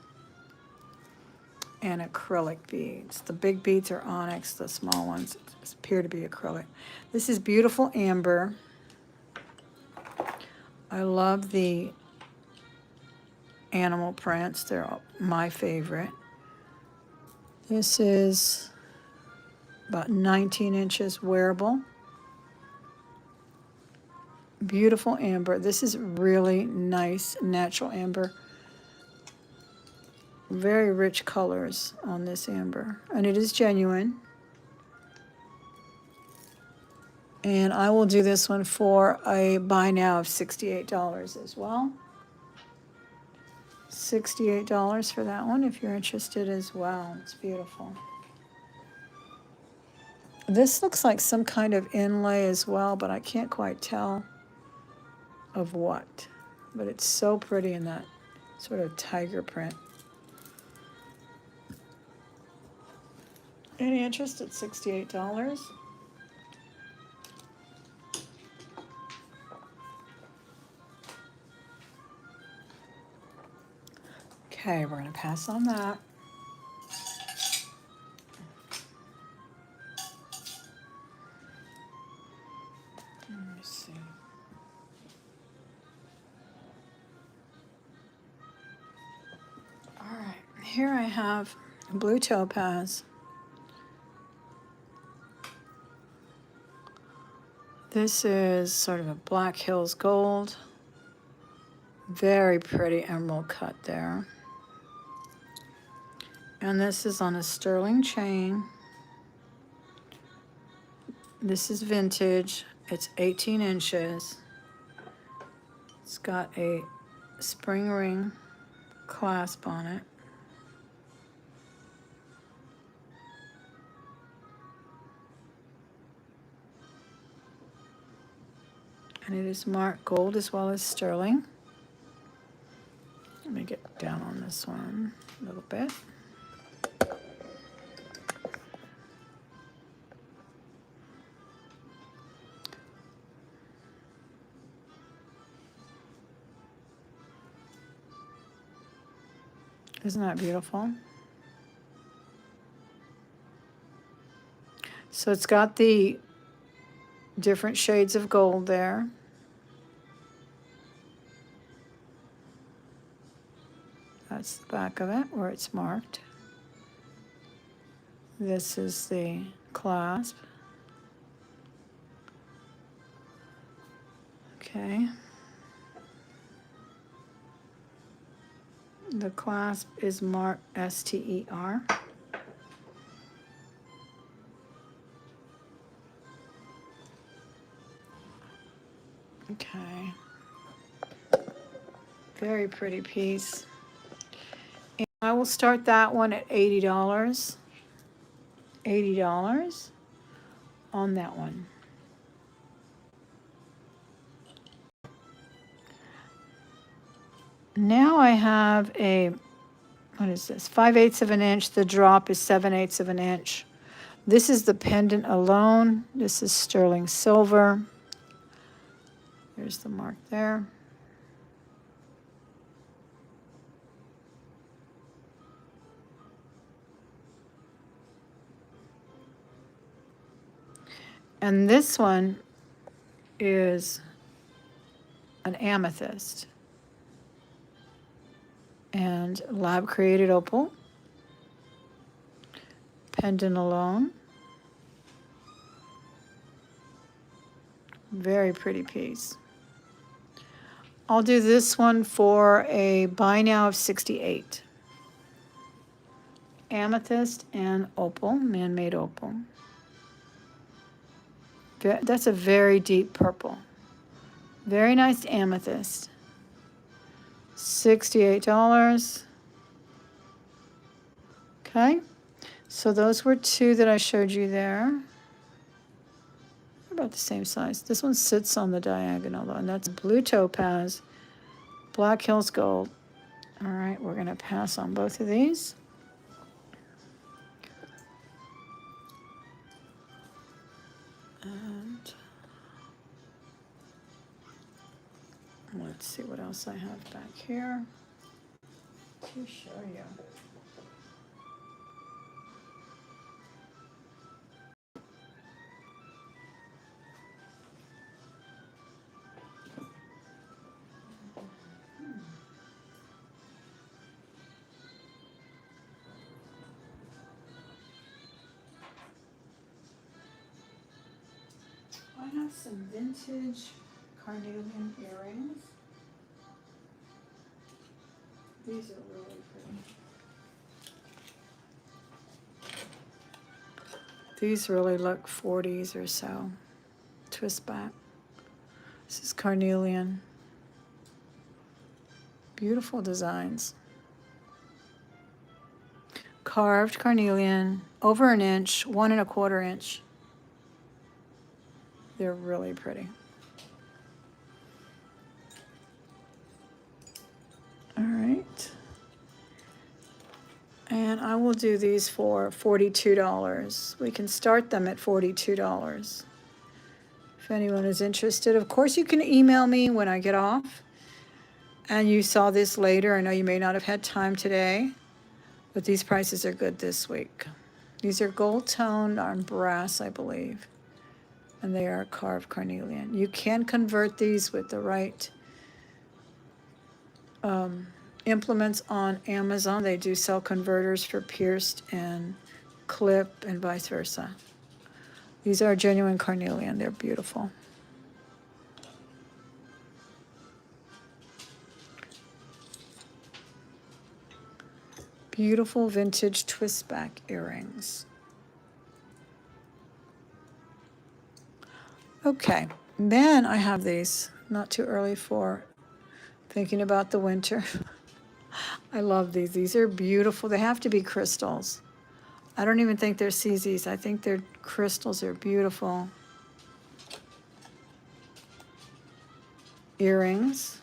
and acrylic beads. The big beads are onyx, the small ones appear to be acrylic. This is beautiful amber. I love the animal prints. They're my favorite. This is about 19 inches wearable. Beautiful amber. This is really nice natural amber. Very rich colors on this amber. And it is genuine. And I will do this one for a buy now of $68 as well. $68 for that one if you're interested as well. It's beautiful. This looks like some kind of inlay as well, but I can't quite tell of what. But it's so pretty in that sort of tiger print. Any interest at $68? Okay, we're going to pass on that. Let me see. All right, here I have blue topaz. This is sort of a Black Hills gold. Very pretty emerald cut there. And this is on a sterling chain. This is vintage. It's 18 inches. It's got a spring ring clasp on it. And it is marked gold as well as sterling. Let me get down on this one a little bit. Isn't that beautiful? So it's got the different shades of gold there. That's the back of it where it's marked. This is the clasp. Okay. The clasp is marked STER. Okay. Very pretty piece. And I will start that one at $80. $80 on that one. Now I have a, what is this? 5/8 of an inch. The drop is 7/8 of an inch. This is the pendant alone. This is sterling silver. There's the mark there. And this one is an amethyst and lab created opal, pendant alone. Very pretty piece. I'll do this one for a buy now of $68. Amethyst and opal, man-made opal. That's a very deep purple. Very nice amethyst. $68. Okay, so those were two that I showed you there. They're about the same size. This one sits on the diagonal though, and that's blue topaz, Black Hills gold. All right, we're gonna pass on both of these. And let's see what else I have back here to show you. I have some vintage carnelian earrings. These are really pretty. These really look 40s or so. Twist back. This is carnelian. Beautiful designs. Carved carnelian, over an inch, 1¼ inch. They're really pretty. All right. And I will do these for $42. We can start them at $42. If anyone is interested, of course you can email me when I get off. And you saw this later. I know you may not have had time today, but these prices are good this week. These are gold toned on brass, I believe. And they are carved carnelian. You can convert these with the right implements on Amazon. They do sell converters for pierced and clip and vice versa. These are genuine carnelian. They're beautiful. Beautiful vintage twist back earrings. Okay, then I have these, not too early for thinking about the winter. I love these. These are beautiful. They have to be crystals. I don't even think they're CZs. I think they're crystals. They're beautiful. Earrings.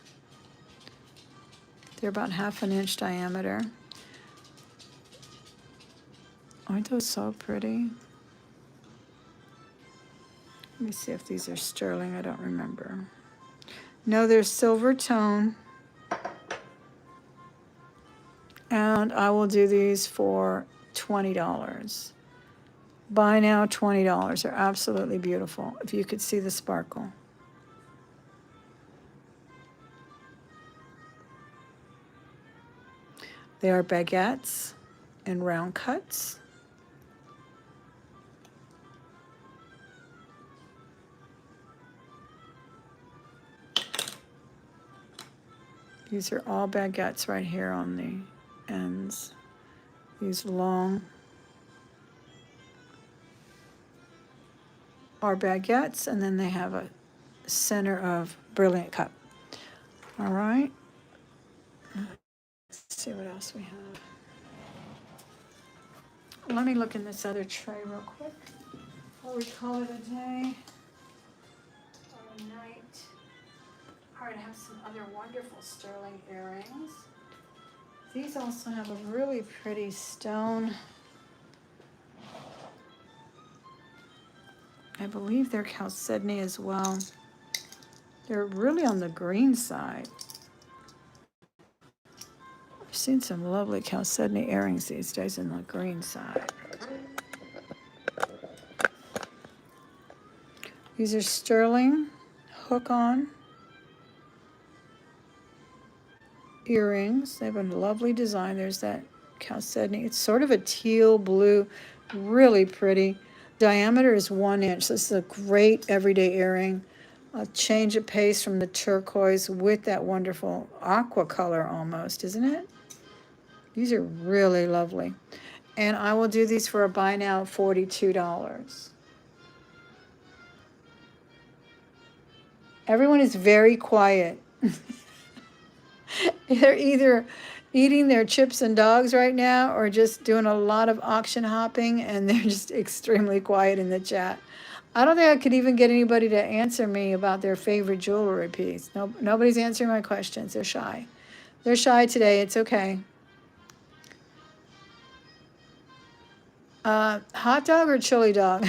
They're about 1/2 inch diameter. Aren't those so pretty? Let me see if these are sterling. I don't remember. No, they're silver tone. And I will do these for $20. Buy now, $20. They're absolutely beautiful. If you could see the sparkle. They are baguettes in round cuts. These are all baguettes right here on the ends. These long are baguettes, and then they have a center of brilliant cut. All right. Let's see what else we have. Let me look in this other tray real quick before we call it a day or a night. All right, I have some other wonderful sterling earrings. These also have a really pretty stone. I believe they're chalcedony as well. They're really on the green side. I've seen some lovely chalcedony earrings these days on the green side. These are sterling hook-on earrings. They have a lovely design. There's that chalcedony. It's sort of a teal blue, really pretty. Diameter is 1 inch. This is a great everyday earring. A change of pace from the turquoise with that wonderful aqua color almost, isn't it? These are really lovely. And I will do these for a buy now of $42. Everyone is very quiet. They're either eating their chips and dogs right now or just doing a lot of auction hopping, and they're just extremely quiet in the chat. I don't think I could even get anybody to answer me about their favorite jewelry piece. No, nobody's answering my questions. They're shy. They're shy today. It's okay. Hot dog or chili dog?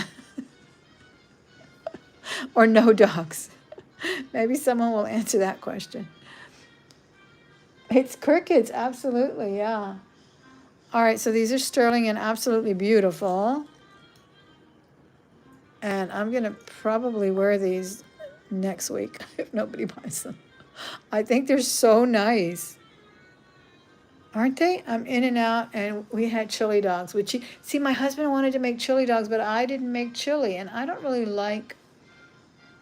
Or no dogs? Maybe someone will answer that question. It's crickets, absolutely, yeah. All right, so these are sterling and absolutely beautiful. And I'm going to probably wear these next week if nobody buys them. I think they're so nice. Aren't they? I'm in and out, and we had chili dogs. Which see, my husband wanted to make chili dogs, but I didn't make chili, and I don't really like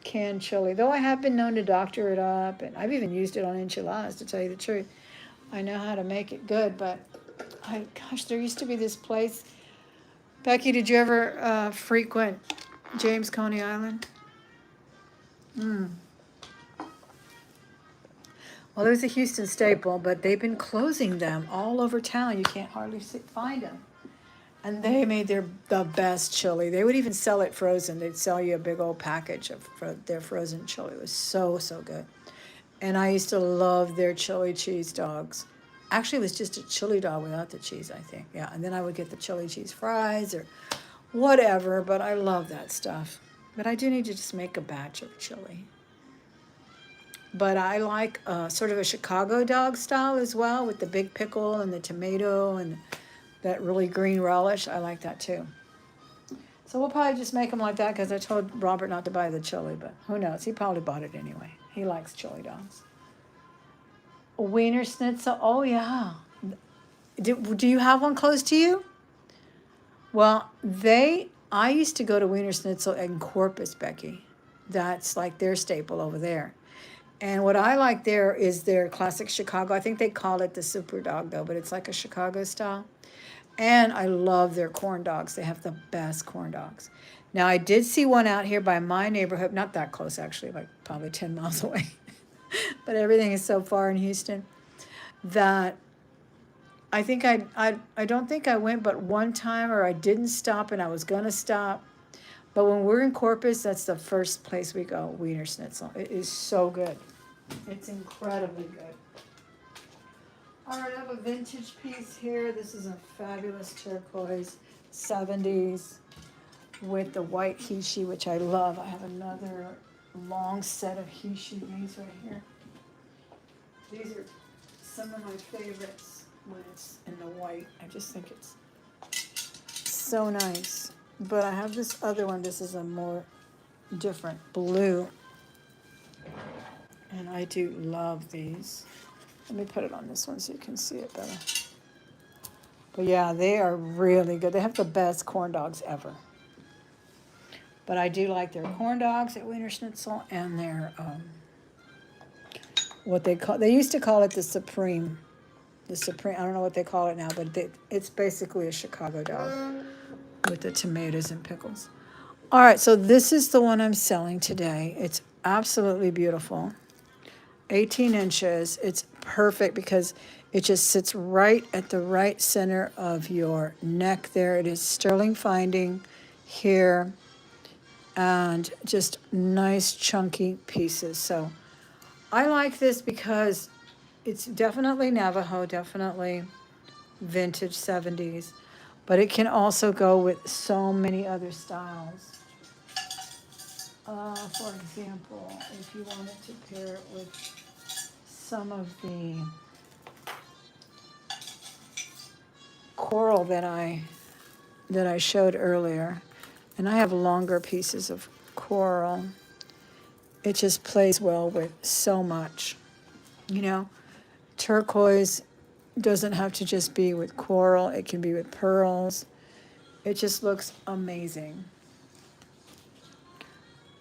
canned chili. Though I have been known to doctor it up, and I've even used it on enchiladas, to tell you the truth. I know how to make it good, but gosh, there used to be this place. Becky, did you ever frequent James Coney Island? Mm. Well, there's a Houston staple, but they've been closing them all over town. You can't hardly find them. And they made the best chili. They would even sell it frozen. They'd sell you a big old package of their frozen chili. It was so, so good. And I used to love their chili cheese dogs. Actually, it was just a chili dog without the cheese, I think. Yeah, and then I would get the chili cheese fries or whatever, but I love that stuff. But I do need to just make a batch of chili. But I like sort of a Chicago dog style as well, with the big pickle and the tomato and that really green relish. I like that too. So we'll probably just make them like that, because I told Robert not to buy the chili, but who knows? He probably bought it anyway. He likes chili dogs. Wiener Schnitzel. Oh, yeah. Do you have one close to you? Well, I used to go to Wiener Schnitzel in Corpus, Becky. That's like their staple over there. And what I like there is their classic Chicago. I think they call it the Super Dog, though, but it's like a Chicago style. And I love their corn dogs. They have the best corn dogs. Now, I did see one out here by my neighborhood, not that close, actually, like probably 10 miles away. But everything is so far in Houston that I think I don't think I went but one time, or I didn't stop and I was going to stop. But when we're in Corpus, that's the first place we go, Wiener Schnitzel. It is so good. It's incredibly good. All right, I have a vintage piece here. This is a fabulous turquoise 70s with the white Hishi, which I love. I have another long set of Hishi rings right here. These are some of my favorites when it's in the white. I just think it's so nice. But I have this other one. This is a more different blue. And I do love these. Let me put it on this one so you can see it better. But yeah, they are really good. They have the best corn dogs ever. But I do like their corn dogs at Wiener Schnitzel, and their, they used to call it the Supreme. The Supreme, I don't know what they call it now, but it's basically a Chicago dog with the tomatoes and pickles. All right, so this is the one I'm selling today. It's absolutely beautiful. 18 inches. It's perfect because it just sits right at the right center of your neck there. It is sterling finding here, and just nice chunky pieces. So I like this because it's definitely Navajo, definitely vintage 70s, but it can also go with so many other styles. For example, if you wanted to pair it with some of the coral that I showed earlier, and I have longer pieces of coral, it just plays well with so much. You know, turquoise doesn't have to just be with coral, it can be with pearls. It just looks amazing.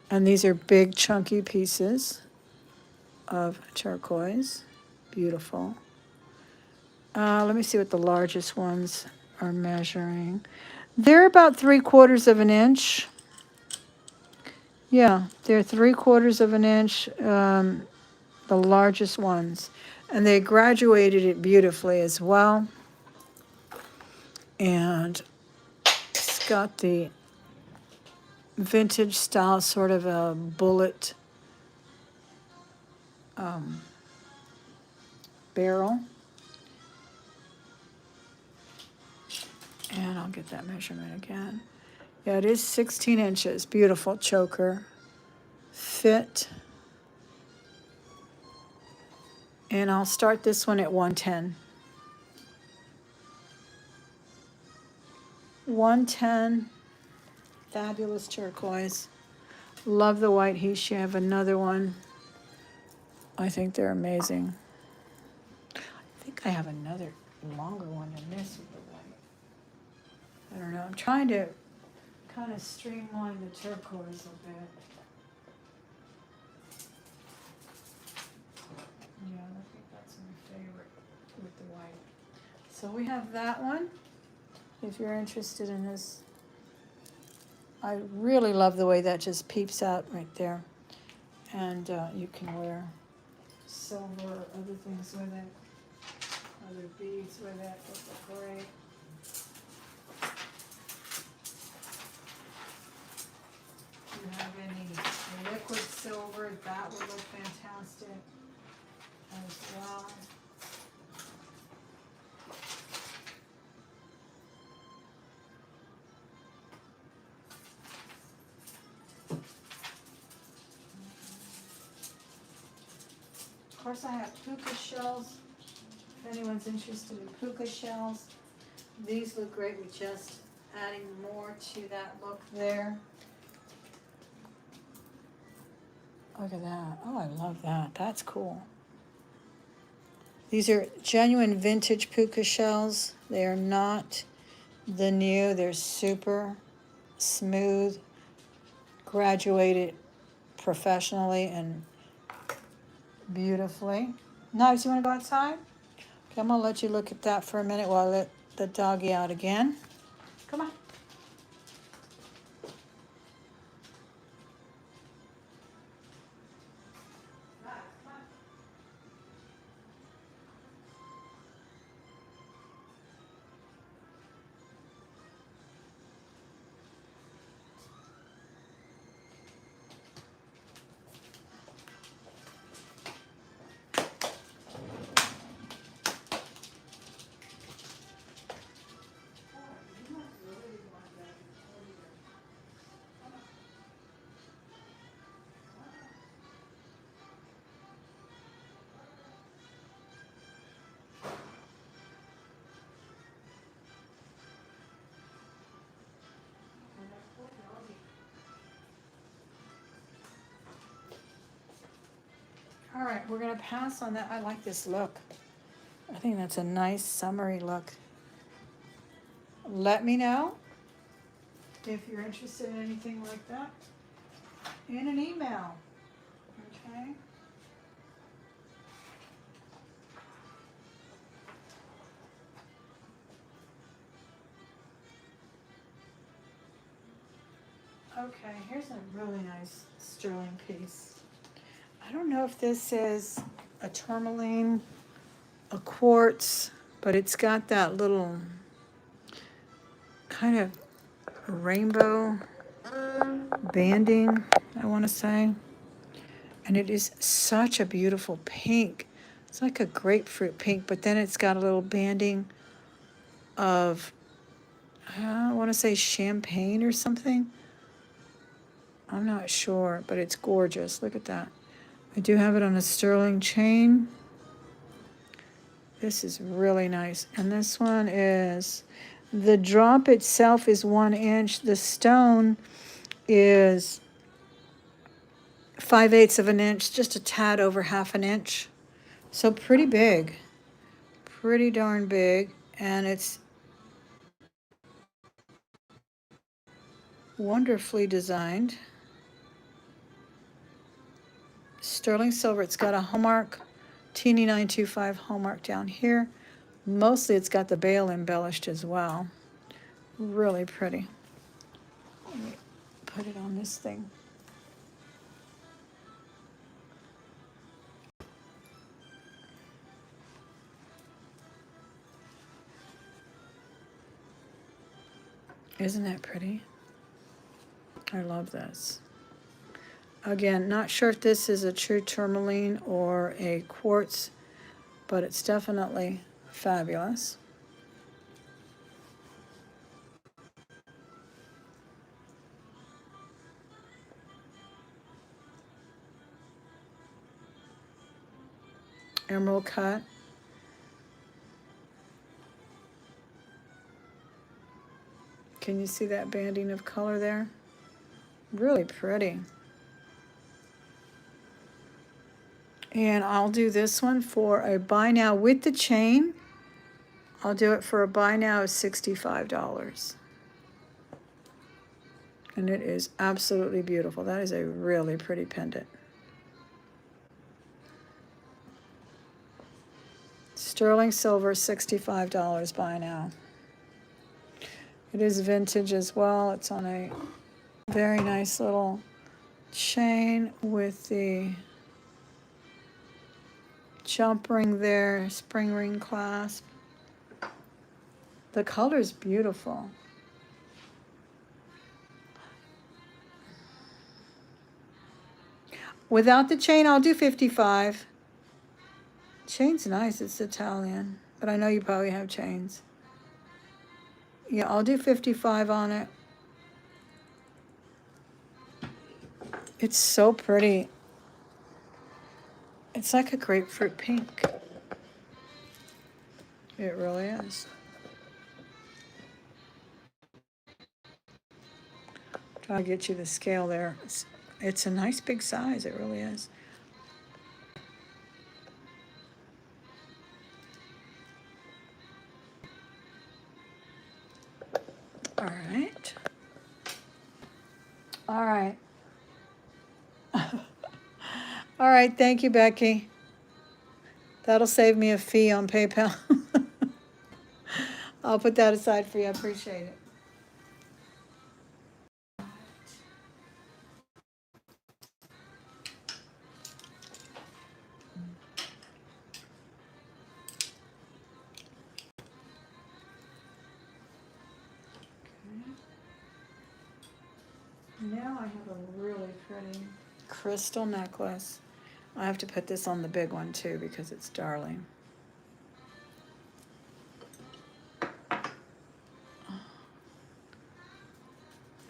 And these are big chunky pieces of turquoise. Beautiful. Let me see what the largest ones are measuring. They're about 3/4 of an inch. Yeah, they're 3/4 of an inch, the largest ones. And they graduated it beautifully as well. And it's got the vintage style, sort of a bullet barrel. And I'll get that measurement again. Yeah, it is 16 inches. Beautiful choker. Fit. And I'll start this one at 110. 110. Fabulous turquoise. Love the white Hishi. I have another one. I think they're amazing. I think I have another longer one than this with the white. I don't know. I'm trying to kind of streamline the turquoise a bit. Yeah, I think that's my favorite with the white. So we have that one. If you're interested in this, I really love the way that just peeps out right there. And you can wear silver or other things with it, other beads with it. That look great. If you have any liquid silver, that would look fantastic as well. Of course, I have puka shells. If anyone's interested in puka shells, these look great with just adding more to that look there. Look at that. Oh, I love that. That's cool. These are genuine vintage puka shells. They are not the new. They're super smooth, graduated professionally and beautifully. Nice. You want to go outside? Okay, I'm going to let you look at that for a minute while I let the doggy out again. Come on. All right, we're going to pass on that. I like this look. I think that's a nice summery look. Let me know if you're interested in anything like that in an email. Okay? Okay, here's a really nice sterling piece. I don't know if this is a tourmaline, a quartz, but it's got that little kind of rainbow banding, I want to say. And it is such a beautiful pink. It's like a grapefruit pink, but then it's got a little banding of, I want to say champagne or something. I'm not sure, but it's gorgeous. Look at that. I do have it on a sterling chain. This is really nice. And this one is, the drop itself is 1 inch. The stone is 5/8 of an inch, just a tad over half an inch. So pretty big, pretty darn big. And it's wonderfully designed. Sterling silver, it's got a hallmark, teeny 925 hallmark down here. Mostly it's got the bale embellished as well. Really pretty. Let me put it on this thing. Isn't that pretty? I love this. Again, not sure if this is a true tourmaline or a quartz, but it's definitely fabulous. Emerald cut. Can you see that banding of color there? Really pretty. And I'll do this one for a buy now with the chain. I'll do it for a buy now of $65. And it is absolutely beautiful. That is a really pretty pendant. Sterling silver, $65 buy now. It is vintage as well. It's on a very nice little chain with the jump ring there, spring ring clasp. The color's beautiful. Without the chain, I'll do 55. Chain's nice, it's Italian, but I know you probably have chains. Yeah, I'll do 55 on it. It's so pretty. It's like a grapefruit pink. It really is. Try to get you the scale there. It's a nice big size, it really is. All right. All right. All right, thank you, Becky. That'll save me a fee on PayPal. I'll put that aside for you. I appreciate it. Now I have a really pretty crystal necklace. I have to put this on the big one too because it's darling.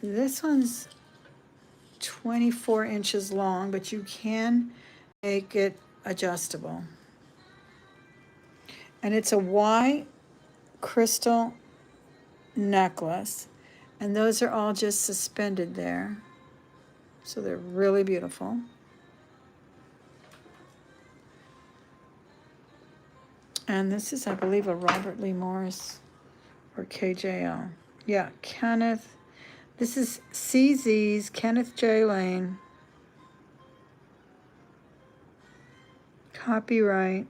This one's 24 inches long, but you can make it adjustable. And it's a white crystal necklace, and those are all just suspended there. So they're really beautiful. And this is, I believe, a Robert Lee Morris or KJL. Yeah, Kenneth. This is CZ's Kenneth J. Lane. Copyright.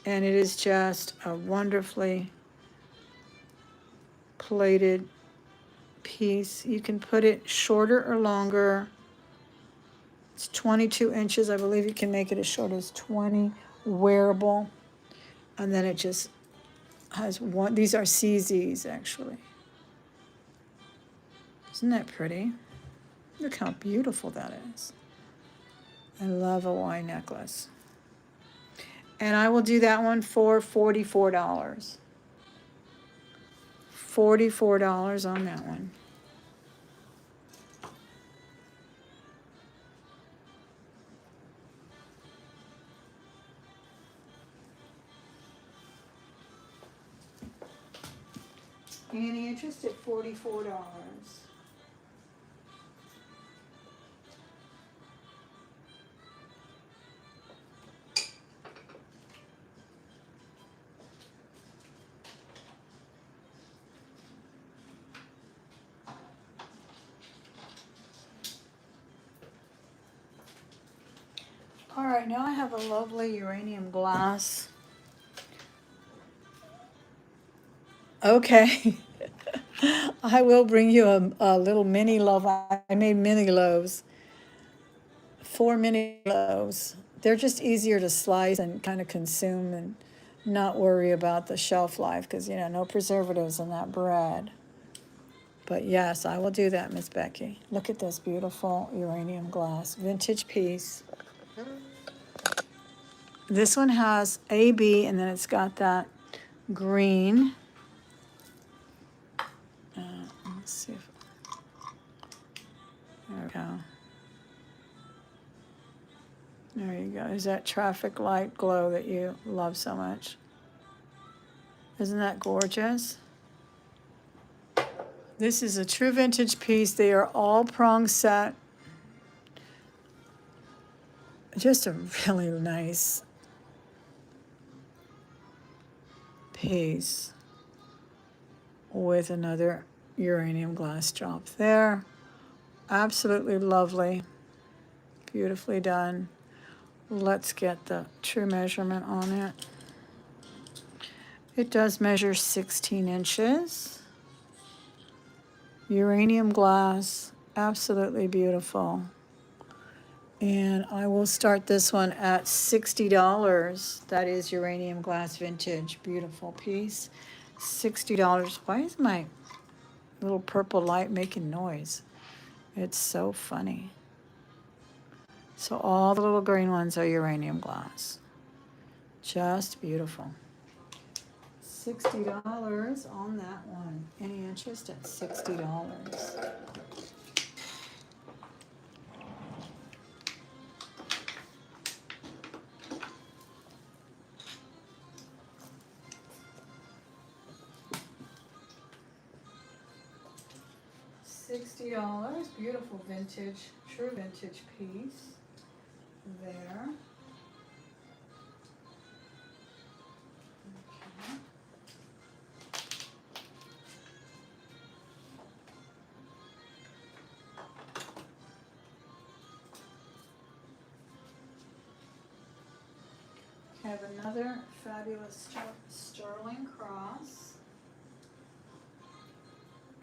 And it is just a wonderfully plated piece. You can put it shorter or longer. It's 22 inches. I believe you can make it as short as 20, wearable. And then it just has one. These are CZs, actually. Isn't that pretty? Look how beautiful that is. I love a Y necklace. And I will do that one for $44. $44 on that one. Any interest at $44? All right, now I have a lovely uranium glass. Okay. I will bring you a little mini loaf. I made mini loaves. 4 mini loaves. They're just easier to slice and kind of consume and not worry about the shelf life because, you know, no preservatives in that bread. But yes, I will do that, Miss Becky. Look at this beautiful uranium glass. Vintage piece. This one has AB and then it's got that green. Let's see if, there we go. There you go. There's that traffic light glow that you love so much. Isn't that gorgeous? This is a true vintage piece. They are all prong set. Just a really nice piece with another uranium glass drop there. Absolutely lovely. Beautifully done. Let's get the true measurement on it. It does measure 16 inches. Uranium glass, absolutely beautiful. And I will start this one at $60. That is uranium glass vintage, beautiful piece. $60. Why is my little purple light making noise? It's so funny. So all the little green ones are uranium glass. Just beautiful. $60 on that one. Any interest at $60? $60, beautiful vintage, true vintage piece there. Okay. Have another fabulous sterling cross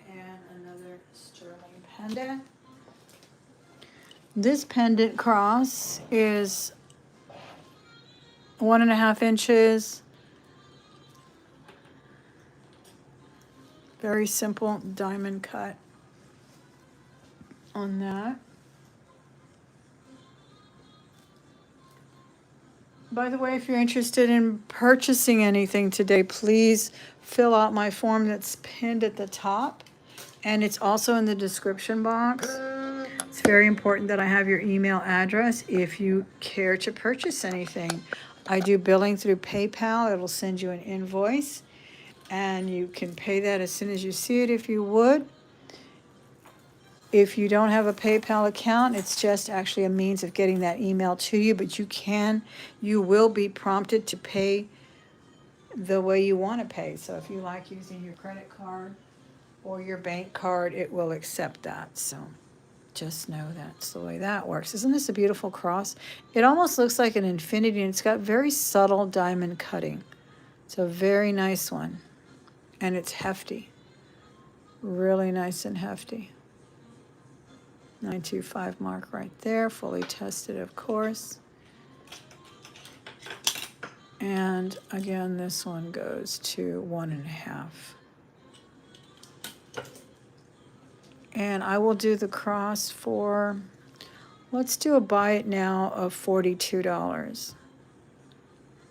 and another sterling pendant. This pendant cross is 1.5 inches. Very simple diamond cut on that. By the way, if you're interested in purchasing anything today, please fill out my form that's pinned at the top. And it's also in the description box. It's very important that I have your email address if you care to purchase anything. I do billing through PayPal. It'll send you an invoice, and you can pay that as soon as you see it if you would. If you don't have a PayPal account, it's just actually a means of getting that email to you, but you will be prompted to pay the way you want to pay. So if you like using your credit card or your bank card, it will accept that. So just know that's the way that works. Isn't this a beautiful cross? It almost looks like an infinity, and it's got very subtle diamond cutting. It's a very nice one, and it's hefty. Really nice and hefty. 925 mark right there, fully tested, of course. And again, this one goes to 1.5. And I will do the cross for, let's do a buy it now of $42.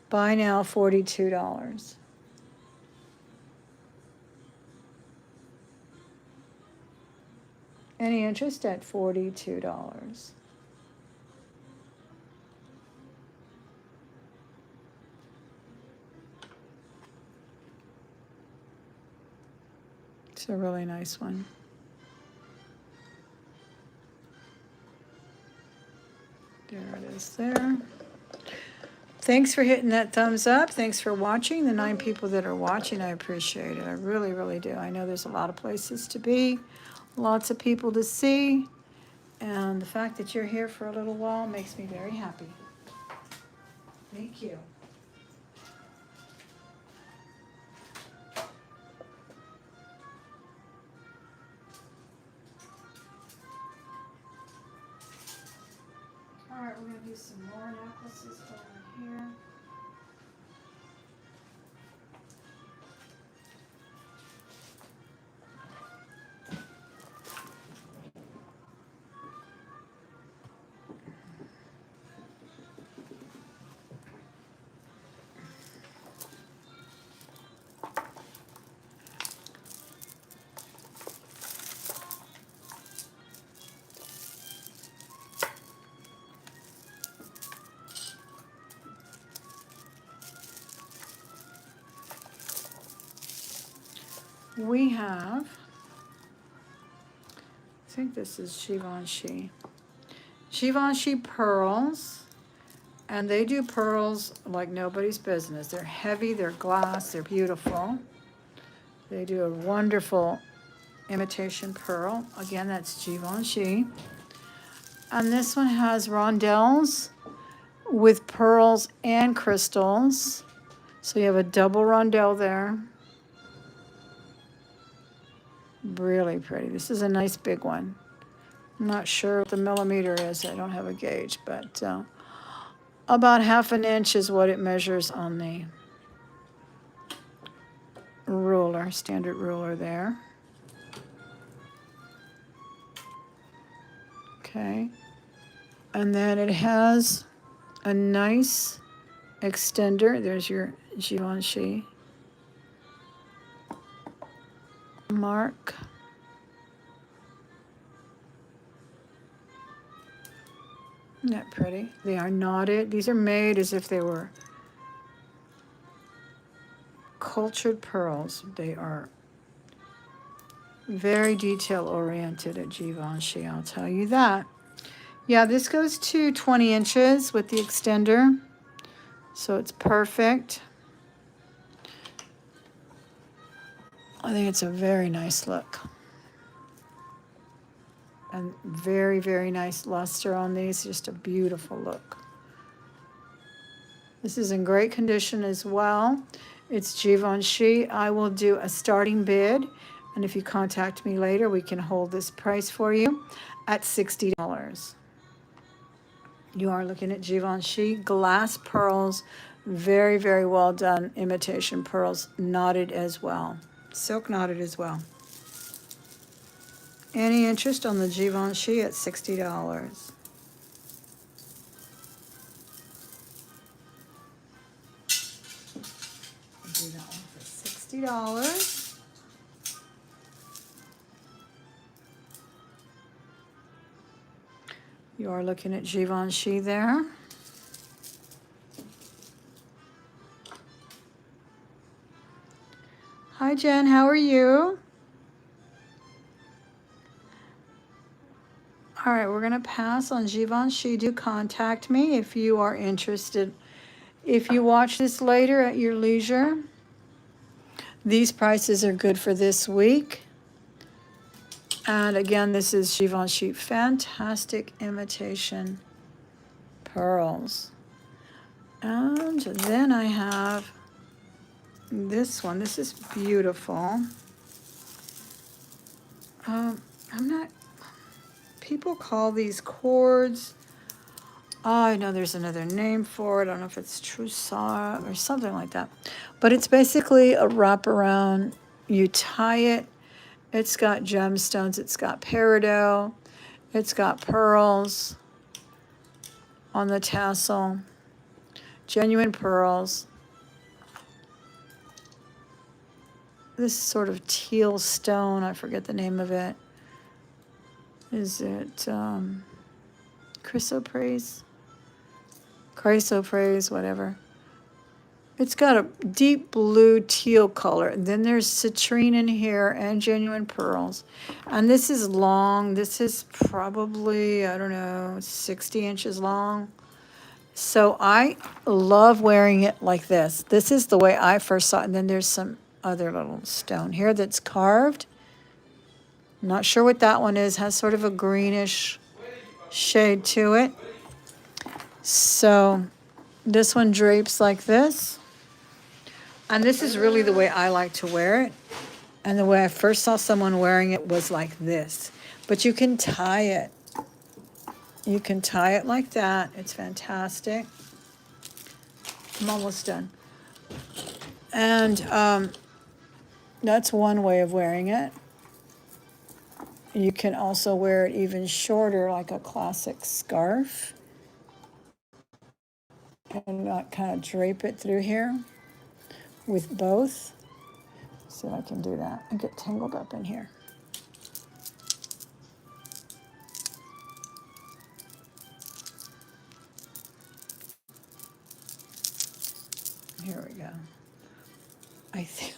Buy now, $42. Any interest at $42? It's a really nice one. There it is there. Thanks for hitting that thumbs up. Thanks for watching. The 9 people that are watching, I appreciate it. I really, really do. I know there's a lot of places to be, lots of people to see, and the fact that you're here for a little while makes me very happy. Thank you. All right, we're going to do some more necklaces over here. We have, I think this is Givenchy. Givenchy pearls, and they do pearls like nobody's business. They're heavy, they're glass, they're beautiful. They do a wonderful imitation pearl. Again, that's Givenchy. And this one has rondelles with pearls and crystals. So you have a double rondelle there. Really pretty. This is a nice big one. I'm not sure what the millimeter is. I don't have a gauge, but about 1/2 inch is what it measures on the ruler, standard ruler there. Okay. And then it has a nice extender. There's your Givenchy mark. Isn't that pretty? They are knotted. These are made as if they were cultured pearls. They are very detail oriented at Givenchy, I'll tell you that. Yeah, this goes to 20 inches with the extender, so it's perfect. I think it's a very nice look. And very, very nice luster on these, just a beautiful look. This is in great condition as well. It's Givenchy. I will do a starting bid, and if you contact me later, we can hold this price for you at $60. You are looking at Givenchy glass pearls, very, very well done imitation pearls, knotted as well, silk knotted as well. Any interest on the Givenchy at $60? I'll do that one for $60. You are looking at Givenchy there. Hi Jen, how are you? All right, we're going to pass on Givenchy. Do contact me if you are interested. If you watch this later at your leisure, these prices are good for this week. And again, this is Givenchy. Fantastic imitation pearls. And then I have this one. This is beautiful. I'm not... People call these cords. Oh, I know there's another name for it. I don't know if it's Troussard or something like that. But it's basically a wraparound. You tie it. It's got gemstones. It's got peridot. It's got pearls on the tassel. Genuine pearls. This sort of teal stone. I forget the name of it. Is it chrysoprase? Chrysoprase, whatever. It's got a deep blue teal color. And then there's citrine in here and genuine pearls. And this is long. This is probably, I don't know, 60 inches long. So I love wearing it like this. This is the way I first saw it. And then there's some other little stone here that's carved. Not sure what that one is. Has sort of a greenish shade to it. So this one drapes like this. And this is really the way I like to wear it. And the way I first saw someone wearing it was like this. But you can tie it. You can tie it like that. It's fantastic. I'm almost done. And that's one way of wearing it. You can also wear it even shorter, like a classic scarf. And kind of drape it through here with both. See if I can do that. I get tangled up in here. Here we go. I think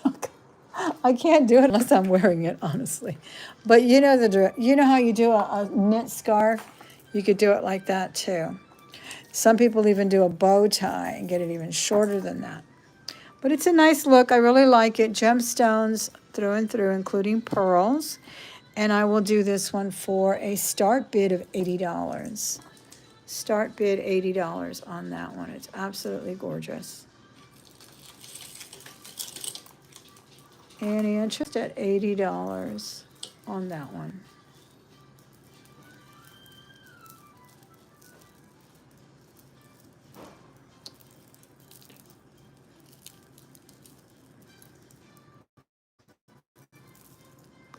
I can't do it unless I'm wearing it, honestly. But you know how you do a knit scarf? You could do it like that too. Some people even do a bow tie and get it even shorter than that. But it's a nice look. I really like it. Gemstones through and through, including pearls. And I will do this one for a start bid of $80. Start bid $80 on that one. It's absolutely gorgeous. Any interest at $80 on that one?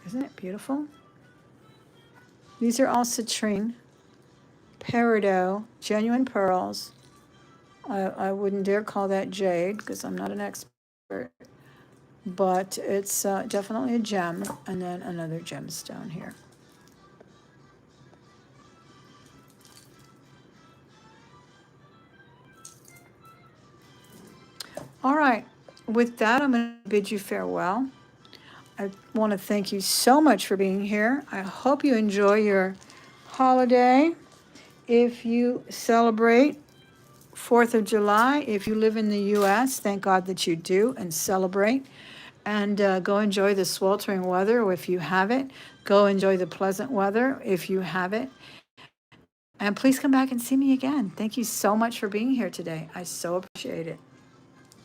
Isn't it beautiful? These are all citrine, peridot, genuine pearls. I wouldn't dare call that jade because I'm not an expert, but it's definitely a gem. And then another gemstone here. All right, with that, I'm going to bid you farewell. I want to thank you so much for being here. I hope you enjoy your holiday. If you celebrate 4th of July, if you live in the U.S., thank God that you do and celebrate. And go enjoy the sweltering weather if you have it. Go enjoy the pleasant weather if you have it. And please come back and see me again. Thank you so much for being here today. I so appreciate it.